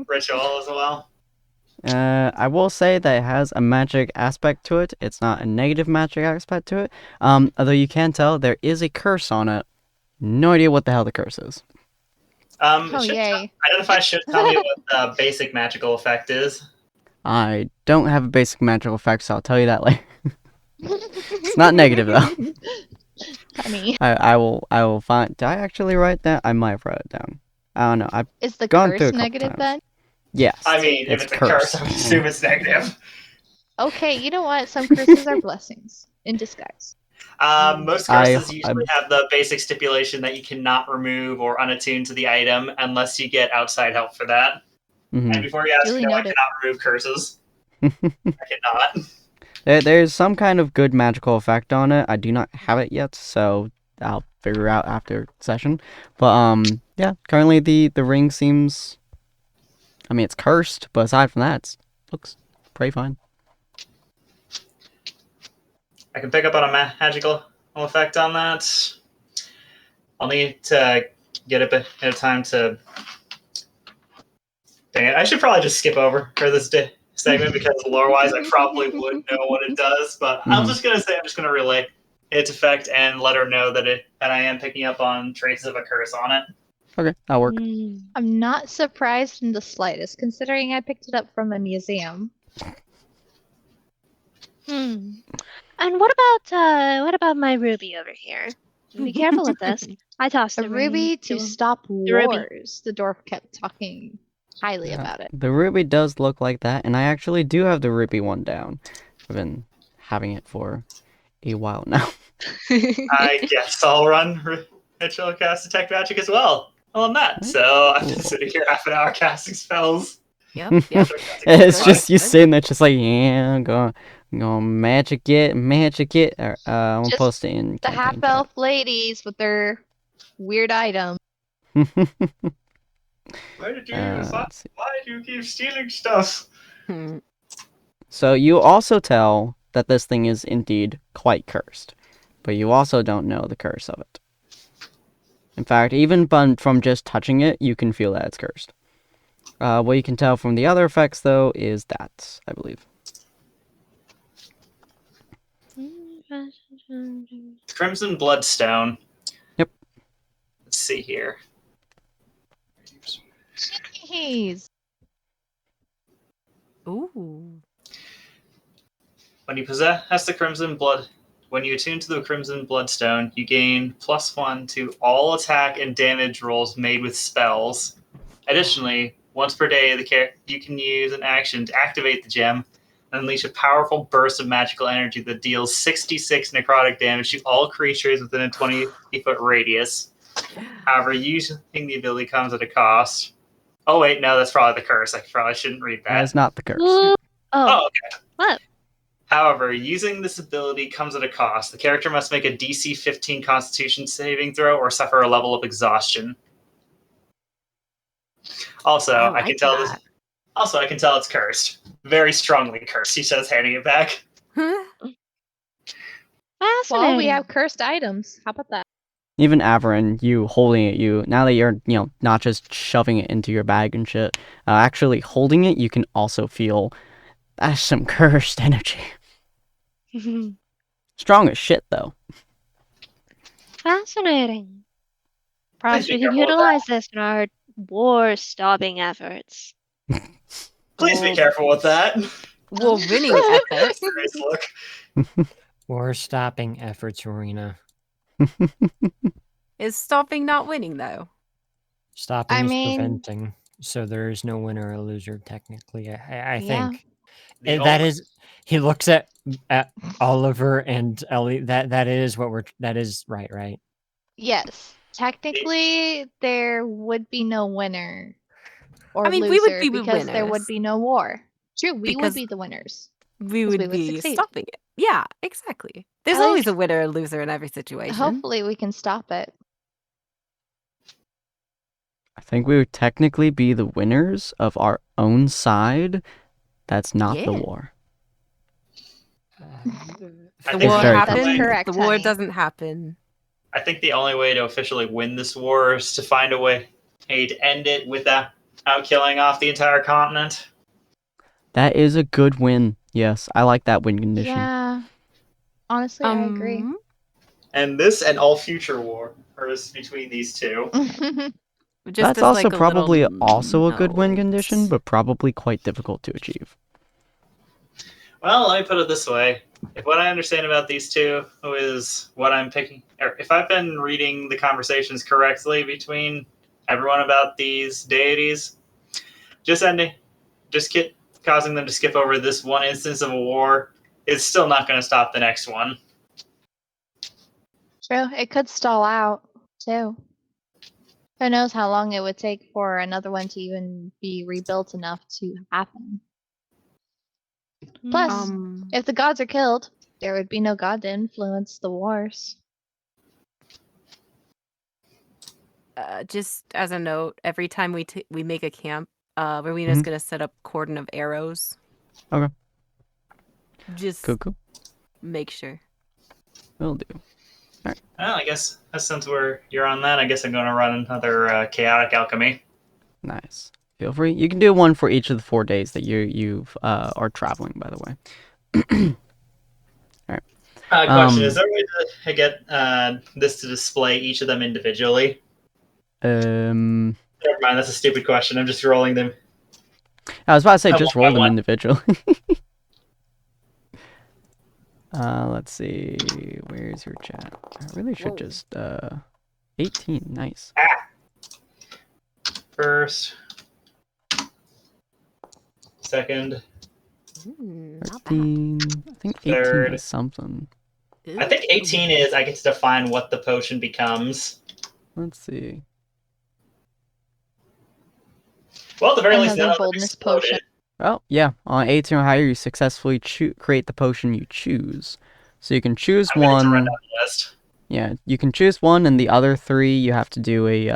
ritual as well. I will say that it has a magic aspect to it. It's not a negative magic aspect to it. Although you can tell there is a curse on it. No idea what the hell the curse is. Oh, yay. Identify should tell me what the basic magical effect is. I don't have a basic magical effect, so I'll tell you that later. It's not negative though. Funny. I will find. Did I actually write that? I might have wrote it down. I don't know. I've Is the gone through curse a couple negative times. then? Yes. I mean, if it's a curse, I would assume it's negative. Okay, you know what? Some curses are blessings in disguise. Most curses usually have the basic stipulation that you cannot remove or unattune to the item unless you get outside help for that. Mhm. And before you ask, Duly no, I noted. cannot remove curses. I cannot. There's some kind of good magical effect on it. I do not have it yet, so I'll figure out after session. But yeah, currently the ring seems. I mean, it's cursed, but aside from that, it looks pretty fine. I can pick up on a magical effect on that. I'll need to get a bit of time to. Dang it! I should probably just skip over for this segment because lore-wise, I probably would know what it does. But I'm just gonna relay its effect and let her know that I am picking up on traces of a curse on it. Okay, that'll work. I'm not surprised in the slightest, considering I picked it up from a museum. And what about my ruby over here? Be careful with this. I tossed A the ring ruby to him. stop The ruby. wars. The dwarf kept talking highly Yeah. about it. The ruby does look like that, and I actually do have the ruby one down. I've been having it for a while now. I guess I'll run ritual cast detect magic as well on that. So I've been sitting here half an hour casting spells. Yep. It's just you sitting there, just like I'm gonna magic it. Or, I'm gonna Just post it in The campaign half-elf ladies with their weird item. chat. Why did you? Let's see. Why do you keep stealing stuff? So you also tell that this thing is indeed quite cursed, but you also don't know the curse of it. In fact, even from just touching it, you can feel that it's cursed. What you can tell from the other effects, though, is that, I believe. Crimson Bloodstone. Yep. Let's see here. Jeez. Ooh. When you possess the Crimson Blood, when you attune to the Crimson Bloodstone, you gain +1 to all attack and damage rolls made with spells. Additionally, once per day, you can use an action to activate the gem and unleash a powerful burst of magical energy that deals 66 necrotic damage to all creatures within a 20-foot radius. However, using the ability comes at a cost. Oh wait, no, that's probably the curse. I probably shouldn't read That that. is not the curse. Oh, Oh, okay. what? However, using this ability comes at a cost. The character must make a DC 15 Constitution saving throw or suffer a level of exhaustion. Also, I I like can tell that. I can tell it's cursed. Very strongly cursed. He says, handing it back. Fascinating. Well, we have cursed items. How about that? Even Averin, you holding it, now that you're, not just shoving it into your bag and shit, actually holding it, you can also feel that's some cursed energy. Strong as shit, though. Fascinating. Perhaps Please be we can careful with utilize this in our war-stopping efforts. Please be Well, careful with that. Well, winning effort Serious look. War stopping efforts, Rowena. is stopping, not winning, though. Stopping I is mean- preventing, so there is no winner or loser technically. I Yeah. think The and that only- is. He looks at Oliver and Ellie. That is what we're. That is right. Yes. Technically, there would be no winner or I mean, we would loser be the because there would winners. be no war. True, we would Because be the winners. We 'Cause would we would be succeed. stopping it. Yeah, exactly. There's At always a least- winner or loser in every situation. Hopefully, we can stop it. I think we would technically be the winners of our own side. That's not the Yeah. war. I The think war very happens. That's correct, The war honey. doesn't happen. I think the only way to officially win this war is to find a way to end it without killing off the entire continent. That is a good win. Yes, I like that win condition. Yeah. Honestly, I agree. And this and all future wars between these two. Just That's as, also like, a probably little also a good win condition, note. but probably quite difficult to achieve. Well, let me put it this way. If what I understand about these two is what I'm picking, or if I've been reading the conversations correctly between everyone about these deities, just causing them to skip over this one instance of a war is still not going to stop the next one. True. It could stall out, too. Who knows how long it would take for another one to even be rebuilt enough to happen. Plus, if the gods are killed, there would be no god to influence the wars. Just as a note, every time we make a camp, Rowena's Mhm. gonna set up cordon of arrows. Okay. Just Cool. make sure. Will do. Well, I guess since you're on that, I guess I'm going to run another chaotic alchemy. Nice. Feel free. You can do one for each of the 4 days that you are traveling, by the way. Question: is there a way to get this to display each of them individually? I Never mind, that's a stupid question. I'm just rolling them. was about to say I just want roll them one. individually. Let's see. Where's your chat? I really should Whoa. just 18. Nice. First, second, Not bad. 13. I think 18 Third. is something. I think 18 is I get to define what the potion becomes. Let's see. Well, at the very least, Another none of them boldness exploded. potion. Oh, yeah. On 18 or higher, you successfully create the potion you choose. So you can choose I'm going to run one. down the list. Yeah, you can choose one, and the other 3 you have to do a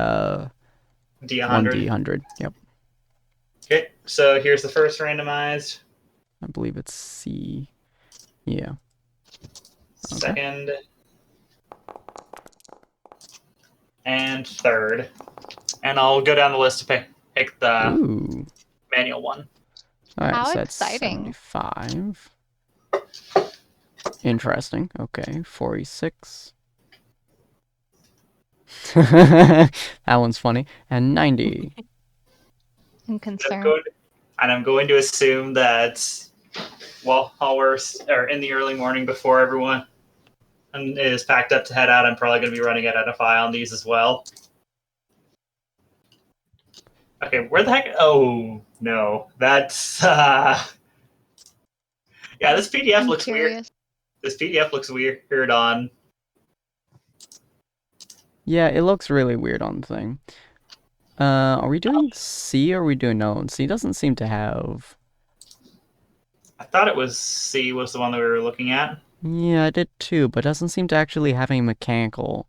D100. 1d100. Yep. Okay, so here's the first randomized. I believe it's C. Yeah. Okay. Second, and third. And I'll go down the list to pick the Ooh. manual one. All right, How so that's exciting. 75. Interesting. Okay, 46. That one's funny. And 90. I'm I'm concerned. going to assume that while we're in the early morning before everyone is packed up to head out, I'm probably going to be running Identify on these as well. Okay, where the heck? Oh, no. That's... Yeah, this PDF I'm looks weird. curious. This PDF looks weird on... Yeah, it looks really weird on the thing. Are we doing C or are we doing no? C doesn't seem to have... I thought it was C was the one that we were looking at. Yeah, I did too, but doesn't seem to actually have any mechanical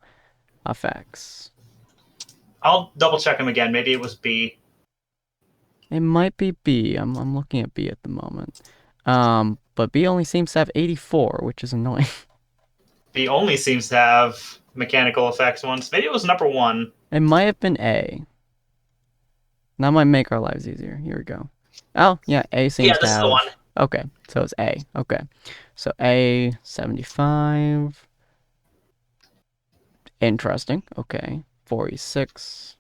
effects. I'll double check them again. Maybe it was B. It might be B. I'm looking at B at the moment. But B only seems to have 84, which is annoying. B only seems to have mechanical effects ones. Maybe it was number 1. It might have been A. That might make our lives easier. Here we go. Oh, yeah, A seems Yeah, to this is have... the one. Okay, so it's A. Okay. So A, 75. Interesting. Okay. 46.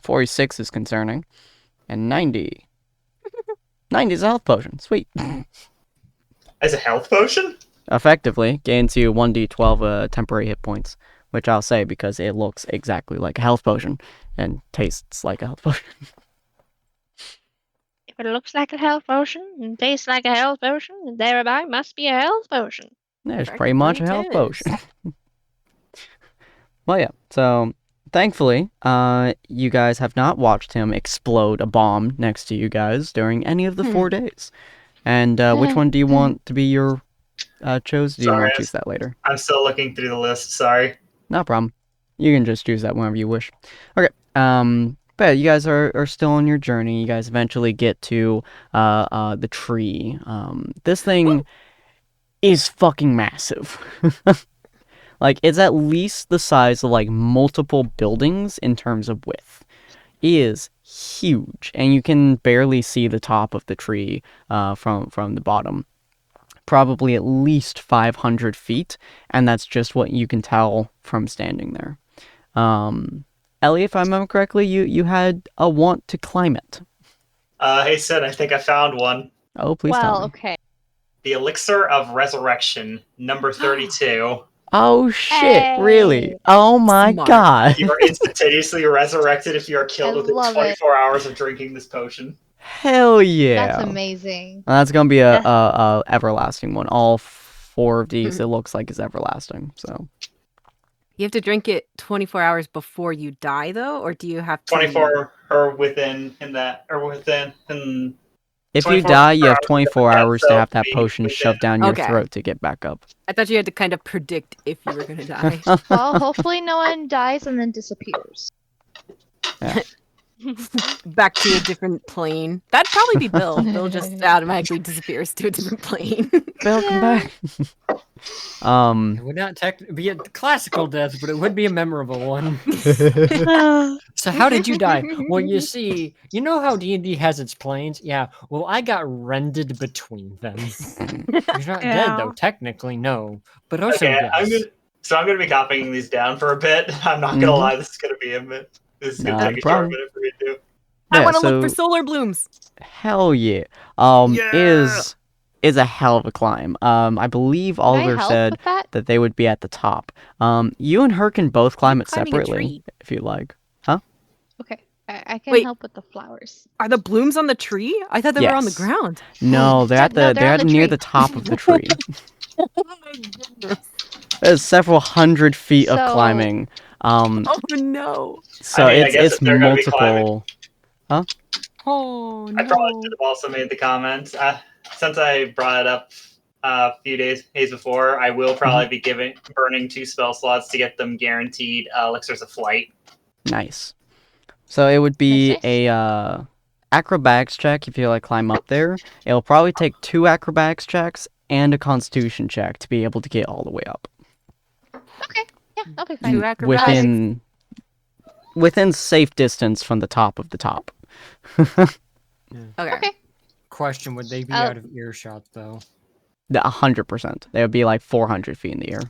46 is concerning. And 90. 90 is a health potion. Sweet. As a health potion? Effectively, gains you 1d12 temporary hit points. Which I'll say because it looks exactly like a health potion. And tastes like a health potion. If it looks like a health potion and tastes like a health potion, then thereby must be a health potion. There's pretty much a health Practically potion. Well, yeah. So, thankfully, you guys have not watched him explode a bomb next to you guys during any of the 4 days. And which one do you want to be your chose? Do you want to choose that later? I'm still looking through the list, sorry. No problem. You can just choose that whenever you wish. Okay. But yeah, you guys are still on your journey. You guys eventually get to the tree. This thing is fucking massive. Like, it's at least the size of, like, multiple buildings in terms of width. It is huge, and you can barely see the top of the tree from the bottom. Probably at least 500 feet, and that's just what you can tell from standing there. Ellie, if I remember correctly, you had a want to climb it. Hey, Sid, I think I found one. Oh, please tell me. Okay. The Elixir of Resurrection, number 32. Oh, shit, Hey. really? Oh my Smart. god. You are instantaneously resurrected if you are killed I within love 24 hours of drinking this potion. Hell yeah. That's amazing. That's gonna be a everlasting one. All 4 of these, it looks like, is everlasting. So You have to drink it 24 hours before you die, though, or do you have to? 24 or within in that or within. if you 24 die, you have hours 24 to hours to have that being potion within. shoved down your Okay. throat to get back up. I thought you had to kind of predict if you were gonna die. Well, hopefully no one dies and then disappears. Back to a different plane. That'd probably be Bill. Bill just automatically disappears to a different plane. Bill, come back. It would not be a classical death, but it would be a memorable one. So how did you die? Well, you see, you know how D&D has its planes? Yeah, well, I got rended between them. You're not dead, though, technically, no. But also, Okay, yes. I'm gonna be copying these down for a bit. I'm not gonna lie, this is gonna be a minute. This is gonna Not take a a short problem. minute for me to do. I Yeah, want to so- look for solar blooms. Hell yeah. Is a hell of a climb. I believe Can I Oliver help said with that? that they would be at the top. You and her can both climb it climbing a separately tree. if you like. Okay. I can Wait. help with the flowers. Are the blooms on the tree? I thought they were on the Yes. ground. No, they're at No, the they're on the near tree. the top of the tree. Oh my goodness. There's several hundred feet of So- climbing. Oh no. So I guess it's if they're gonna be climbing. multiple. Oh no. I probably should have also made the comment. Since I brought it up a few days before, I will probably be burning 2 spell slots to get them guaranteed elixirs of flight. Nice. So it would be Nice. a acrobatics check if you like climb up there. It'll probably take 2 acrobatics checks and a constitution check to be able to get all the way up. Okay. Yeah, that'll be fine. Two acrobatics. Within safe distance from the top of the top. Okay. Okay. Question, would they be Oh. out of earshot, though? 100%. They would be like 400 feet in the air.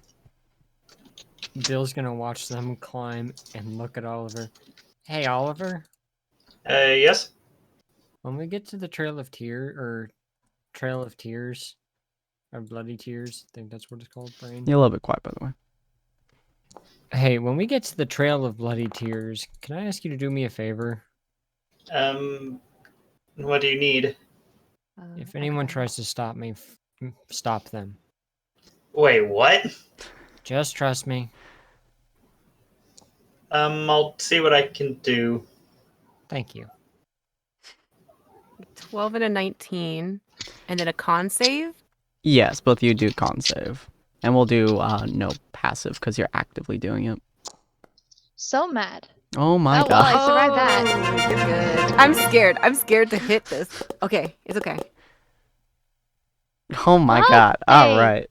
Bill's gonna watch them climb and look at Oliver. Hey, Oliver, Yes? when we get to the Trail of Tears, or Bloody Tears, I think that's what it's called, Brain. You're a little bit quiet, by the way. Hey, when we get to the Trail of Bloody Tears, can I ask you to do me a favor? What do you need? If anyone tries to stop me, stop them. Wait, what? Just trust me. I'll see what I can do. Thank you. 12 and a 19, and then a con save. Yes, both of you do con save. And we'll do no passive because you're actively doing it. So mad. Oh my Oh, well, god. I survived that. You're good. I'm scared. I'm scared to hit this. Okay, it's okay. Oh my god. Okay. Alright.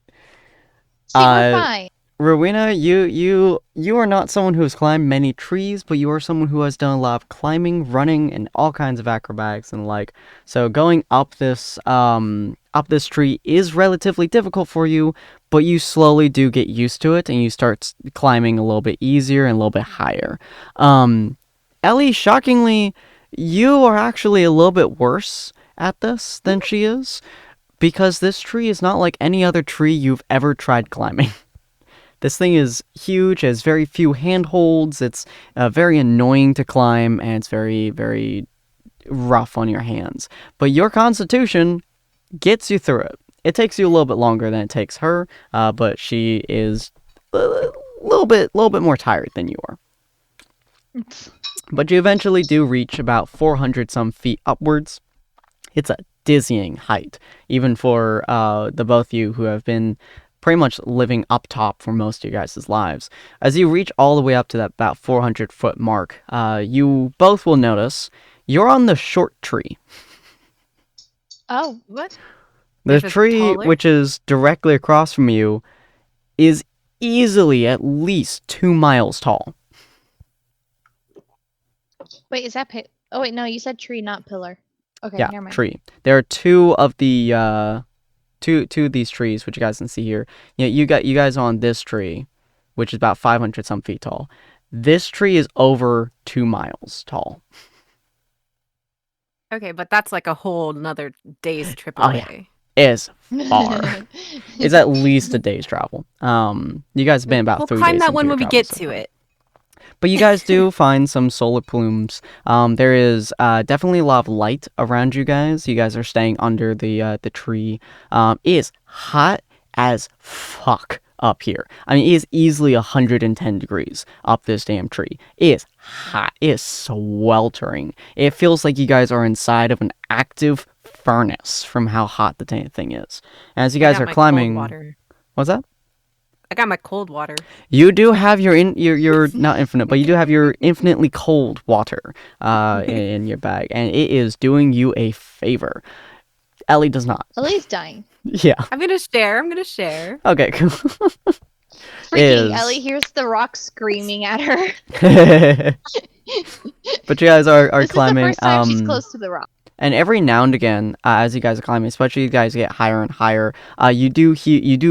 See, we're fine. Rowena, you are not someone who has climbed many trees, but you are someone who has done a lot of climbing, running, and all kinds of acrobatics and the like. So going up this tree is relatively difficult for you, but you slowly do get used to it, and you start climbing a little bit easier and a little bit higher. Ellie, shockingly, you are actually a little bit worse at this than she is, because this tree is not like any other tree you've ever tried climbing. This thing is huge, has very few handholds, it's very annoying to climb, and it's very, very rough on your hands. But your constitution gets you through it. It takes you a little bit longer than it takes her, but she is a little bit more tired than you are. But you eventually do reach about 400 some feet upwards. It's a dizzying height, even for the both of you who have been pretty much living up top for most of your guys' lives. As you reach all the way up to that about 400-foot mark, you both will notice you're on the short tree. Oh, What? The Is it tree, taller? which is directly across from you, is easily at least 2 miles tall. wait, is that Oh wait, no, you said tree, not pillar. Okay, Yeah, never mind. tree. There are two of the two of these trees, which you guys can see here. Yeah, you guys are on this tree, which is about 500 some feet tall. This tree is over 2 miles tall. Okay, but that's like a whole nother day's trip Oh, yeah. away. It's far. It's at least a day's travel. You guys have been about We'll 3 climb days that into one your when we travel get so to far. it. But you guys do find some solar plumes. There is definitely a lot of light around you guys. You guys are staying under the tree. It is hot as fuck up here. I mean, it is easily 110 degrees up this damn tree. It is hot. It is sweltering. It feels like you guys are inside of an active furnace from how hot the thing is. As you I guys got are my climbing, Cold water. what's that? I got my cold water. You do have your not infinite, but you do have your infinitely cold water in your bag, and it is doing you a favor. Ellie does not. Ellie's dying. Yeah. I'm gonna share. Okay. Cool. Freaking Is- Ellie hears the rock screaming at her. But you guys are This climbing. is the first time she's close to the rock. And every now and again, as you guys are climbing, especially you guys get higher and higher, you do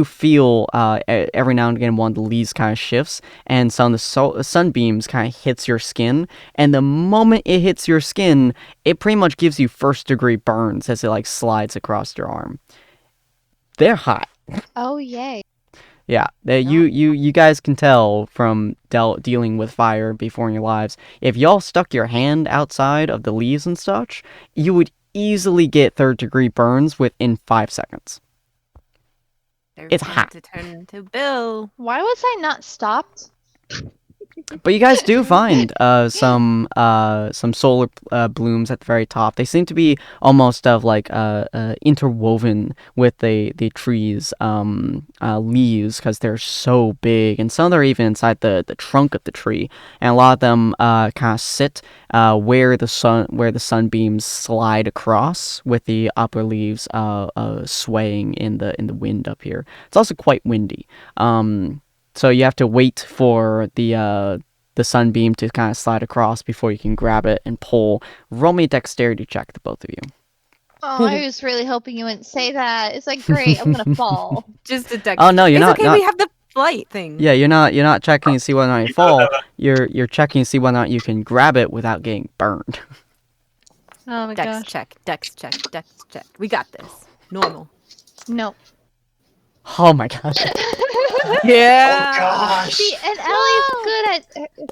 feel every now and again one of the leaves kind of shifts, and some of the sunbeams kind of hits your skin. And the moment it hits your skin, it pretty much gives you first-degree burns as it like slides across your arm. They're hot. Oh yay. Yeah, you guys can tell from dealing with fire before in your lives. If y'all stuck your hand outside of the leaves and such, you would easily get third-degree burns within 5 seconds. There's It's time hot. to turn to Bill. Why was I not stopped? But you guys do find some solar blooms at the very top. They seem to be almost of like interwoven with the trees' leaves because they're so big, and some are even inside the trunk of the tree. And a lot of them kind of sit where the sunbeams slide across, with the upper leaves swaying in the wind up here. It's also quite windy. So you have to wait for the sunbeam to kind of slide across before you can grab it and pull. Roll me a dexterity check, the both of you. Oh, I was really hoping you wouldn't say that. It's like, great, I'm gonna fall. Just a dex. Oh no, you're it's not. okay. We have the flight thing. Yeah, you're not checking to see whether or not you fall. You're checking to see whether or not you can grab it without getting burned. Oh my Dex gosh. check. Dex check. Dex check. We got this. Normal. No. Oh my god. Yeah. Gosh. See, and Ellie's good at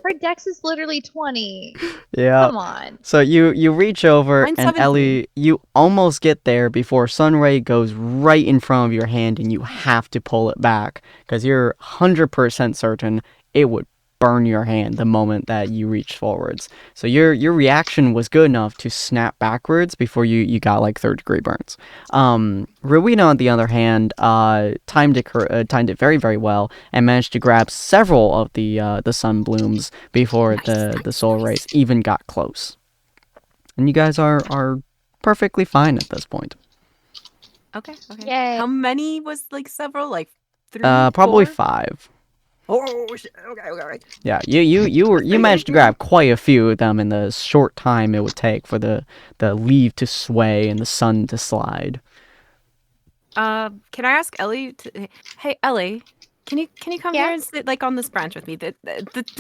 her dex is literally 20. Yeah. Come on. So you reach over, Mine's and 17. Ellie, you almost get there before Sunray goes right in front of your hand, and you have to pull it back because you're 100% certain it would burn your hand the moment that you reach forwards. So your reaction was good enough to snap backwards before you got like third-degree burns. Rowena, on the other hand, timed it very, very well and managed to grab several of the sun blooms before the solar rays even got close. And you guys are perfectly fine at this point. Okay. Okay. Yay. How many was like several? Like 3? Probably 4? 5. Oh shit. Okay. Yeah, you managed to grab quite a few of them in the short time it would take for the leaf to sway and the sun to slide. Can I ask Ellie? Hey, Ellie. Can you come Yeah. here and sit like on this branch with me? The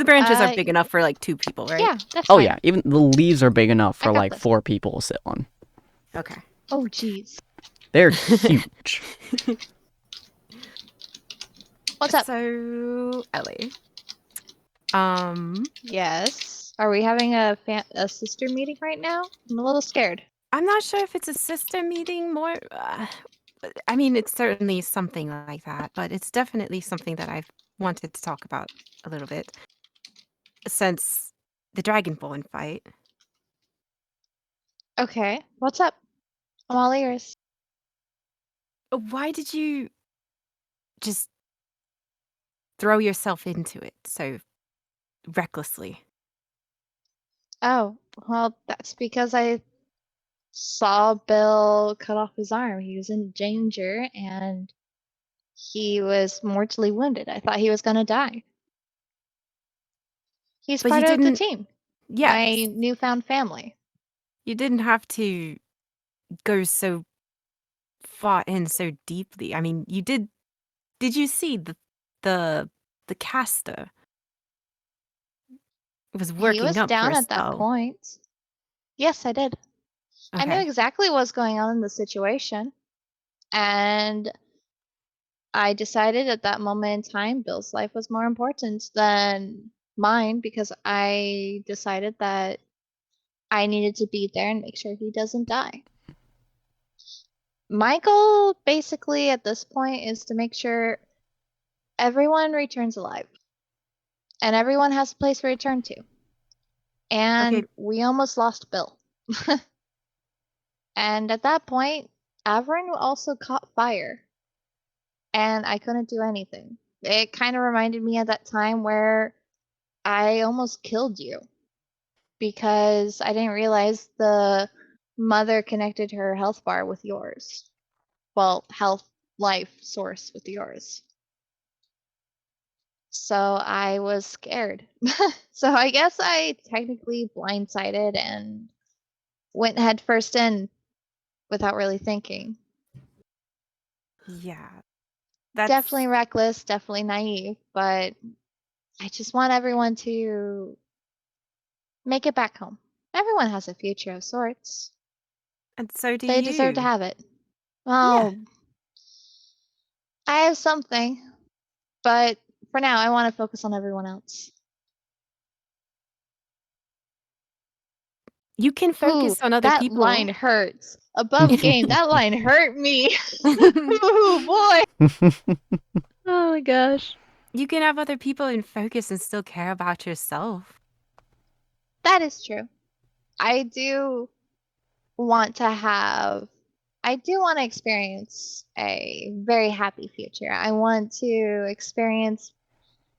branches are big enough for like 2 people, right? Yeah, that's Oh fine. yeah, even the leaves are big enough I for got like this. 4 people to sit on. Okay. Oh, jeez. They're huge. What's up? So, Ellie. Yes. Are we having a sister meeting right now? I'm a little scared. I'm not sure if it's a sister meeting more. I mean, it's certainly something like that, but it's definitely something that I've wanted to talk about a little bit since the Dragonborn fight. Okay. What's up? I'm all ears. Why did you just throw yourself into it so recklessly? Oh, well, that's because I saw Bill cut off his arm. He was in danger and he was mortally wounded. I thought he was going to die. He's But part you of the didn't. team, Yes, my newfound family. you didn't have to go so far in so deeply. I mean, you did. Did you see the caster was He working was up for down a at that spell? point. Yes, I did. I knew Okay. exactly what was going on in the situation. And I decided at that moment in time, Bill's life was more important than mine because I decided that I needed to be there and make sure he doesn't die. My goal, basically, at this point, is to make sure everyone returns alive and everyone has a place to return to. And Okay. we almost lost Bill. And at that point, Averin also caught fire, and I couldn't do anything. It kind of reminded me of that time where I almost killed you because I didn't realize the mother connected her health bar with yours. Well, health life source with yours. So I was scared. So I guess I technically blindsided and went head first in without really thinking. Yeah. That's Definitely reckless, definitely naive, but I just want everyone to make it back home. Everyone has a future of sorts. and so do They deserve to you. have it. Yeah. Well, I have something, but for now, I want to focus on everyone else. You can Ooh, focus on other that people. line hurts. Above game, that line hurt me. Ooh, boy. Oh my gosh. You can have other people in focus and still care about yourself. That is true. I do want to experience a very happy future. I want to experience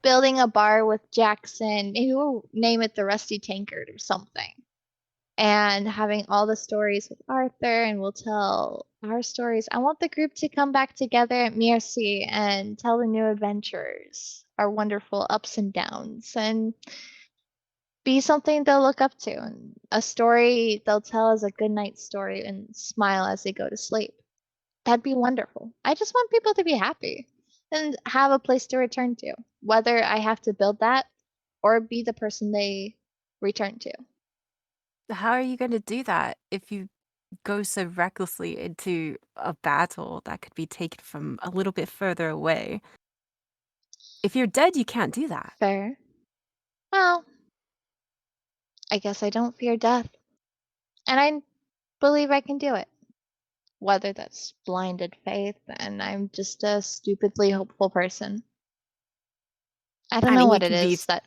building a bar with Jackson. Maybe we'll name it the Rusty Tankard or something. And having all the stories with Arthur, and we'll tell our stories. I want the group to come back together at Mercy and tell the new adventurers our wonderful ups and downs and be something they'll look up to, and a story they'll tell as a good night story and smile as they go to sleep. That'd be wonderful. I just want people to be happy and have a place to return to, whether I have to build that or be the person they return to. How are you going to do that if you go so recklessly into a battle that could be taken from a little bit further away? If you're dead, you can't do that. Fair. Well, I guess I don't fear death. And I believe I can do it. Whether that's blinded faith and I'm just a stupidly hopeful person. I don't I know mean, you what it can be. is that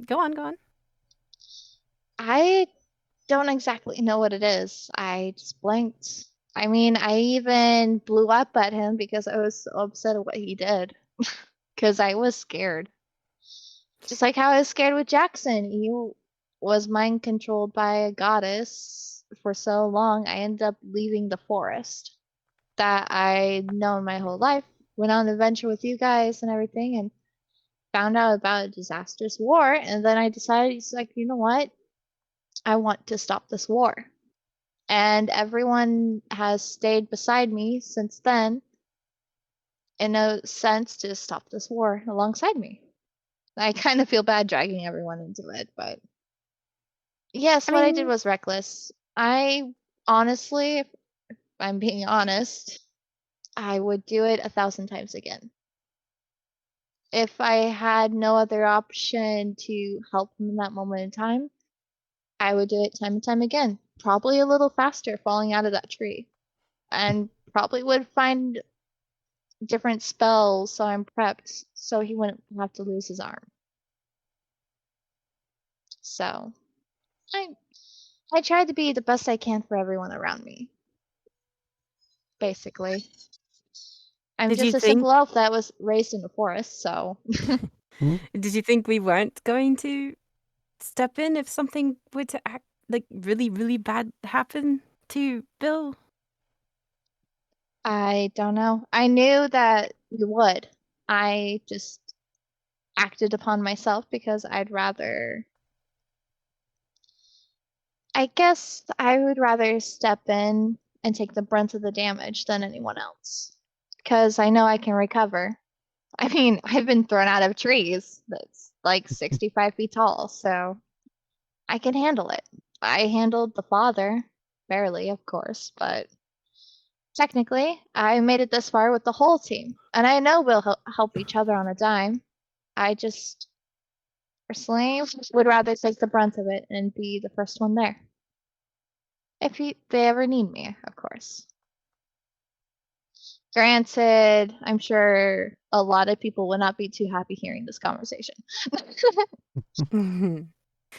Go on, go on. I don't exactly know what it is. I just blinked. I mean, I even blew up at him because I was so upset at what he did. Because I was scared. Just like how I was scared with Jackson. He was mind controlled by a goddess for so long, I ended up leaving the forest that I'd known my whole life. Went on an adventure with you guys and everything, and found out about a disastrous war. And then I decided, it's like, you know what? I want to stop this war. And everyone has stayed beside me since then. in a sense, to stop this war alongside me. I kind of feel bad dragging everyone into it, but yes, I what I did mean, was reckless. I honestly, if I'm being honest, I would do it 1,000 times again. If I had no other option to help him in that moment in time, I would do it time and time again. Probably a little faster falling out of that tree. And probably would find different spells so I'm prepped so he wouldn't have to lose his arm. So I tried to be the best I can for everyone around me. Basically. I'm did you just a think simple elf that was raised in the forest, so did you think we weren't going to step in if something were to act like really, really bad happen to Bill? I don't know. I knew that we would. I just acted upon myself because I'd rather. I guess I would rather step in and take the brunt of the damage than anyone else. Because I know I can recover. I mean, I've been thrown out of trees that's like 65 feet tall, so I can handle it. I handled the father, barely, of course, but technically, I made it this far with the whole team. And I know we'll help each other on a dime. I just personally would rather take the brunt of it and be the first one there. If they ever need me, of course. Granted, I'm sure a lot of people would not be too happy hearing this conversation.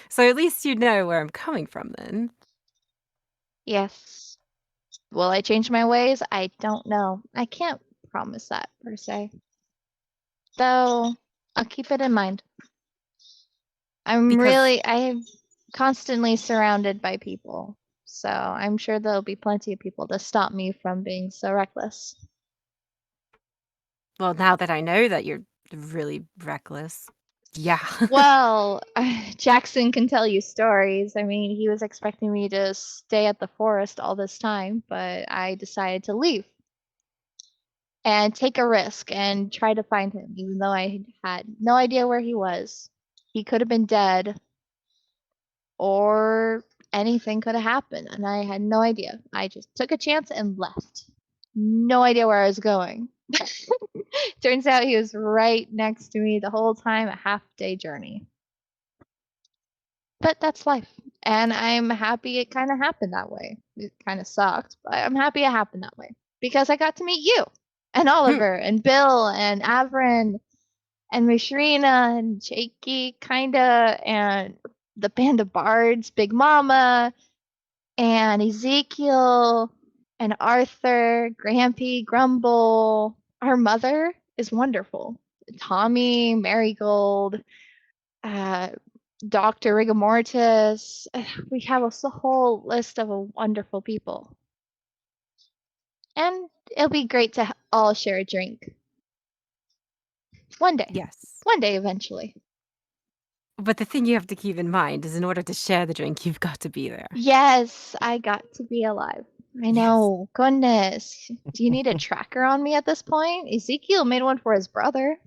So at least you know where I'm coming from then. Yes. Will I change my ways? I don't know. I can't promise that per se. Though I'll keep it in mind. I'm constantly surrounded by people. So I'm sure there'll be plenty of people to stop me from being so reckless. Well, now that I know that you're really reckless. Yeah. Well, Jackson can tell you stories. I mean, he was expecting me to stay at the forest all this time, but I decided to leave and take a risk and try to find him, even though I had no idea where he was. He could have been dead, or anything could have happened, and I had no idea. I just took a chance and left. No idea where I was going. Turns out he was right next to me the whole time, a half-day journey. But that's life. And I'm happy it kind of happened that way. It kind of sucked, but I'm happy it happened that way. Because I got to meet you, and Oliver, and Bill, and Avrin, and Mishrina, and Jakey, kinda, and the band of bards, Big Mama, and Ezekiel, and Arthur, Grampy, Grumble. Our mother is wonderful. Tommy, Marigold, Dr. Rigamortis. We have a whole list of wonderful people. And it'll be great to all share a drink. One day. Yes. One day eventually. But the thing you have to keep in mind is in order to share the drink, you've got to be there. Yes, I got to be alive. I Yes. know. Goodness. Do you need a tracker on me at this point? Ezekiel made one for his brother.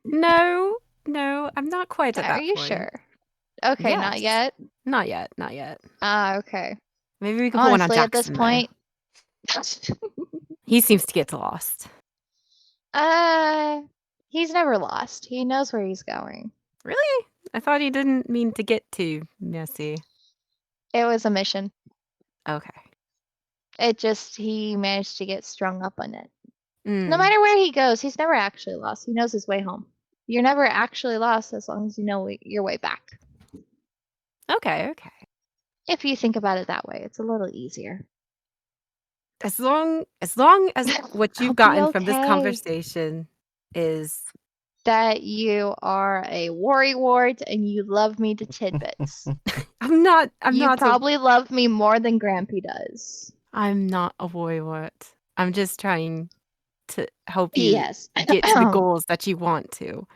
No, I'm not quite at Are that you point. sure? Okay, not Yes. yet. Not yet. Ah, okay. Maybe we can put one on Honestly, Jackson. at this though. point, He seems to get lost. he's never lost. He knows where he's going. Really? I thought he didn't mean to get too messy. It was a mission. Okay. He managed to get strung up on it. Mm. No matter where he goes, he's never actually lost. He knows his way home. You're never actually lost as long as you know your way back. Okay. If you think about it that way, it's a little easier. As long as what I'll you've be gotten from this okay. conversation is That you are a worrywart and you love me to tidbits. I'm not You probably love me more than Grampy does. I'm not a worrywart. I'm just trying to help you Yes. get to the goals that you want to.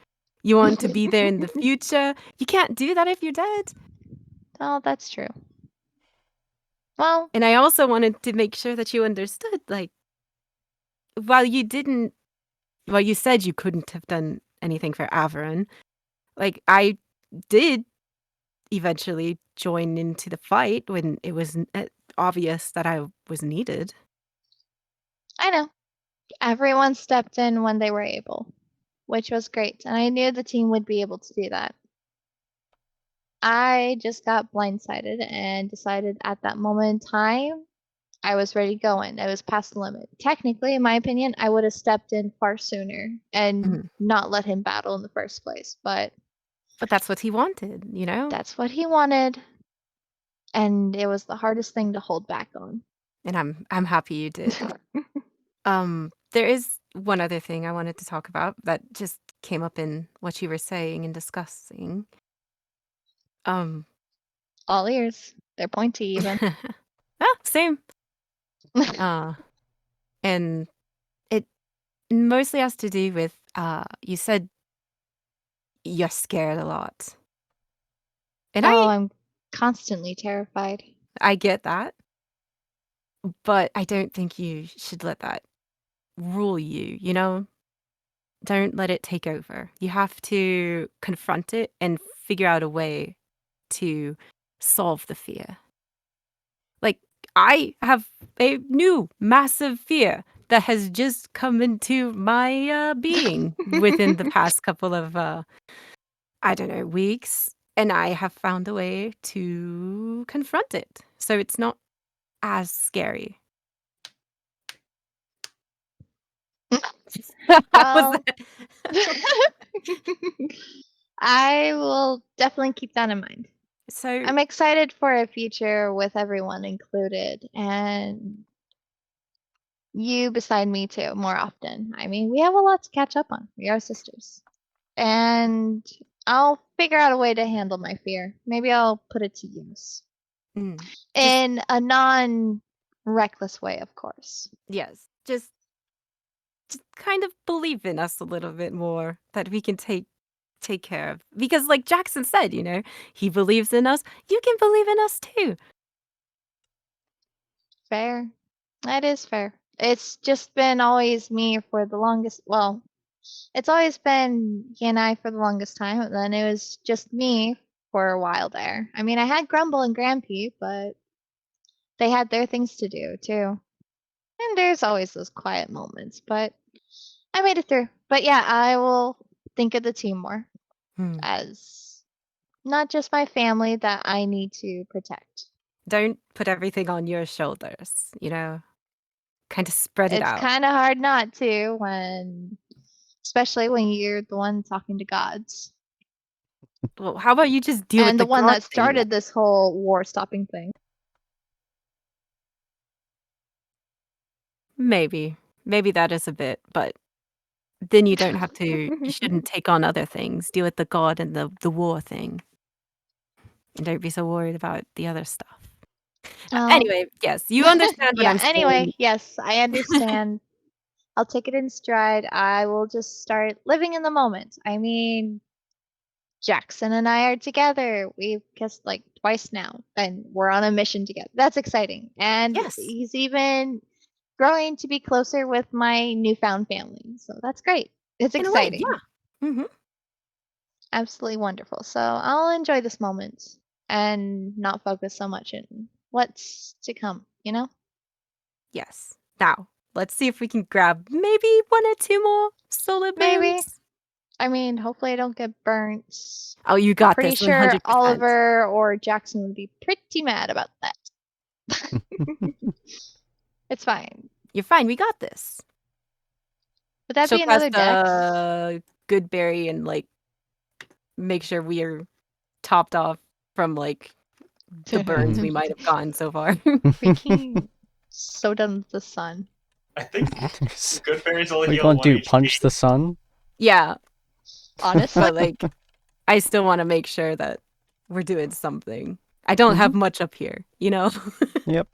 You want to be there in the future. You can't do that if you're dead. Oh, that's true. Well, And I also wanted to make sure that you understood, like, while you didn't Well, you said you couldn't have done anything for Averin. Like, I did eventually join into the fight when it was obvious that I was needed. I know. Everyone stepped in when they were able, which was great. And I knew the team would be able to do that. I just got blindsided and decided at that moment in time, I was ready to go in. I was past the limit. Technically, in my opinion, I would have stepped in far sooner and not let him battle in the first place. But that's what he wanted, you know? that's what he wanted. And it was the hardest thing to hold back on. And I'm happy you did. There is one other thing I wanted to talk about that just came up in what you were saying and discussing. All ears. They're pointy even. Same. And it mostly has to do with you said you're scared a lot. And I'm constantly terrified. I get that. But I don't think you should let that rule you, you know? Don't let it take over. You have to confront it and figure out a way to solve the fear. Like, I have a new massive fear that has just come into my being within the past couple of, weeks. And I have found a way to confront it. So it's not as scary. Well, I will definitely keep that in mind. So I'm excited for a future with everyone included and you beside me too more often. I mean, we have a lot to catch up on. We are sisters. And I'll figure out a way to handle my fear. Maybe I'll put it to use. In a non-reckless way, of course. Yes, just kind of believe in us a little bit more that we can take care of. Because like Jackson said, you know, he believes in us. You can believe in us too. Fair. That is fair. It's just been always me for the longest, well, it's always been he and I for the longest time, and then it was just me for a while there. I mean, I had Grumble and Grampy, but they had their things to do too. And there's always those quiet moments, but I made it through. But yeah, I will think of the team more as not just my family that I need to protect. Don't put everything on your shoulders, you know? Kind of spread it out. It's kind of hard not to especially when you're the one talking to gods. Well, how about you just deal with And the the one god that started this whole war stopping thing. Maybe that is a bit, but then you don't have to, you shouldn't take on other things. Deal with the god and the war thing. And don't be so worried about the other stuff. Anyway, yes, you understand what I'm saying. Anyway, yes, I understand. I'll take it in stride. I will just start living in the moment. I mean, Jackson and I are together. We've kissed like twice now, and we're on a mission together. That's exciting. And he's even growing to be closer with my newfound family. So that's great. It's exciting. Yeah. Absolutely wonderful. So I'll enjoy this moment and not focus so much in what's to come, you know? Yes. Now, let's see if we can grab maybe 1 or 2 more solar boons. Maybe. I mean, hopefully I don't get burnt. Oh, you got pretty this. Pretty 100%. sure Oliver or Jackson would be pretty mad about that. It's fine. You're fine. We got this. Would that be another dex? Goodberry and like make sure we are topped off from like the burns we might have gotten so far. Freaking so done with the sun. I think Goodberry's only What you heal gonna 1 do? HP. Punch the sun? Yeah. Honestly. But like, I still want to make sure that we're doing something. I don't have much up here, you know? Yep.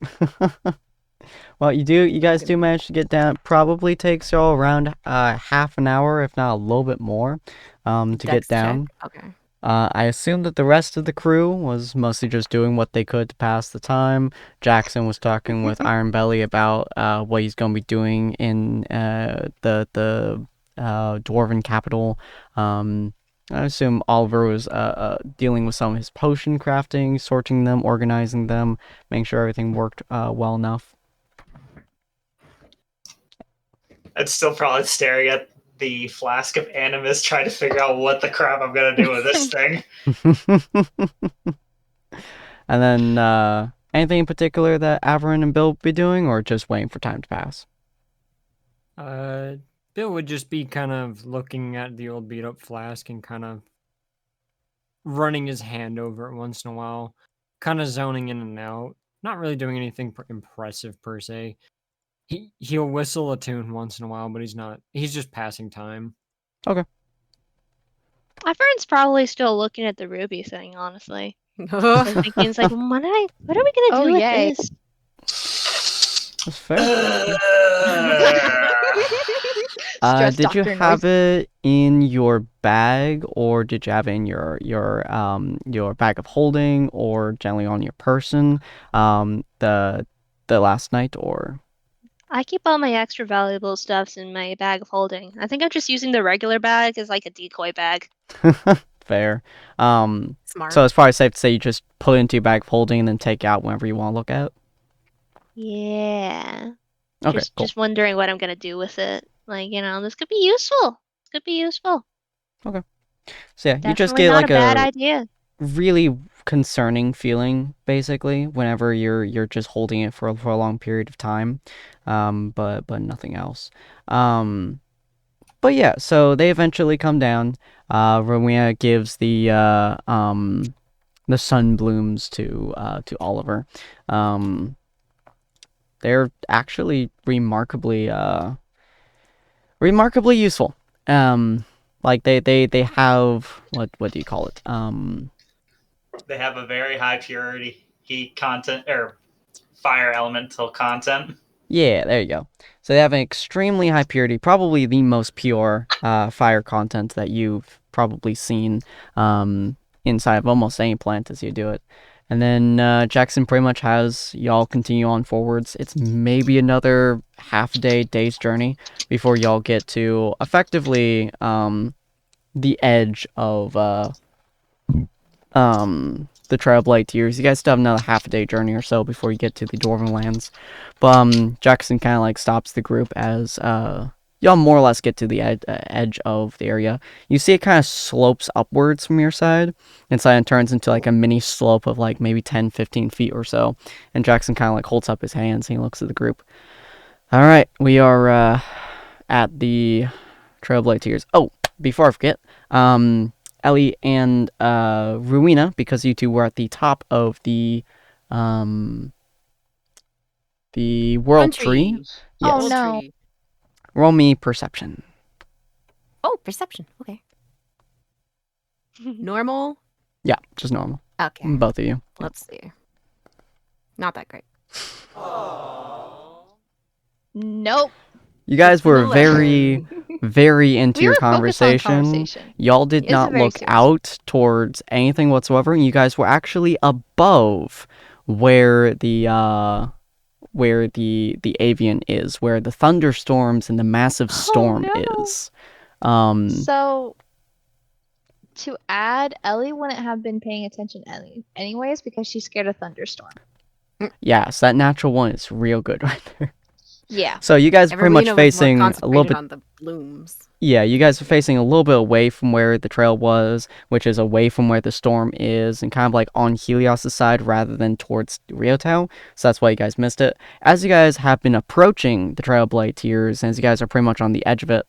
Well, you guys do manage to get down. It probably takes you all around half an hour, if not a little bit more, to get down. Okay. I assume that the rest of the crew was mostly just doing what they could to pass the time. Jackson was talking with Iron Belly about what he's going to be doing in the dwarven capital. I assume Oliver was dealing with some of his potion crafting, sorting them, organizing them, making sure everything worked well enough. I'd still probably staring at the flask of animus, trying to figure out what the crap I'm gonna do with this thing. And then, anything in particular that Averin and Bill would be doing, or just waiting for time to pass? Bill would just be kind of looking at the old beat up flask and kind of running his hand over it once in a while, kind of zoning in and out, not really doing anything impressive per se. He'll whistle a tune once in a while, but he's just passing time. Okay. Avern's probably still looking at the ruby thing, honestly. Thinking, it's like, what are we gonna Oh, do with yay. this? That's fair. Stress Did you doctor have noise. it in your bag, or did you have it in your bag of holding, or generally on your person, the last night, or? I keep all my extra valuable stuffs in my bag of holding. I think I'm just using the regular bag as like a decoy bag. Fair. Smart. So it's probably safe to say you just put it into your bag of holding and then take it out whenever you want to look at it. Yeah. Okay, just cool. just wondering what I'm gonna do with it. Like, this could be useful. This could be useful. So yeah, you just Definitely get not like a bad a idea. really concerning feeling, basically, whenever you're just holding it for a long period of time, but nothing else. But yeah, so they eventually come down. Rowena gives the sunblooms to Oliver. They're actually remarkably useful. Like they have what do you call it? They have a very high purity heat content or fire elemental content. Yeah, there you go. So they have an extremely high purity, probably the most pure fire content that you've probably seen inside of almost any plant as you do it. And then Jackson pretty much has y'all continue on forwards. It's maybe another day's journey before y'all get to effectively the edge of the Trailblade Tears. You guys still have another half a day journey or so before you get to the Dwarven lands. But Jackson kind of like stops the group as y'all more or less get to the edge of the area. You see it kind of slopes upwards from your side, and so it turns into like a mini slope of like maybe 10-15 feet or so. And Jackson kind of like holds up his hands and he looks at the group. All right, we are at the Trailblade Tears. Oh, before I forget, Ellie and Rowena, because you two were at the top of the world tree. Country. Yes. Oh, World no. tree. Roll me perception. Oh, perception. Okay. Normal. Yeah, just normal. Okay. Both of you. Let's see. Not that great. Nope. You guys Just an were very, 11. very into We your were focused on conversation. conversation. Y'all did It's a not very look serious out towards anything whatsoever, and you guys were actually above where the avian is, where the thunderstorms and the massive storm no. is. So, to add, Ellie wouldn't have been paying attention anyways because she's scared of thunderstorm. Yeah, so that natural one is real good right there. Yeah. So you guys are pretty much Evelina was more facing a little concentrated bit. on the blooms. Yeah, you guys are facing a little bit away from where the trail was, which is away from where the storm is, and kind of like on Helios' side rather than towards Ryotao. So that's why you guys missed it. As you guys have been approaching the Trailblade Tears, and as you guys are pretty much on the edge of it,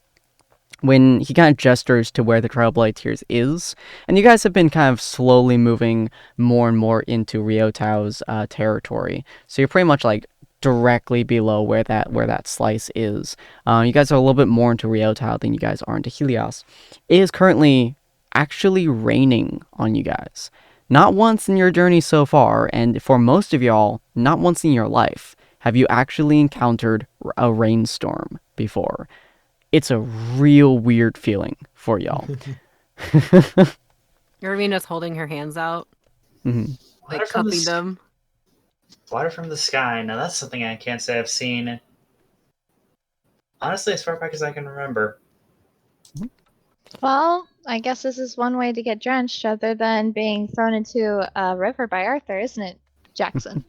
when he kind of gestures to where the Trailblade Tears is, and you guys have been kind of slowly moving more and more into Ryotao's territory. So you're pretty much like directly below where that slice is. You guys are a little bit more into Ryotao than you guys are into Helios. It is currently actually raining on you guys. Not once in your journey so far, and for most of y'all, not once in your life, have you actually encountered a rainstorm before. It's a real weird feeling for y'all. Irvina's holding her hands out, Mhm. like cupping them. Water from the sky. Now that's something I can't say I've seen. Honestly, as far back as I can remember. Well, I guess this is one way to get drenched other than being thrown into a river by Arthur, isn't it, Jackson?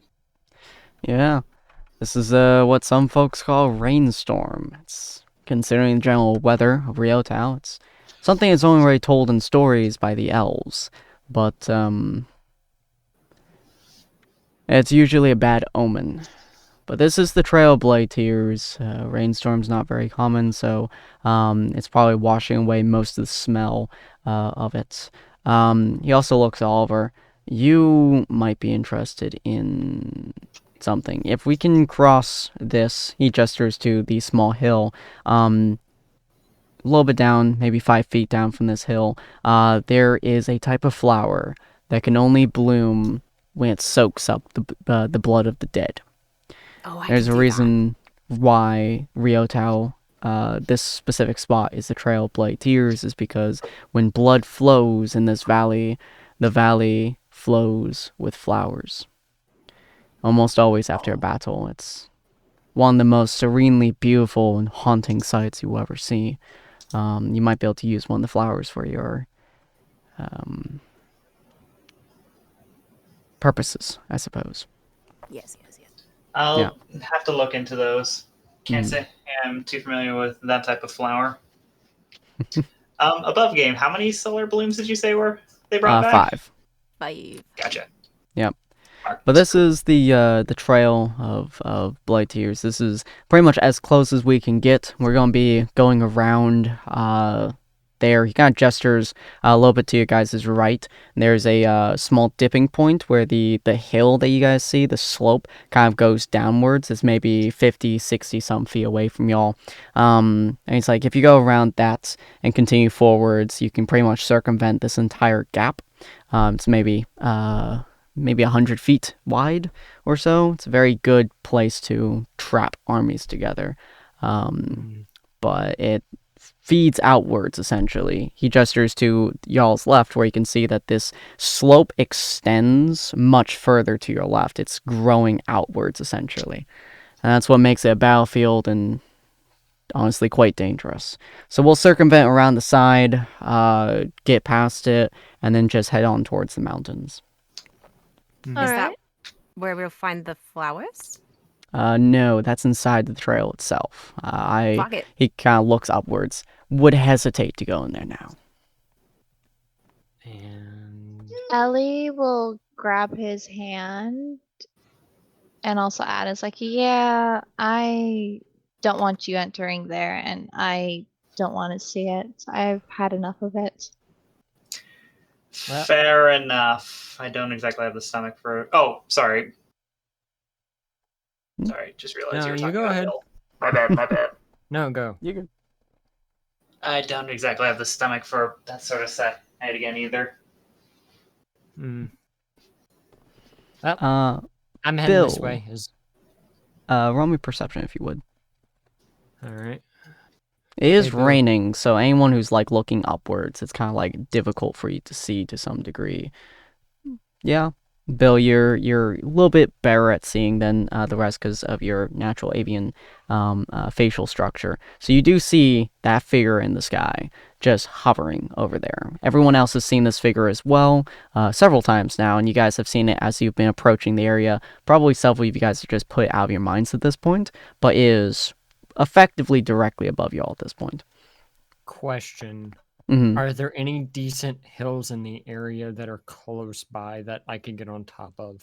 Yeah. This is what some folks call rainstorm. It's considering the general weather of Riotau. It's something that's only really told in stories by the elves, but it's usually a bad omen. But this is the Trailblazers. Rainstorm's not very common, so it's probably washing away most of the smell of it. He also looks at Oliver. You might be interested in something. If we can cross this, he gestures to the small hill, a little bit down, maybe 5 feet down from this hill, there is a type of flower that can only bloom when it soaks up the blood of the dead. Oh, I There's can a do reason why Riotau, this specific spot is the Trail of Bloody Tears, is because when blood flows in this valley, the valley flows with flowers. Almost always after a battle. It's one of the most serenely beautiful and haunting sights you will ever see. You might be able to use one of the flowers for your purposes, I suppose. that. Yes. I'll have to look into those. Can't Mhm. say I'm too familiar with that type of flower. Above game, how many solar blooms did you say they brought back? 5. 5. Gotcha. Yep. Mark. But this is the trail of Blood Tears. This is pretty much as close as we can get. We're going to be going around there. He kind of gestures a little bit to you guys' right. There's a small dipping point where the hill that you guys see, the slope, kind of goes downwards. It's maybe 50, 60 some feet away from y'all. And it's like, if you go around that and continue forwards, you can pretty much circumvent this entire gap. It's maybe 100 feet wide or so. It's a very good place to trap armies together. But it feeds outwards, essentially. He gestures to y'all's left, where you can see that this slope extends much further to your left. It's growing outwards, essentially. And that's what makes it a battlefield and honestly quite dangerous. So we'll circumvent around the side, get past it, and then just head on towards the mountains. Is All that right. where we'll find the flowers? No, that's inside the trail itself. Fuck it. He kind of looks upwards. Would hesitate to go in there now. And Ellie will grab his hand and also add, it's like, yeah, I don't want you entering there and I don't want to see it. I've had enough of it. Well- Fair enough. I don't exactly have the stomach for. Oh, sorry. Sorry, just realized No, you were you talking go about ahead. Bill. My bad. no, go. You can. I don't exactly have the stomach for that sort of set again either. Mm. Uh, I'm heading this Bill. way. roll me perception if you would. All right. It is Hey, Bill. raining, so anyone who's like looking upwards, it's kind of like difficult for you to see to some degree. Yeah, Bill, you're a little bit better at seeing than the rest because of your natural avian facial structure. So you do see that figure in the sky just hovering over there. Everyone else has seen this figure as well several times now, and you guys have seen it as you've been approaching the area. Probably several of you guys have just put it out of your minds at this point, but is effectively directly above you all at this point. Question. Mm-hmm. Are there any decent hills in the area that are close by that I could get on top of?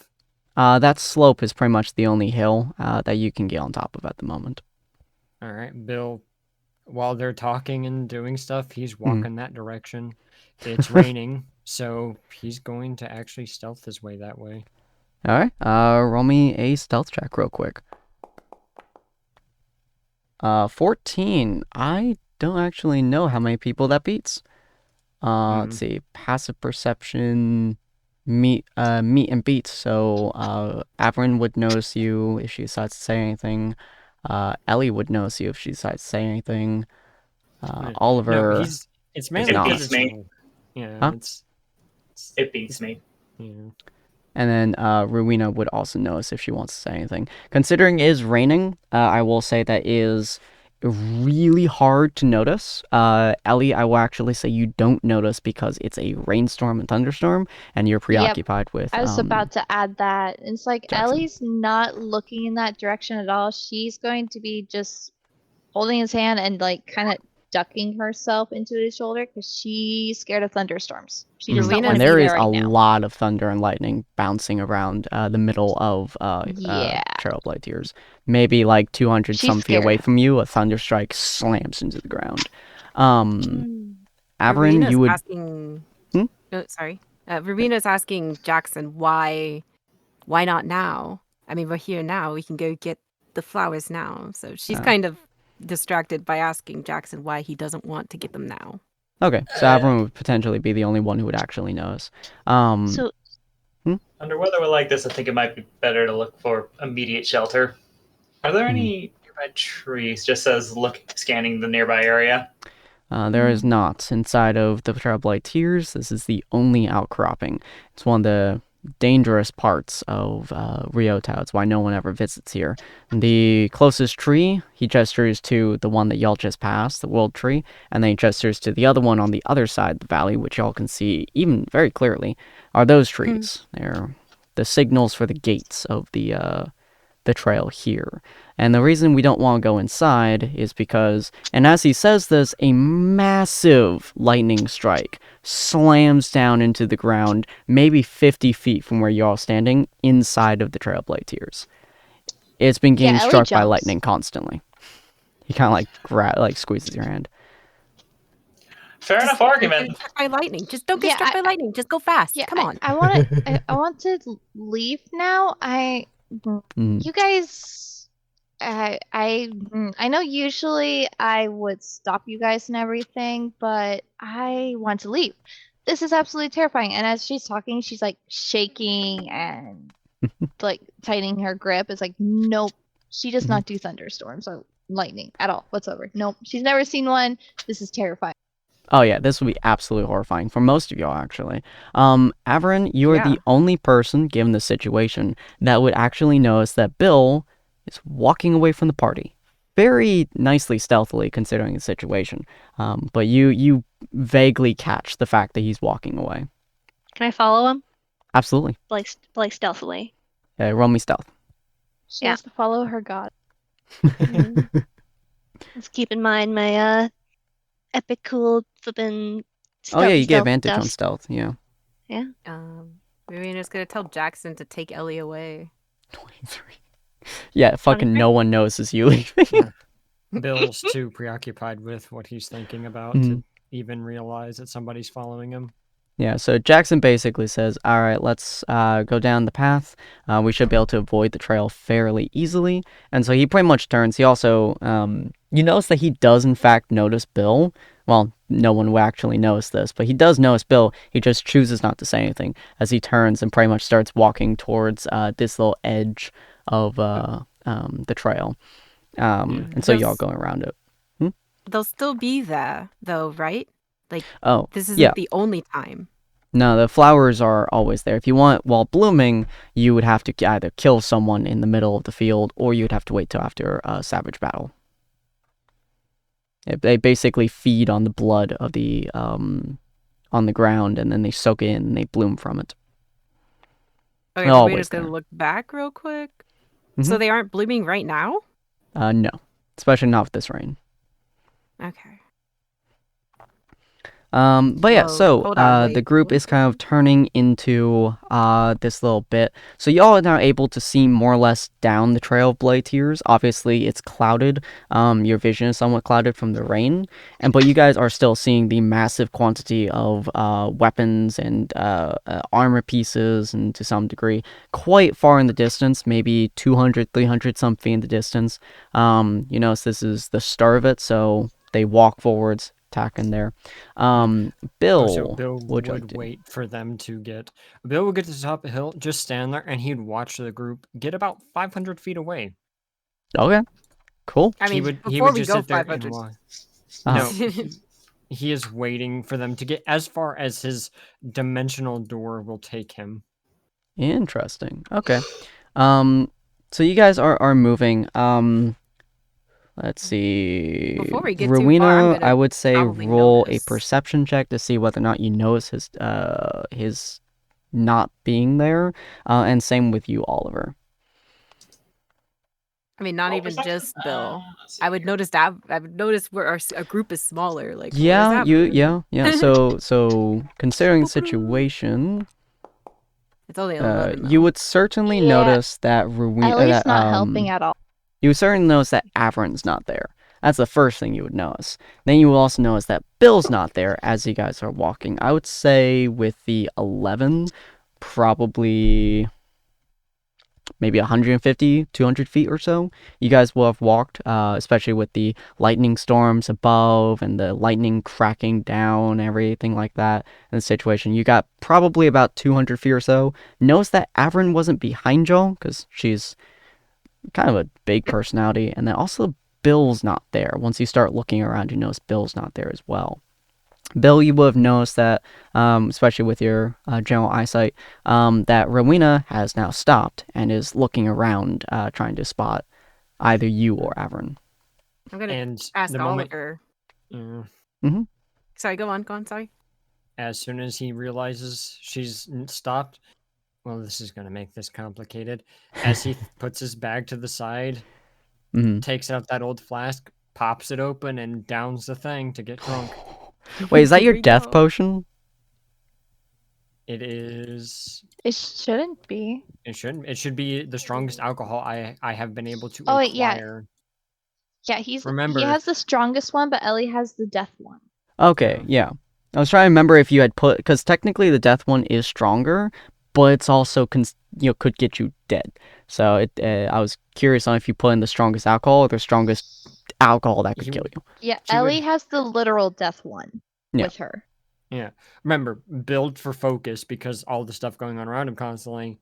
That slope is pretty much the only hill that you can get on top of at the moment. All right, Bill. While they're talking and doing stuff, he's walking that direction. It's raining, so he's going to actually stealth his way that way. All right, roll me a stealth check real quick. 14. I don't actually know how many people that beats. Let's see, passive perception, meet and beat. So, Averin would notice you if she decides to say anything. Ellie would notice you if she decides to say anything. Oliver. No, it's mainly not. because it's me. Yeah, Huh? It beats me. Yeah. And then Rowena would also notice if she wants to say anything. Considering it is raining, I will say that is really hard to notice. Ellie, I will actually say you don't notice because it's a rainstorm and thunderstorm, and you're preoccupied with I was about to add that. It's like Jackson. Ellie's not looking in that direction at all. She's going to be just holding his hand and like kind of ducking herself into his shoulder because she's scared of thunderstorms. She does not Rowena- want And to be there there is right a now. lot of thunder and lightning bouncing around the middle of Yeah. Trailblazers. Maybe like 200 She's some feet away scared. from you, a thunder strike slams into the ground. Averin, Rowena's you would. asking. Hmm? Oh, sorry. Rowena's asking Jackson why not now? I mean, we're here now. We can go get the flowers now. So she's kind of distracted by asking Jackson why he doesn't want to get them now. Okay, so Averin would potentially be the only one who would actually notice. So Under weather like this, I think it might be better to look for immediate shelter. Are there any nearby trees? Just as scanning the nearby area. There is not. Inside of the Trailblazers, this is the only outcropping. It's one of the dangerous parts of Rio Tao. It's why no one ever visits here. The closest tree, he gestures to the one that y'all just passed, the world tree, and then he gestures to the other one on the other side of the valley, which y'all can see even very clearly, are those trees. They're the signals for the gates of the trail here. And the reason we don't want to go inside is because, and as he says this, a massive lightning strike slams down into the ground, maybe 50 feet from where y'all standing, inside of the Trailblazers. It's been getting Ellie struck by jumps. lightning constantly. He kind of like squeezes your hand. Fair enough Don't argument. get struck by lightning. Just don't get Yeah, struck by lightning. Just go fast. Yeah, Come on. I want to. I want to leave now. You guys. I know usually I would stop you guys and everything, but I want to leave. This is absolutely terrifying. And as she's talking, she's like shaking and like tightening her grip. It's like, nope, she does not do thunderstorms or lightning at all whatsoever. Nope, she's never seen one. This is terrifying. Oh yeah, this would be absolutely horrifying for most of y'all, actually. Averin, you are Yeah. the only person, given the situation, that would actually notice that Bill is walking away from the party. Very nicely stealthily, considering the situation. But you vaguely catch the fact that he's walking away. can I follow him? Absolutely. Like stealthily. Roll me stealth. She Yeah. has to follow her god. Let's keep in mind my epic cool flippin' Oh yeah, you get stealth advantage on stuff. stealth, yeah. Rowena's gonna tell Jackson to take Ellie away. 23. Yeah, fucking 23? no one notices you leaving. Bill's too preoccupied with what he's thinking about to even realize that somebody's following him. Yeah, so Jackson basically says, all right, let's go down the path. We should be able to avoid the trail fairly easily. And so he pretty much turns. He also, you notice that he does in fact notice Bill. Well, no one will actually notice this, but he does notice Bill. He just chooses not to say anything as he turns and pretty much starts walking towards this little edge of the trail. And so y'all going around it. They'll still be there, though, right? Like, Oh, this isn't yeah. the only time. No, the flowers are always there. If you want while blooming, you would have to either kill someone in the middle of the field, or you'd have to wait till after a savage battle. They basically feed on the blood of the on the ground, and then they soak it in and they bloom from it. Okay, They're we're always just gonna there. look back real quick. So they aren't blooming right now? No, especially not with this rain. Okay. But yeah, Whoa, so hold on, the wait, group what? is kind of turning into this little bit. So y'all are now able to see more or less down the trail of Blade-Tears. Obviously, it's clouded. Your vision is somewhat clouded from the rain, but you guys are still seeing the massive quantity of weapons and armor pieces, and to some degree, quite far in the distance, maybe 200, 300 some feet in the distance. You notice this is the start of it, so they walk forwards, attack in there. Bill, So Bill what'd you like would to do? wait for them to get. Bill would get to the top of the hill, just stand there, and he'd watch the group get about 500 feet away. Okay, cool. I he mean, would before we just go sit there and 500. watch. Uh-huh. No, he is waiting for them to get as far as his dimensional door will take him. Interesting. Okay. So you guys are moving. Let's see. Before we get too far, I'm Rowena, gonna I would say probably roll a notice. perception check to see whether or not you notice his not being there, and same with you, Oliver. I mean, not Roll even perception? just Bill. Let's see I would here. notice that. I would notice where a group is smaller. Like, where's Yeah, that? yeah. So considering the situation, It's only 11. you though. would certainly Yeah. notice that Rowena, Ellie's not helping at all. you would certainly notice that Averin's not there. That's the first thing you would notice. Then you will also notice that Bill's not there as you guys are walking. I would say with the 11, probably maybe 150, 200 feet or so. You guys will have walked, especially with the lightning storms above and the lightning cracking down, everything like that in the situation. You got probably about 200 feet or so. Notice that Averin wasn't behind y'all because she's kind of a big personality. And then also Bill's not there. Once you start looking around, you notice Bill's not there as well. Bill, you would have noticed that, especially with your general eyesight, that Rowena has now stopped and is looking around, trying to spot either you or Averin. I'm gonna And ask the moment, Oliver. yeah, Sorry, go on. Sorry. as soon as he realizes she's stopped, well, this is going to make this complicated. As he puts his bag to the side, Mhm. takes out that old flask, pops it open, and downs the thing to get drunk. Wait, is that Here your we death go. potion? It is. It shouldn't be. It shouldn't. It should be the strongest alcohol I have been able to Oh, wait, yeah. acquire. Yeah, he Remember- has the strongest one, but Ellie has the death one. Okay, yeah. I was trying to remember if you had put, because technically the death one is stronger, but it's also could get you dead. So I was curious on if you put in the strongest alcohol or the strongest alcohol that could You- kill you. Yeah, She would- Ellie has the literal death one Yeah. with her. Yeah. Remember, build for focus because all the stuff going on around him constantly.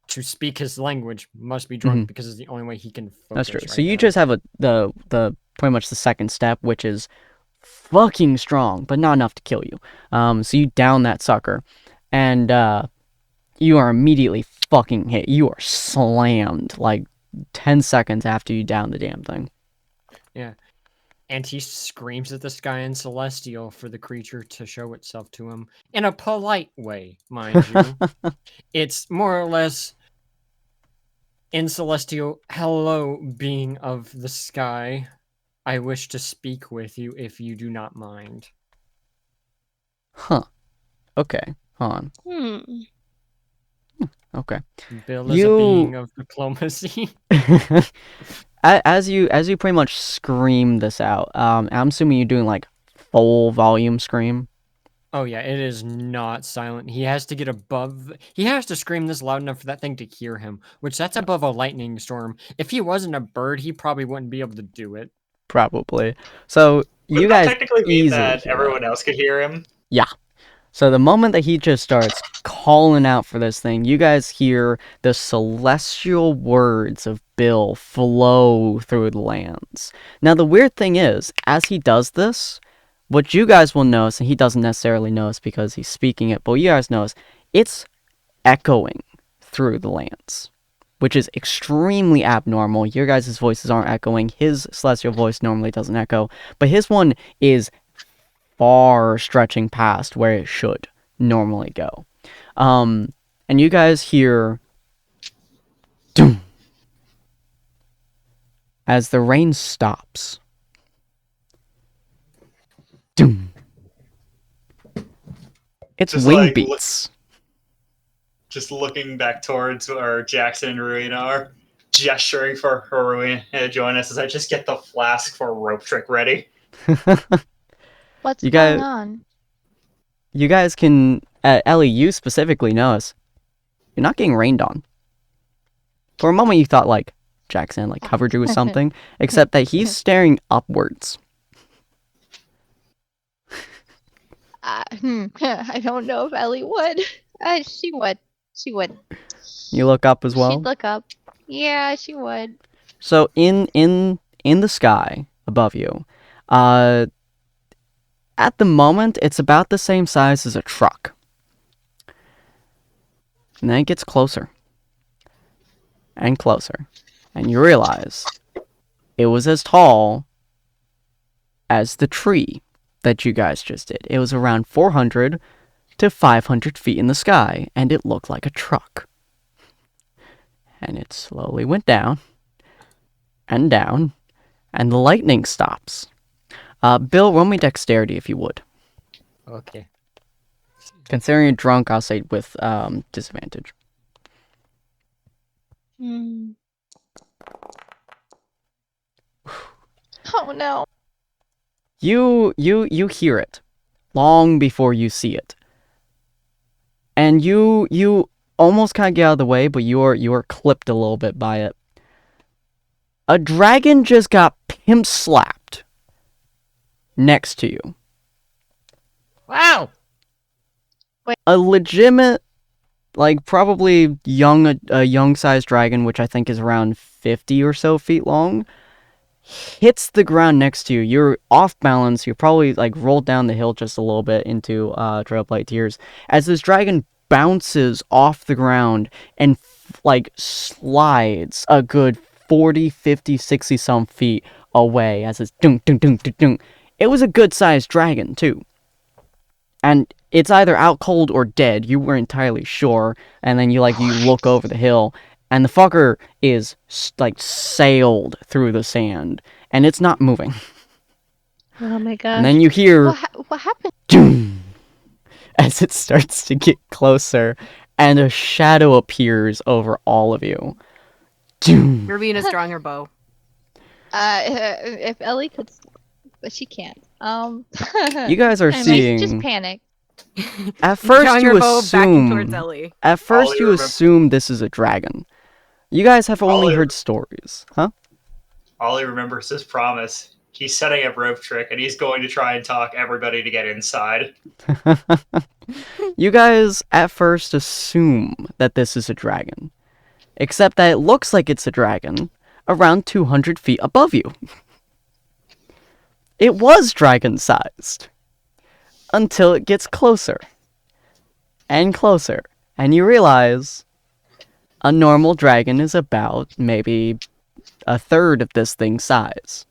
To speak his language must be drunk Mhm. because it's the only way he can focus. That's true. Right So you now. just have the pretty much the second step, which is fucking strong, but not enough to kill you. So you down that sucker, and you are immediately fucking hit. You are slammed like 10 seconds after you down the damn thing. And he screams at the sky in Celestial for the creature to show itself to him in a polite way, mind you. It's more or less in Celestial, hello, being of the sky. I wish to speak with you if you do not mind. Huh. Okay. Hold on. Okay. Bill is You- a being of diplomacy. as you pretty much scream this out, I'm assuming you're doing like full volume scream. Oh yeah, it is not silent. He has to get above. He has to scream this loud enough for that thing to hear him, which that's above a lightning storm. If he wasn't a bird, he probably wouldn't be able to do it. Probably. So you Wouldn't guys that technically mean easily that hear everyone else could hear him? So the moment that he just starts calling out for this thing, you guys hear the celestial words of Bill flow through the lands. Now the weird thing is, as he does this, what you guys will notice, and he doesn't necessarily notice because he's speaking it, but what you guys notice, it's echoing through the lands, which is extremely abnormal. Your guys' voices aren't echoing. His celestial voice normally doesn't echo, but his one is far stretching past where it should normally go. And you guys hear doom as the rain stops. Doom. It's Just wing like beats. Just looking back towards where Jackson and Rowena are, gesturing for Rowena to join us as I just get the flask for rope trick ready. What's You going guys- on? You guys can, Ellie, you specifically notice you're not getting rained on. For a moment, you thought like Jackson like covered you with something, except that he's staring upwards. I don't know if Ellie would. She would. She would. You look up as well. She'd look up. Yeah, she would. So in the sky above you, at the moment it's about the same size as a truck. And then it gets closer and closer, and you realize It was as tall as the tree that you guys just did. It was around 400 to 500 feet in the sky, and it looked like a truck. And it slowly went down, and the lightning stops. Bill, roll me dexterity if you would. Okay. Considering you're drunk, I'll say with disadvantage. Oh no. You hear it long before you see it. And you almost kind of get out of the way, but you are clipped a little bit by it. A dragon just got pimp slapped next to you. Wow! A legitimate, like probably a young-sized dragon, which I think is around 50 or so feet long, hits the ground next to you. You're off balance. You're probably like rolled down the hill just a little bit into Trail of Blight Tears as this dragon bounces off the ground and like slides a good 40, 50, 60 some feet away as it's dunk, dunk, dunk, dunk, dunk. It was a good-sized dragon too. And it's either out cold or dead. You weren't entirely sure. And then you look over the hill, and the fucker is like sailed through the sand, and it's not moving. Oh my gosh. And then you hear What happened? doom, as it starts to get closer, and a shadow appears over all of you. Doom. Ruby and a stronger bow. If Ellie could, but she can't. You guys are Anyways, seeing. just panic. At first, Drawing you her bow back towards assume. Ellie. At first, Ollie you remember- assume this is a dragon. You guys have only Ollie- heard stories, huh? Ollie remembers his promise. He's setting up rope trick, and he's going to try and talk everybody to get inside. You guys at first assume that this is a dragon, except that it looks like it's a dragon around 200 feet above you. It was dragon-sized until it gets closer and closer, and you realize a normal dragon is about maybe a third of this thing's size.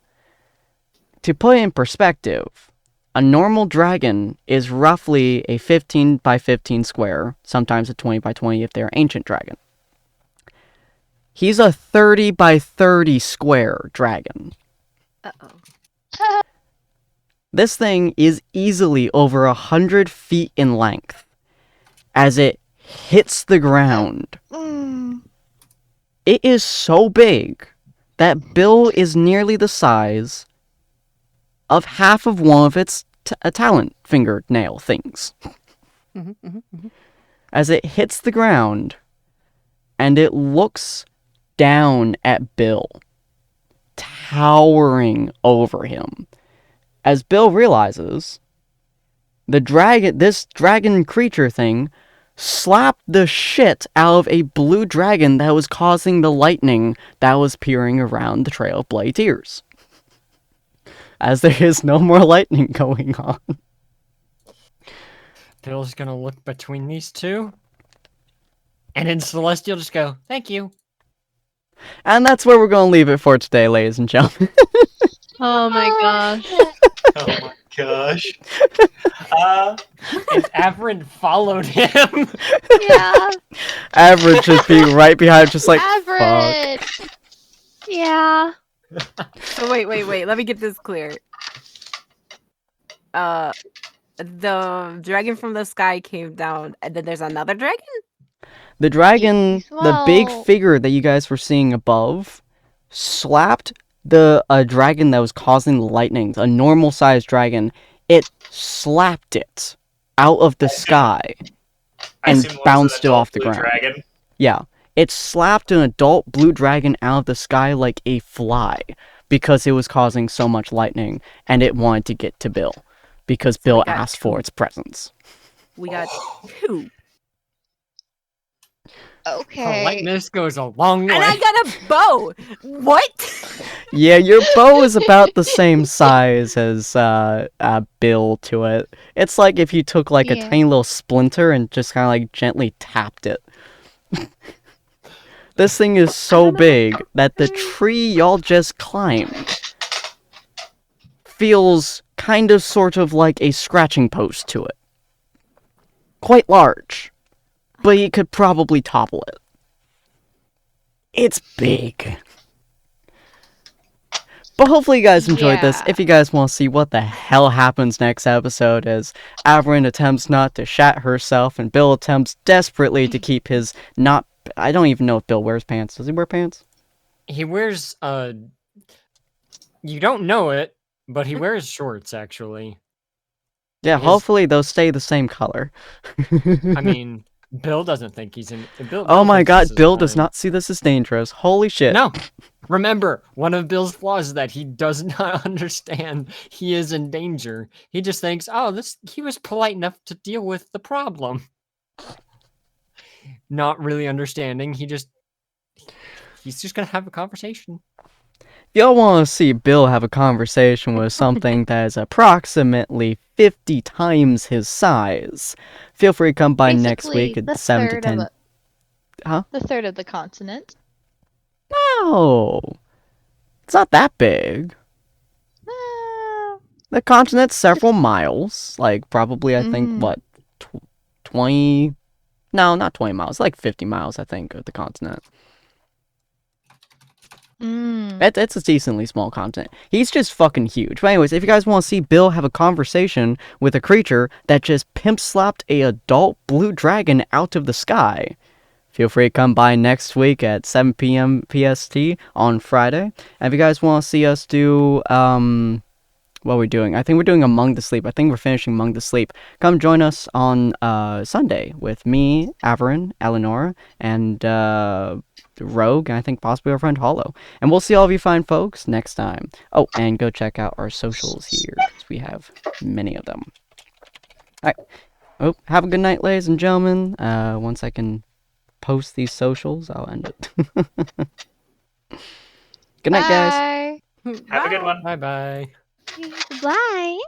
To put it in perspective, a normal dragon is roughly a 15 by 15 square, sometimes a 20 by 20 if they're an ancient dragon. He's a 30 by 30 square dragon. Uh-oh. This thing is easily over 100 feet in length. As it hits the ground, it is so big that Bill is nearly the size of half of one of its talent fingernail things. As it hits the ground, and it looks down at Bill, towering over him. As Bill realizes, this dragon creature thing slapped the shit out of a blue dragon that was causing the lightning that was peering around the Trail of Blight Tears. As there is no more lightning going on. Bill's gonna look between these two, and then Celestial just go, "Thank you." And that's where we're going to leave it for today, ladies and gentlemen. Oh my gosh. Oh my gosh. And Averin followed him. Yeah, Average just being right behind, just like, fuck. Everett. Yeah. So wait. Let me get this clear. The dragon from the sky came down, and then there's another dragon? The dragon, the big Well- figure that you guys were seeing above, slapped the dragon that was causing the lightning, a normal-sized dragon. It slapped it out of the sky I and assume it was an bounced it adult off the blue ground. Dragon. Yeah, it slapped an adult blue dragon out of the sky like a fly because it was causing so much lightning, and it wanted to get to Bill because Bill we got asked for its presence. We got two. Okay. Politeness goes a long way. And I got a bow! What? Yeah, your bow is about the same size as Bill to it. It's like if you took like a Yeah. tiny little splinter and just kind of like gently tapped it. This thing is so big that the tree y'all just climbed feels kind of sort of like a scratching post to it. Quite large, but you could probably topple it. It's big. But hopefully you guys enjoyed this. Yeah. If you guys want to see what the hell happens next episode as Averin attempts not to shat herself and Bill attempts desperately to keep his not... I don't even know if Bill wears pants. Does he wear pants? He wears, you don't know it, but he wears shorts, actually. Yeah, His- hopefully they'll stay the same color. I mean, Bill doesn't think he's in... Bill Oh my thinks god, this is Bill does fine. not see this as dangerous. Holy shit. No! Remember, one of Bill's flaws is that he does not understand he is in danger. He just thinks, oh, he was polite enough to deal with the problem. Not really understanding, he's just gonna have a conversation. Y'all want to see Bill have a conversation with something that is approximately 50 times his size. Feel free to come by next week Basically, at 7 to 10. the third of the continent. No! It's not that big. The continent's several miles. Like, probably, I think, what? 20? No, not 20 miles. Like 50 miles, I think, of the continent. It's a decently small continent. He's just fucking huge. But anyways, if you guys want to see Bill have a conversation with a creature that just pimp slapped a adult blue dragon out of the sky, feel free to come by next week at 7 p.m. PST on Friday. And if you guys want to see us do, what are we doing? I think we're doing Among the Sleep. I think we're finishing Among the Sleep. Come join us on Sunday with me, Averin, Eleanor, and Rogue, and I think possibly our friend Hollow. And we'll see all of you fine folks next time. Oh, and go check out our socials here, because we have many of them. Alright. Oh, have a good night, ladies and gentlemen. Once I can post these socials, I'll end it. Good night, guys. Bye. Have a good one. Bye-bye. Bye.